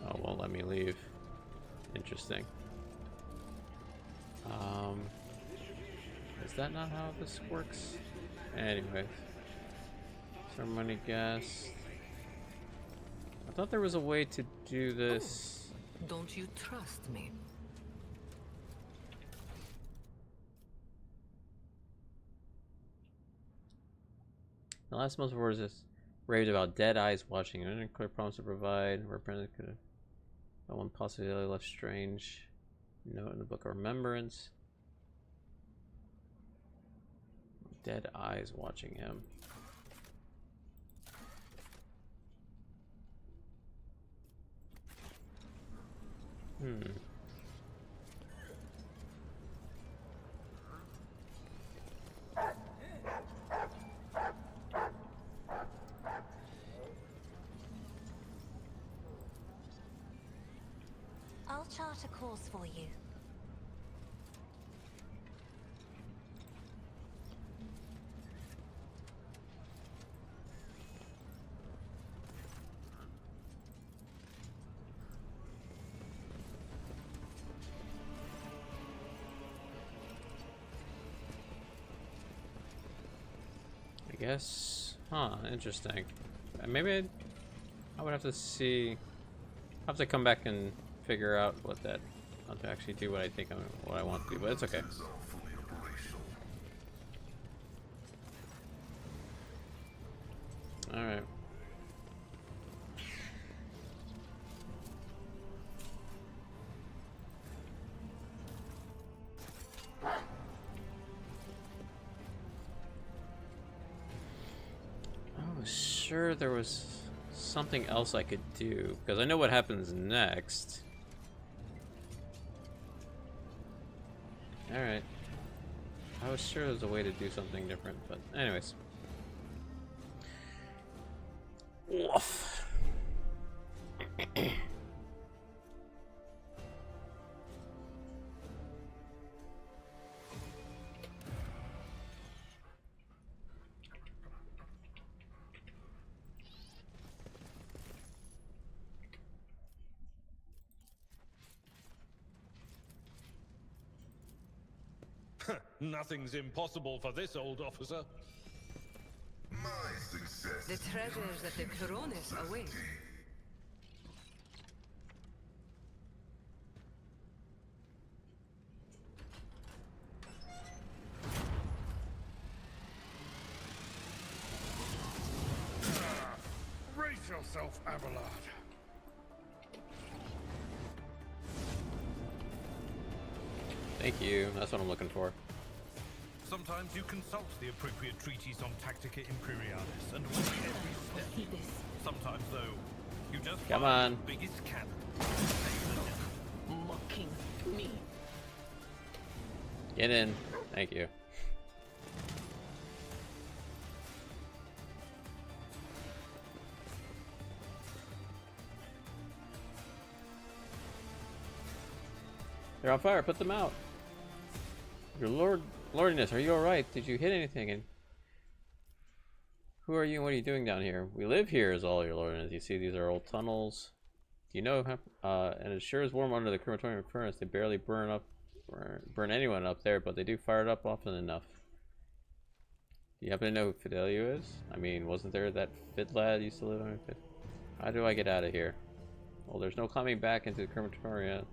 Oh, won't let me leave. Interesting. Is that not how this works? Anyway. Ceremony guest. I thought there was a way to do this. Oh, don't you trust me? The last month's words is raved about dead eyes watching. An unclear promise to provide. Where apparently could have one possibility left strange. Note in the Book of Remembrance. Dead eyes watching him. I'll chart a course for you. I guess, huh, interesting. Maybe I would have to see, I have to come back and figure out what that, how to actually do what I think what I want to do, but it's okay. Alright. I was sure there was something else I could do, because I know what happens next. Alright. I was sure there was a way to do something different, but anyways. Woof. Nothing's impossible for this old officer. My success. The treasures of the Coronis await. Brace yourself, Abelard. Thank you, that's what I'm looking for. Sometimes you consult the appropriate treatise on Tactica Imperialis and weigh every step. Sometimes, though, you just Come find on. the biggest cannon. Mocking me. Get in. Thank you. They're on fire. Put them out. Your lordiness, are you alright? Did you hit anything? And who are you and what are you doing down here? We live here, is all, your lordiness. You see, these are old tunnels. Do you know how, and it sure is warm under the crematorium furnace. They barely burn anyone up there, but they do fire it up often enough. Do you happen to know who Fidelio is? I mean, wasn't there that fit lad used to live on it? How do I get out of here? Well, there's no climbing back into the crematorium.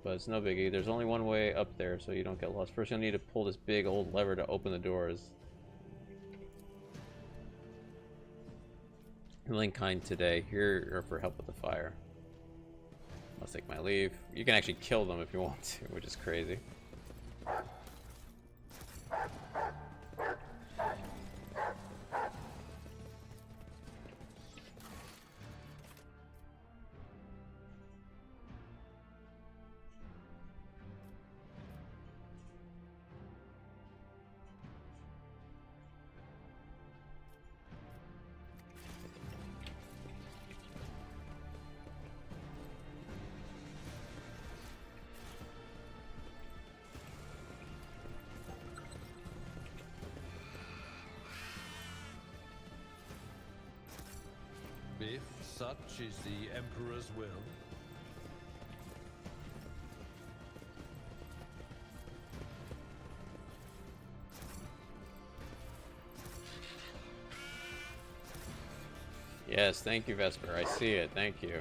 But it's no biggie. There's only one way up there, so you don't get lost. First, you'll need to pull this big old lever to open the doors. Feeling kind today. Here for help with the fire. I'll take my leave. You can actually kill them if you want to, which is crazy. If such is the Emperor's will. Yes, thank you, Vesper. I see it. Thank you.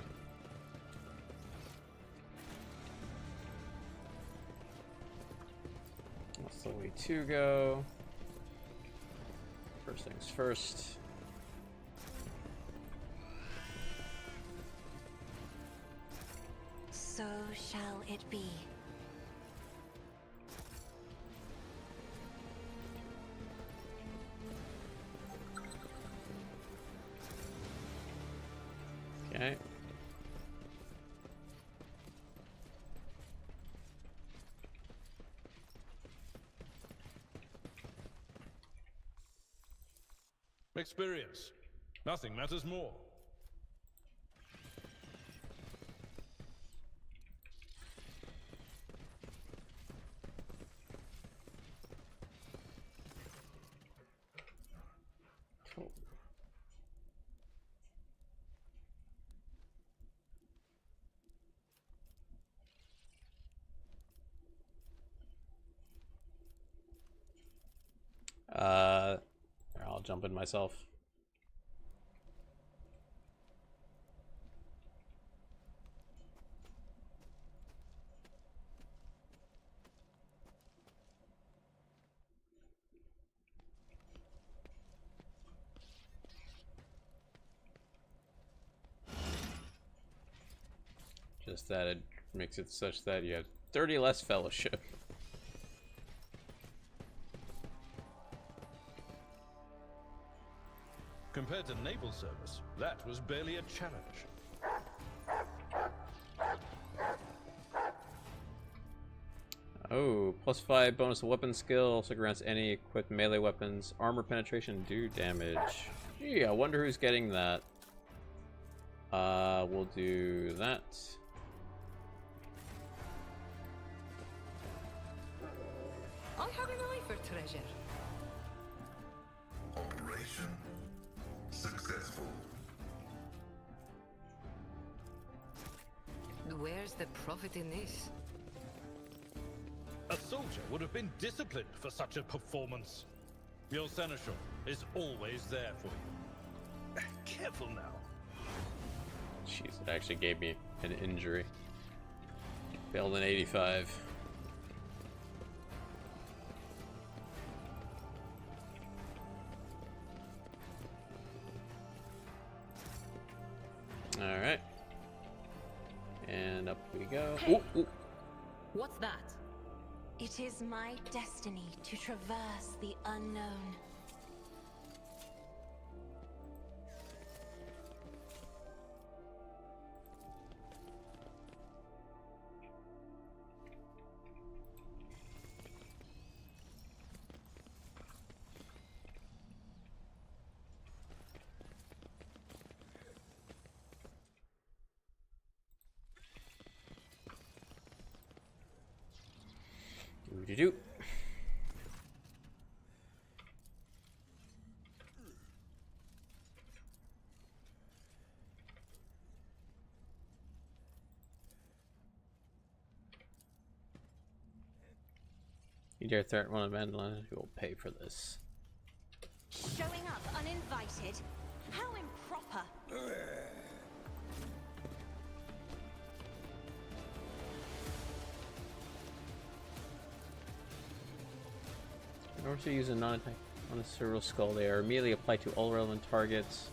That's the way to go. First things first. So shall it be. Okay. Experience. Nothing matters more. I'll jump in myself. Just that it makes it such that you have 30 less fellowship. Compared to naval service, that was barely a challenge. Oh, +5 bonus to weapon skill. Also grants any equipped melee weapons armor penetration do damage. Gee, I wonder who's getting that. We'll do that. I have an eye for treasure. Operation successful. Where's the profit in this? A soldier would have been disciplined for such a performance. Your seneschal is always there for you. Careful now. Jeez, it actually gave me an injury. Failed an 85. Alright. And up we go. Hey. Ooh, ooh. What's that? It is my destiny to traverse the unknown. Do. You dare threaten one of the men, who will pay for this. Showing up uninvited? How improper! In order to use a non-attack on a cerebral skull, they are immediately applied to all relevant targets.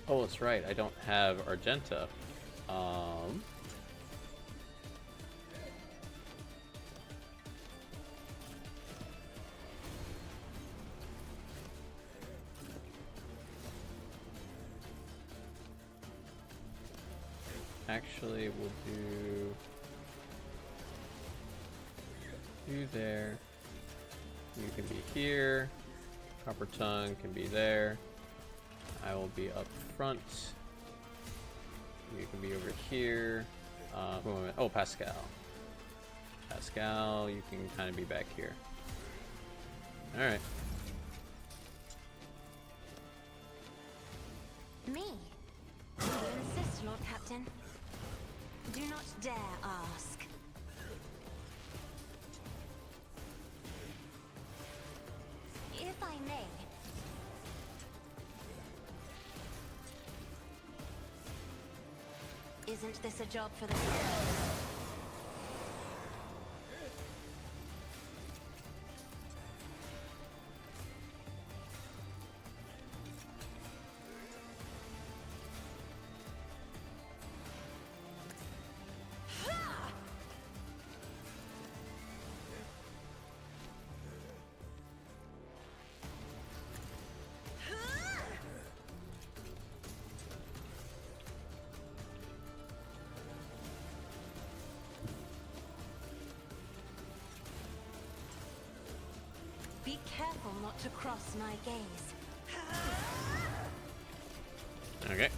Oh, that's right. I don't have Argenta. Actually, we'll do you there. You can be here. Copper Tongue can be there. I will be up front. You can be over here. Oh, Pascal. Pascal, you can kind of be back here. All right. Me? You insist, Lord Captain. Do not dare ask. If I may. Isn't this a job for the heroes? careful not to cross my gaze. Okay.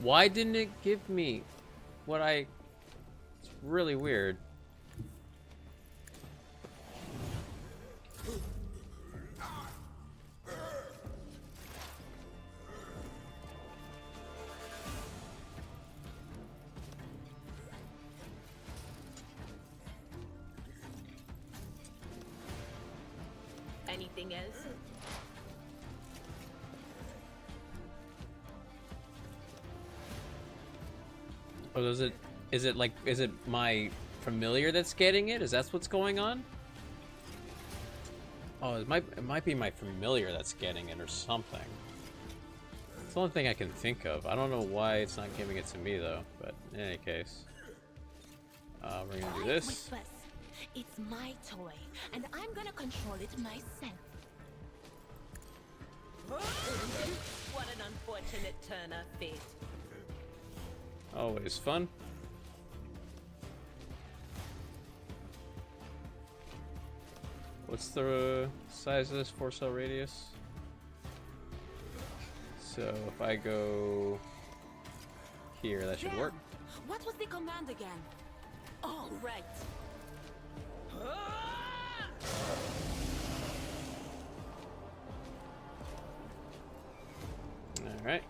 Why didn't it give me what I... It's really weird. Anything else? Oh, is it my familiar that's getting it? Is that what's going on? Oh, it might be my familiar that's getting it or something. It's the only thing I can think of. I don't know why it's not giving it to me though, but in any case. We're gonna do this. It's my toy, and I'm gonna control it myself. What an unfortunate turn of fate. Always fun. What's the size of this 4-cell radius? So if I go here, that should work. What was the command again? Oh, right. All right.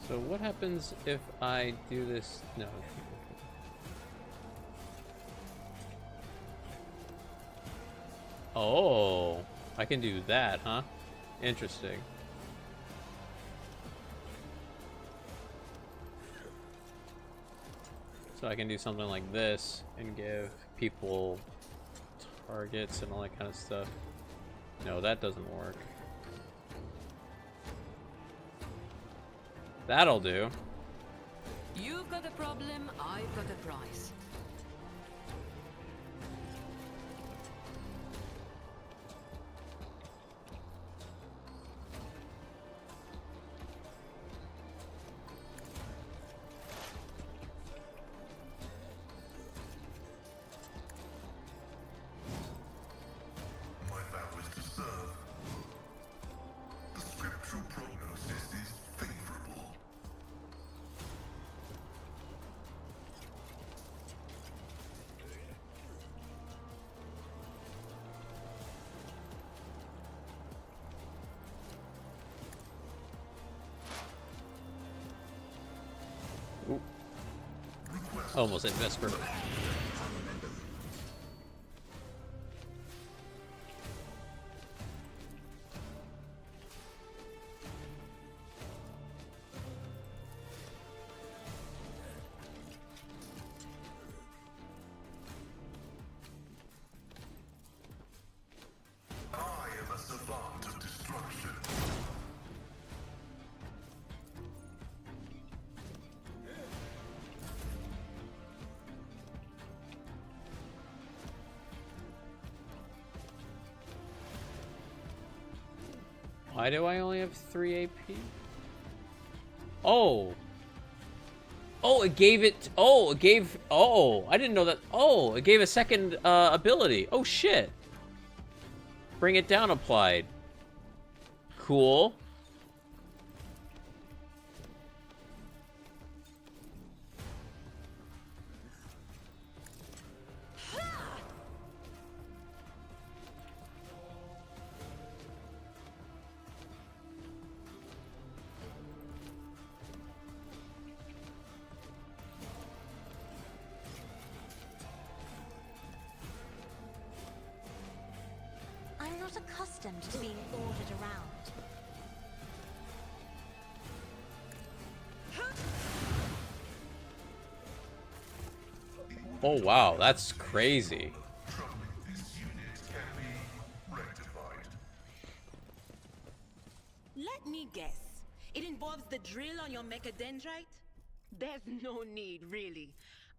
So what happens if I do this? No. Oh, I can do that, huh? Interesting. So I can do something like this and give people targets and all that kind of stuff. No, that doesn't work. That'll do. You've got a problem, I've got a prize. My vow is to serve. The scriptural prognosis is favorable. Ooh. Almost hit Vesper. I am a savant of destruction. Why do I only have 3 AP? Oh. Oh, it gave it... Oh, it gave... Oh, I didn't know that. Oh, it gave a second ability. Oh, shit. Bring it down applied. Cool. I'm not accustomed to being ordered around. Oh, wow, that's crazy. Trouble with this unit can be rectified. Let me guess. It involves the drill on your mechadendrite? There's no need, really.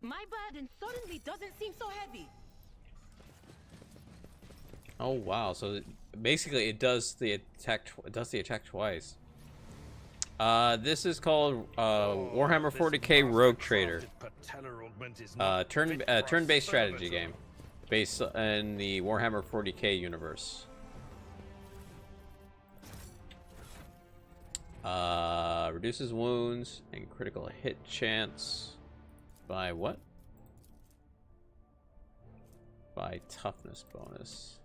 My burden suddenly doesn't seem so heavy. Oh, wow. So basically it does the attack twice. This is called Warhammer 40k Rogue Trader. Turn-based strategy game based in the Warhammer 40k universe. Reduces wounds and critical hit chance by what? By toughness bonus.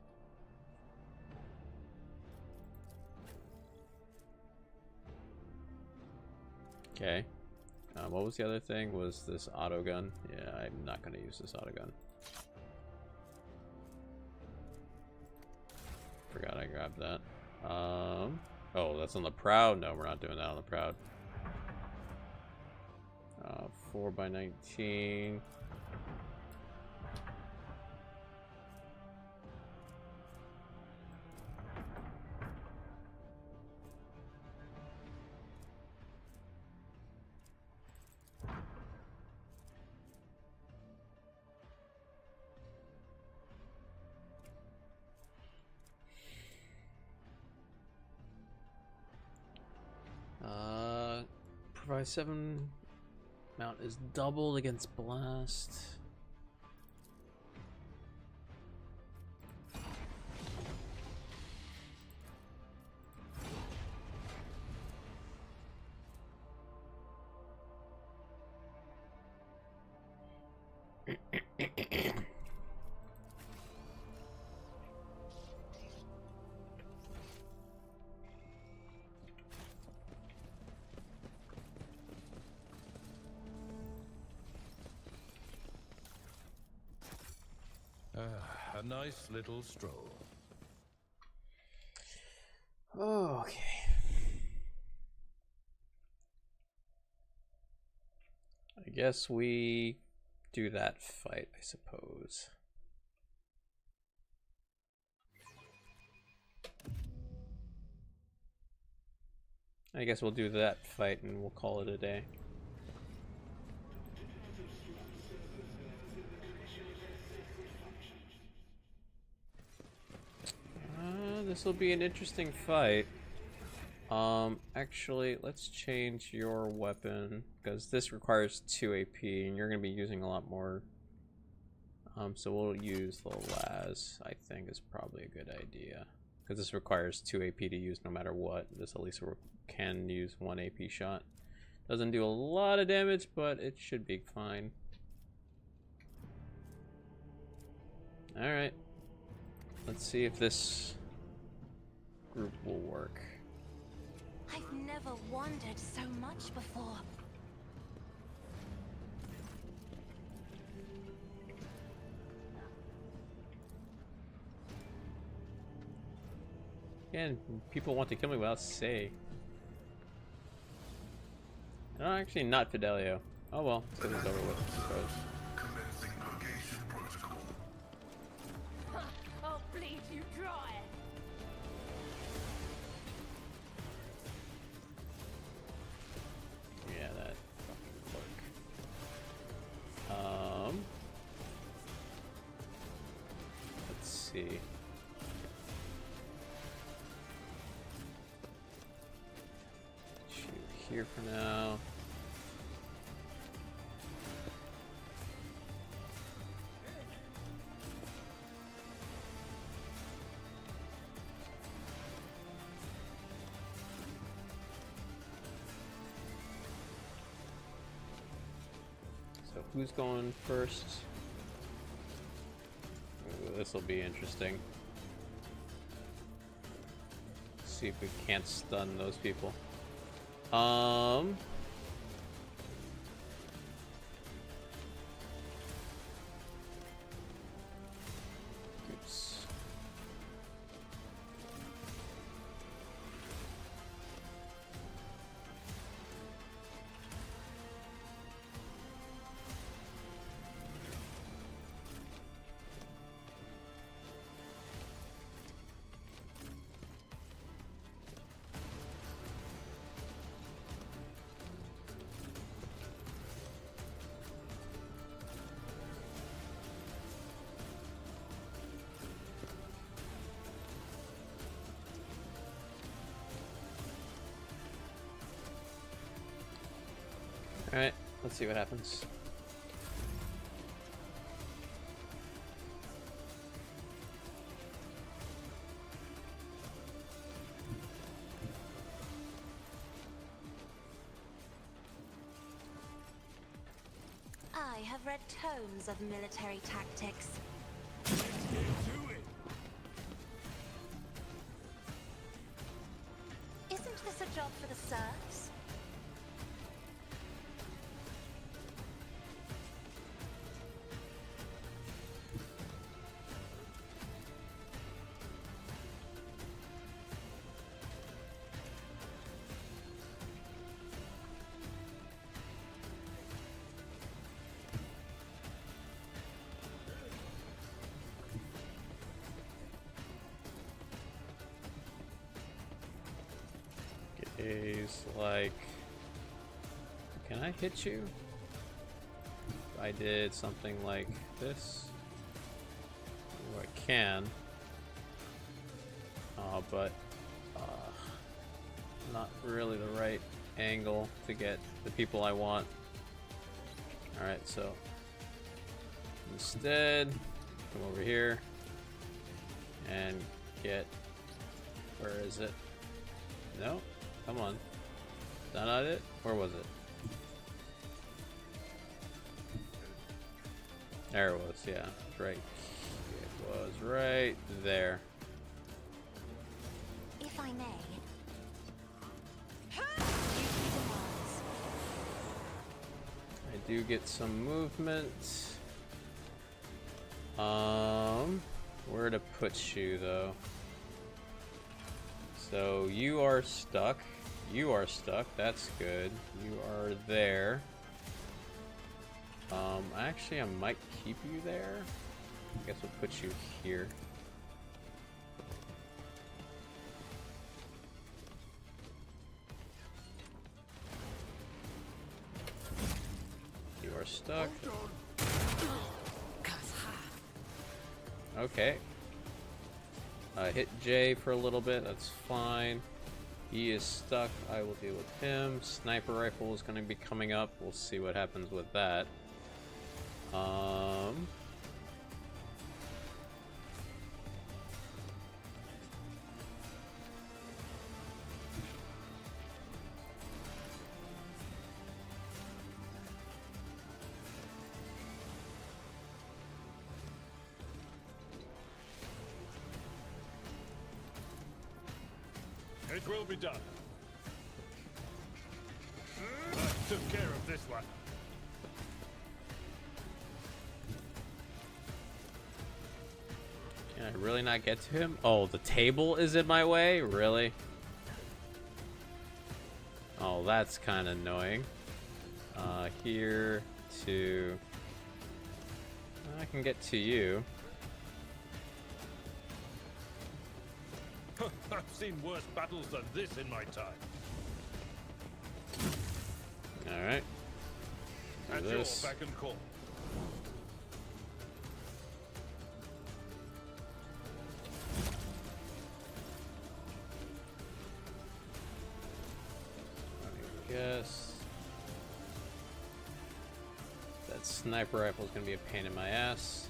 Okay. What was the other thing? Was this auto gun? Yeah, I'm not going to use this auto gun. Forgot I grabbed that. Oh, that's on the Proud? No, we're not doing that on the Proud. 4x19. Provide 7 mount is doubled against blast. A nice little stroll. Oh, okay. I guess we do that fight, I suppose. I guess we'll do that fight and we'll call it a day. This will be an interesting fight. Actually, let's change your weapon because this requires 2 AP and you're going to be using a lot more. So we'll use the Las, I think is probably a good idea because this requires 2 AP to use no matter what. This at least can use 1 AP shot. Doesn't do a lot of damage, but it should be fine. Alright. Let's see if this group will work. I've never wondered so much before. Again, people want to kill me without say. No, actually not Fidelio. Oh well, it's because it's over with, I suppose. Commencing purgation protocol. I'll bleed you dry. Yeah, that fucking work. Let's see. here for now. So who's going first? This will be interesting. See if we can't stun those people. Oops. Alright, let's see what happens. I have read tomes of military tactics. Isn't this a job for the serfs? Is like, can I hit you? If I did something like this, oh, I can. But not really the right angle to get the people I want. All right, so instead, come over here and get. Where is it? No. Come on. Is that not it? Or was it? There it was, yeah. It's right. It was right there. If I may. I do get some movement. Where to put you though? So you are stuck. You are stuck. That's good. You are there. Actually, I might keep you there. I guess we'll put you here. You are stuck. Okay. Hit Jay for a little bit. That's fine. He is stuck. I will deal with him. Sniper rifle is going to be coming up. We'll see what happens with that. It will be done. Took care of this one. Can I really not get to him? Oh, the table is in my way? Really? Oh, that's kind of annoying. Here to... I can get to you. I've seen worse battles than this in my time. Alright. At your beck and call. guess. That sniper rifle is gonna be a pain in my ass.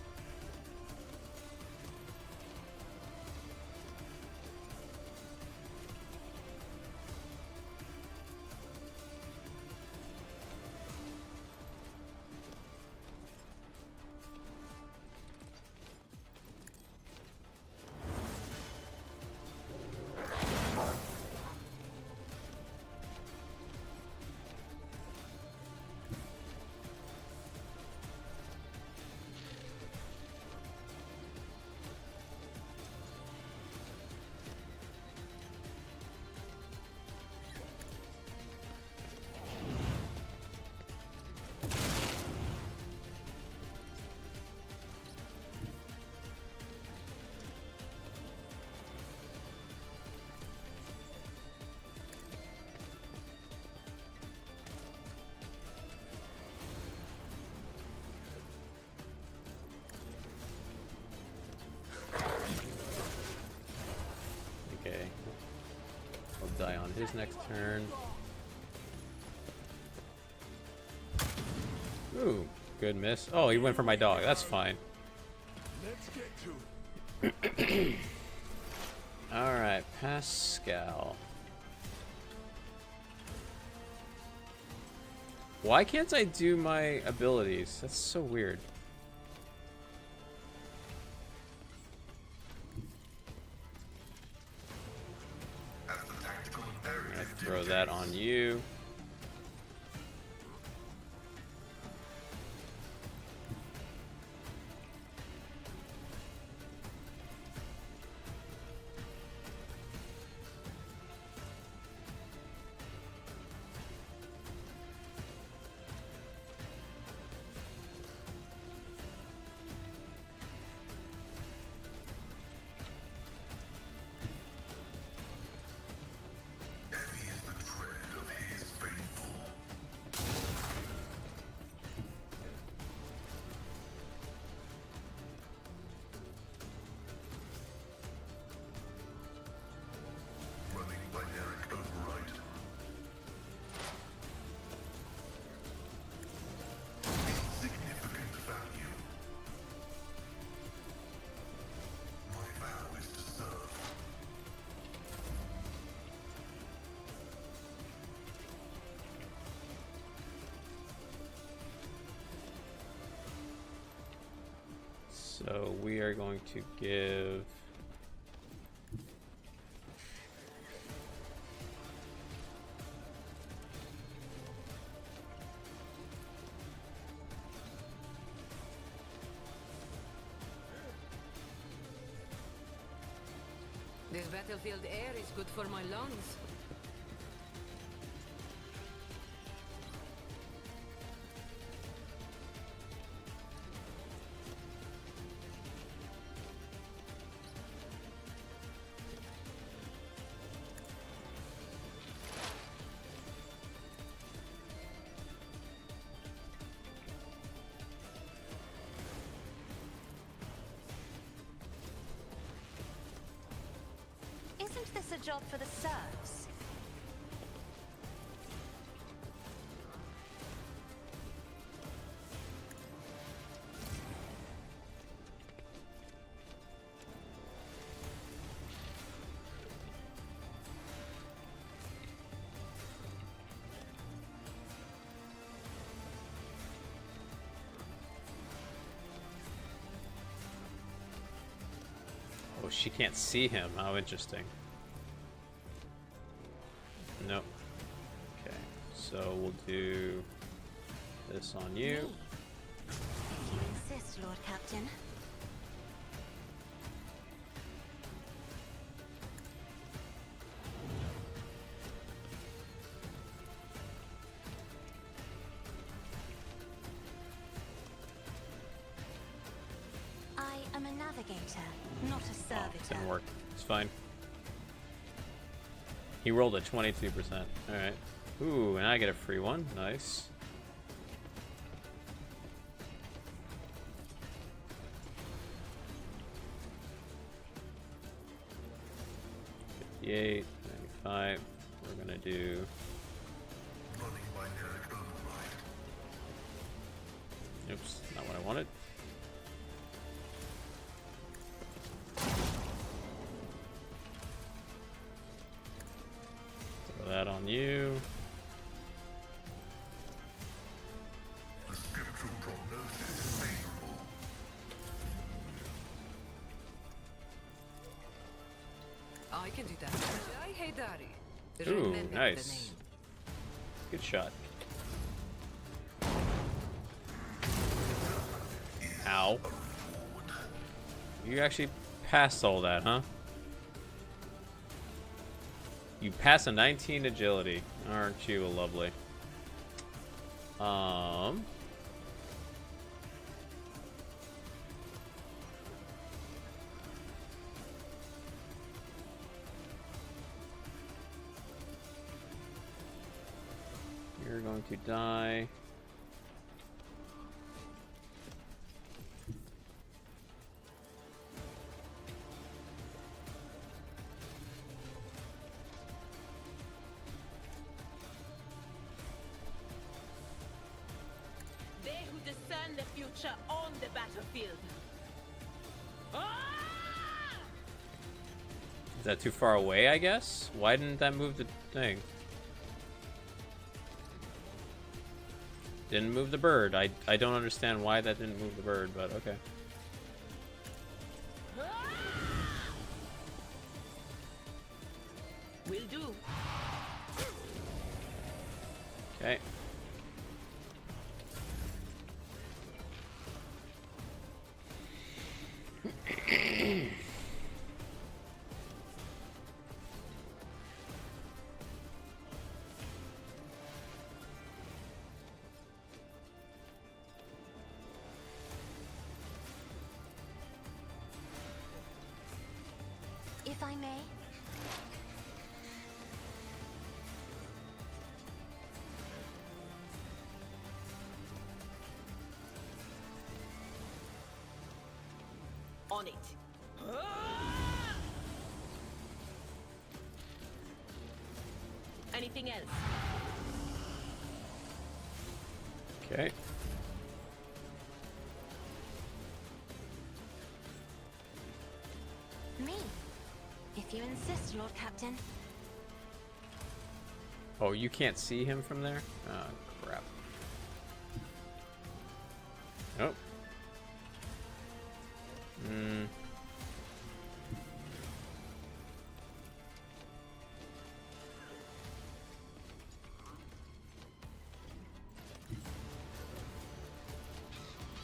Okay. I'll die on his next turn. Ooh, good miss. Oh, he went for my dog. That's fine. Let's get to it. Alright, Pascal. Why can't I do my abilities? That's so weird. Throw that on you. So we are going to give This battlefield air is good for my lungs. Isn't this a job for the serfs? Oh, she can't see him. How interesting. Nope. Okay, so we'll do this on you. If you insist, Lord Captain. I am a navigator, not a servitor. Didn't work. It's fine. He rolled a 22%. Alright. Ooh, and I get a free one. Nice. $58, $95. We're gonna do Oops, not what I wanted. Throw that on you. The scriptural prognosis is favorable. I can do that. Jai Haydari. Ooh, Remember the nice. name. Good shot. Ow. You actually passed all that, huh? You pass a 19 agility. Aren't you a lovely? You're going to die. They who discern the future on the battlefield. Is that too far away, I guess? Why didn't that move the thing? Didn't move the bird. I don't understand why that didn't move the bird, but okay. Will do. Okay. If I may. On it. Anything else? Okay. Me. If you insist, Lord Captain. Oh, you can't see him from there? Oh, crap. Nope.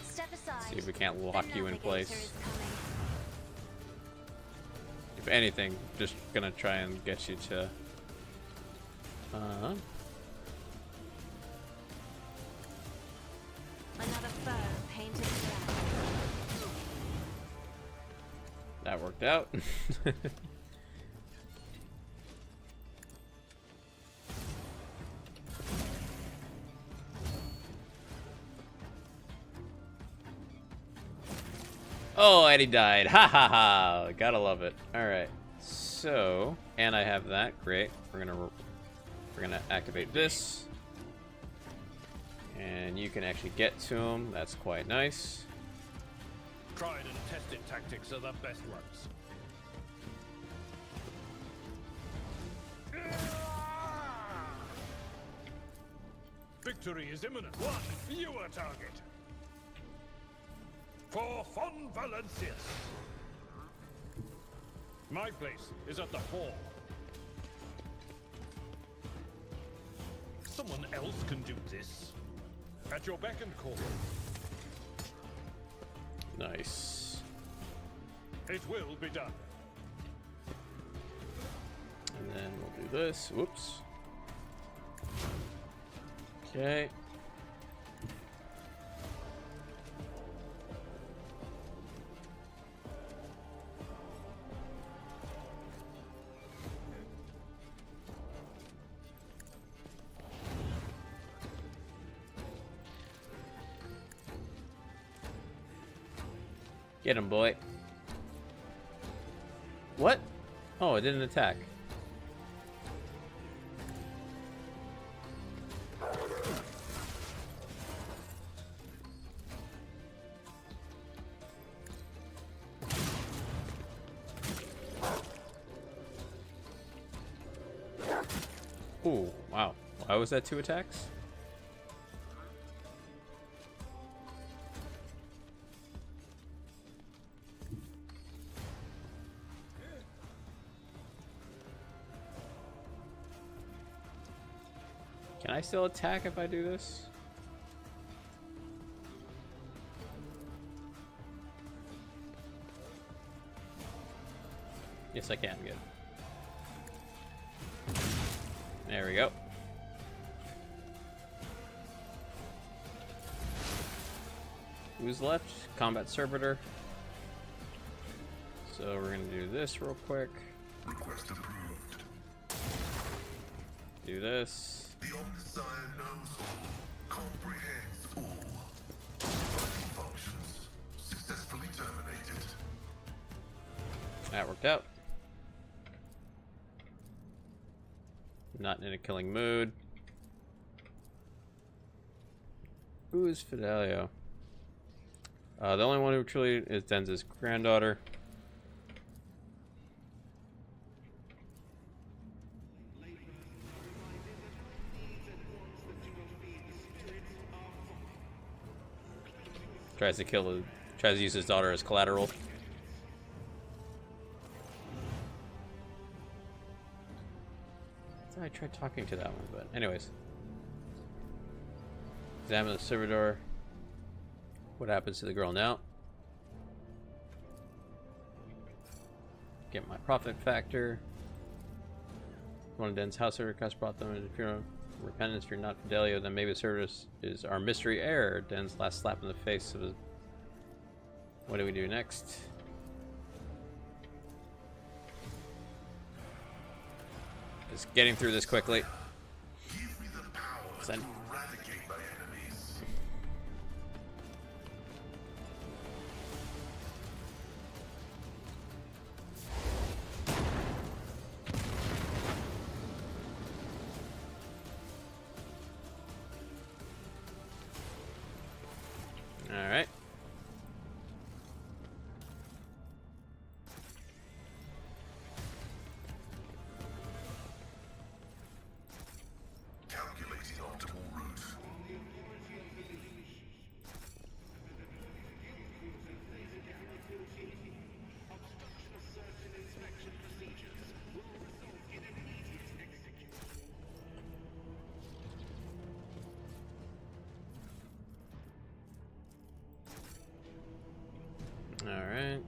Step aside. See if we can't The lock you in navigator place. is coming. If anything, just gonna try and get you to... Another foe painted black. That worked out. Oh, Eddie died. Ha ha ha. Gotta love it. Alright. So, and I have that. Great. We're gonna activate this. And you can actually get to him. That's quite nice. Tried and tested tactics are the best ones. Victory is imminent. One fewer target. For Von Valencius. My place is at the hall. Someone else can do this. At your beck and call. Nice. It will be done. And then we'll do this. Whoops. Okay. Get him, boy. What? Oh, it didn't attack. Ooh, wow. Why was that 2 attacks? Can I still attack if I do this? Yes, I can. Good. There we go. Who's left? Combat Servitor. So we're gonna do this real quick. Request approved. Do this. The Omniscient knows all, comprehends all. Vital functions successfully terminated. That worked out. Not in a killing mood. Who is Fidelio? The only one who truly is Den's granddaughter. Tries to use his daughter as collateral. I tried talking to that one, but anyways. Examine the servitor. What happens to the girl now? Get my profit factor. One of Den's house requests brought them into funeral. Repentance, if you're not Fidelio, then maybe the service is our mystery heir. Den's last slap in the face of his... What do we do next? Just getting through this quickly. Give me the power to eradicate my enemies. All right. Calculating optimal route. Alright.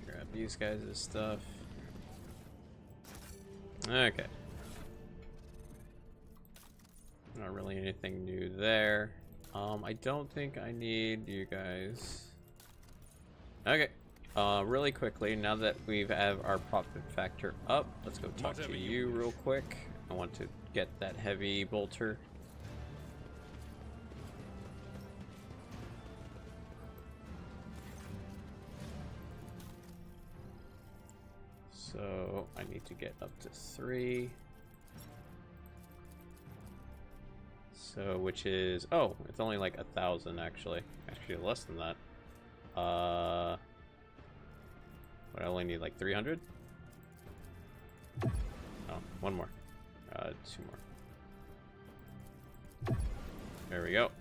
Grab these guys' stuff. Okay. Not really anything new there. I don't think I need you guys. Okay. Really quickly, now that we have our profit factor up, let's go talk to you real quick. I want to get that heavy bolter. So I need to get up to 3. So which is, oh, it's only like 1,000 actually. Actually less than that. But I only need like 300. Oh, one more. 2 more. There we go.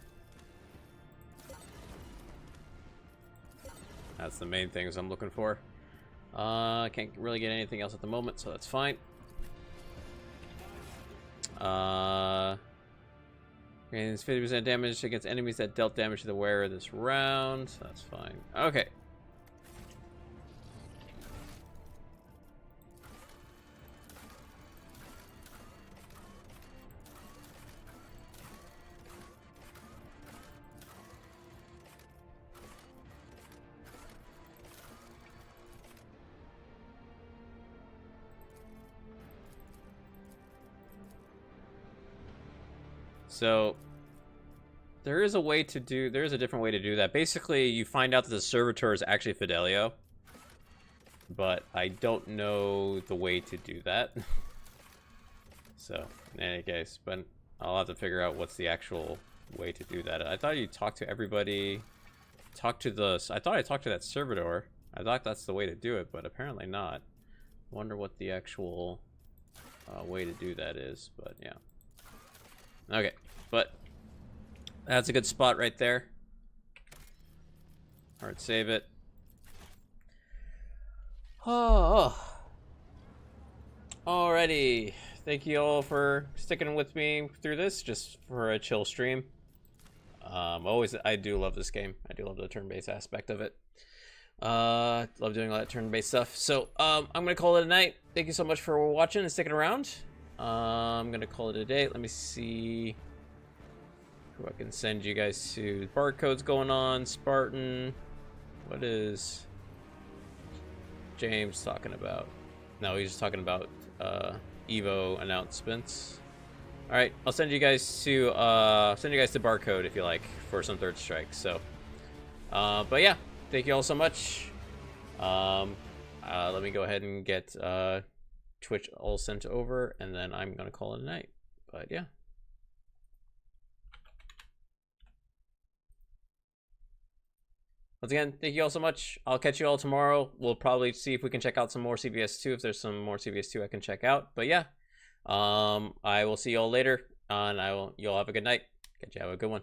That's the main things I'm looking for. Can't really get anything else at the moment, so that's fine. Gains 50% damage against enemies that dealt damage to the wearer this round. So that's fine. Okay. So there is a way to do, there is a different way to do that. Basically, you find out that the servitor is actually Fidelio, but I don't know the way to do that. So in any case, but I'll have to figure out what's the actual way to do that. I thought you talked to everybody, I thought I talked to that servitor. I thought that's the way to do it, but apparently not. Wonder what the actual way to do that is, but yeah. Okay, but that's a good spot right there. Alright, save it. Oh. Alrighty. Thank you all for sticking with me through this, just for a chill stream. I do love this game. I do love the turn-based aspect of it. Love doing all that turn-based stuff. So, I'm gonna call it a night. Thank you so much for watching and sticking around. I'm gonna call it a day. Let me see who I can send you guys to. Barcode's going on. Spartan. What is James talking about? No, he's just talking about Evo announcements. All right, I'll send you guys to Barcode if you like for some third strike. So, but yeah, thank you all so much. Let me go ahead and get Twitch all sent over, and then I'm gonna call it a night. But yeah. Once again, thank you all so much. I'll catch you all tomorrow. We'll probably see if we can check out some more CVS2, if there's some more CVS2 I can check out. But yeah, I will see you all later, and you'll have a good night. Catch you. Have a good one.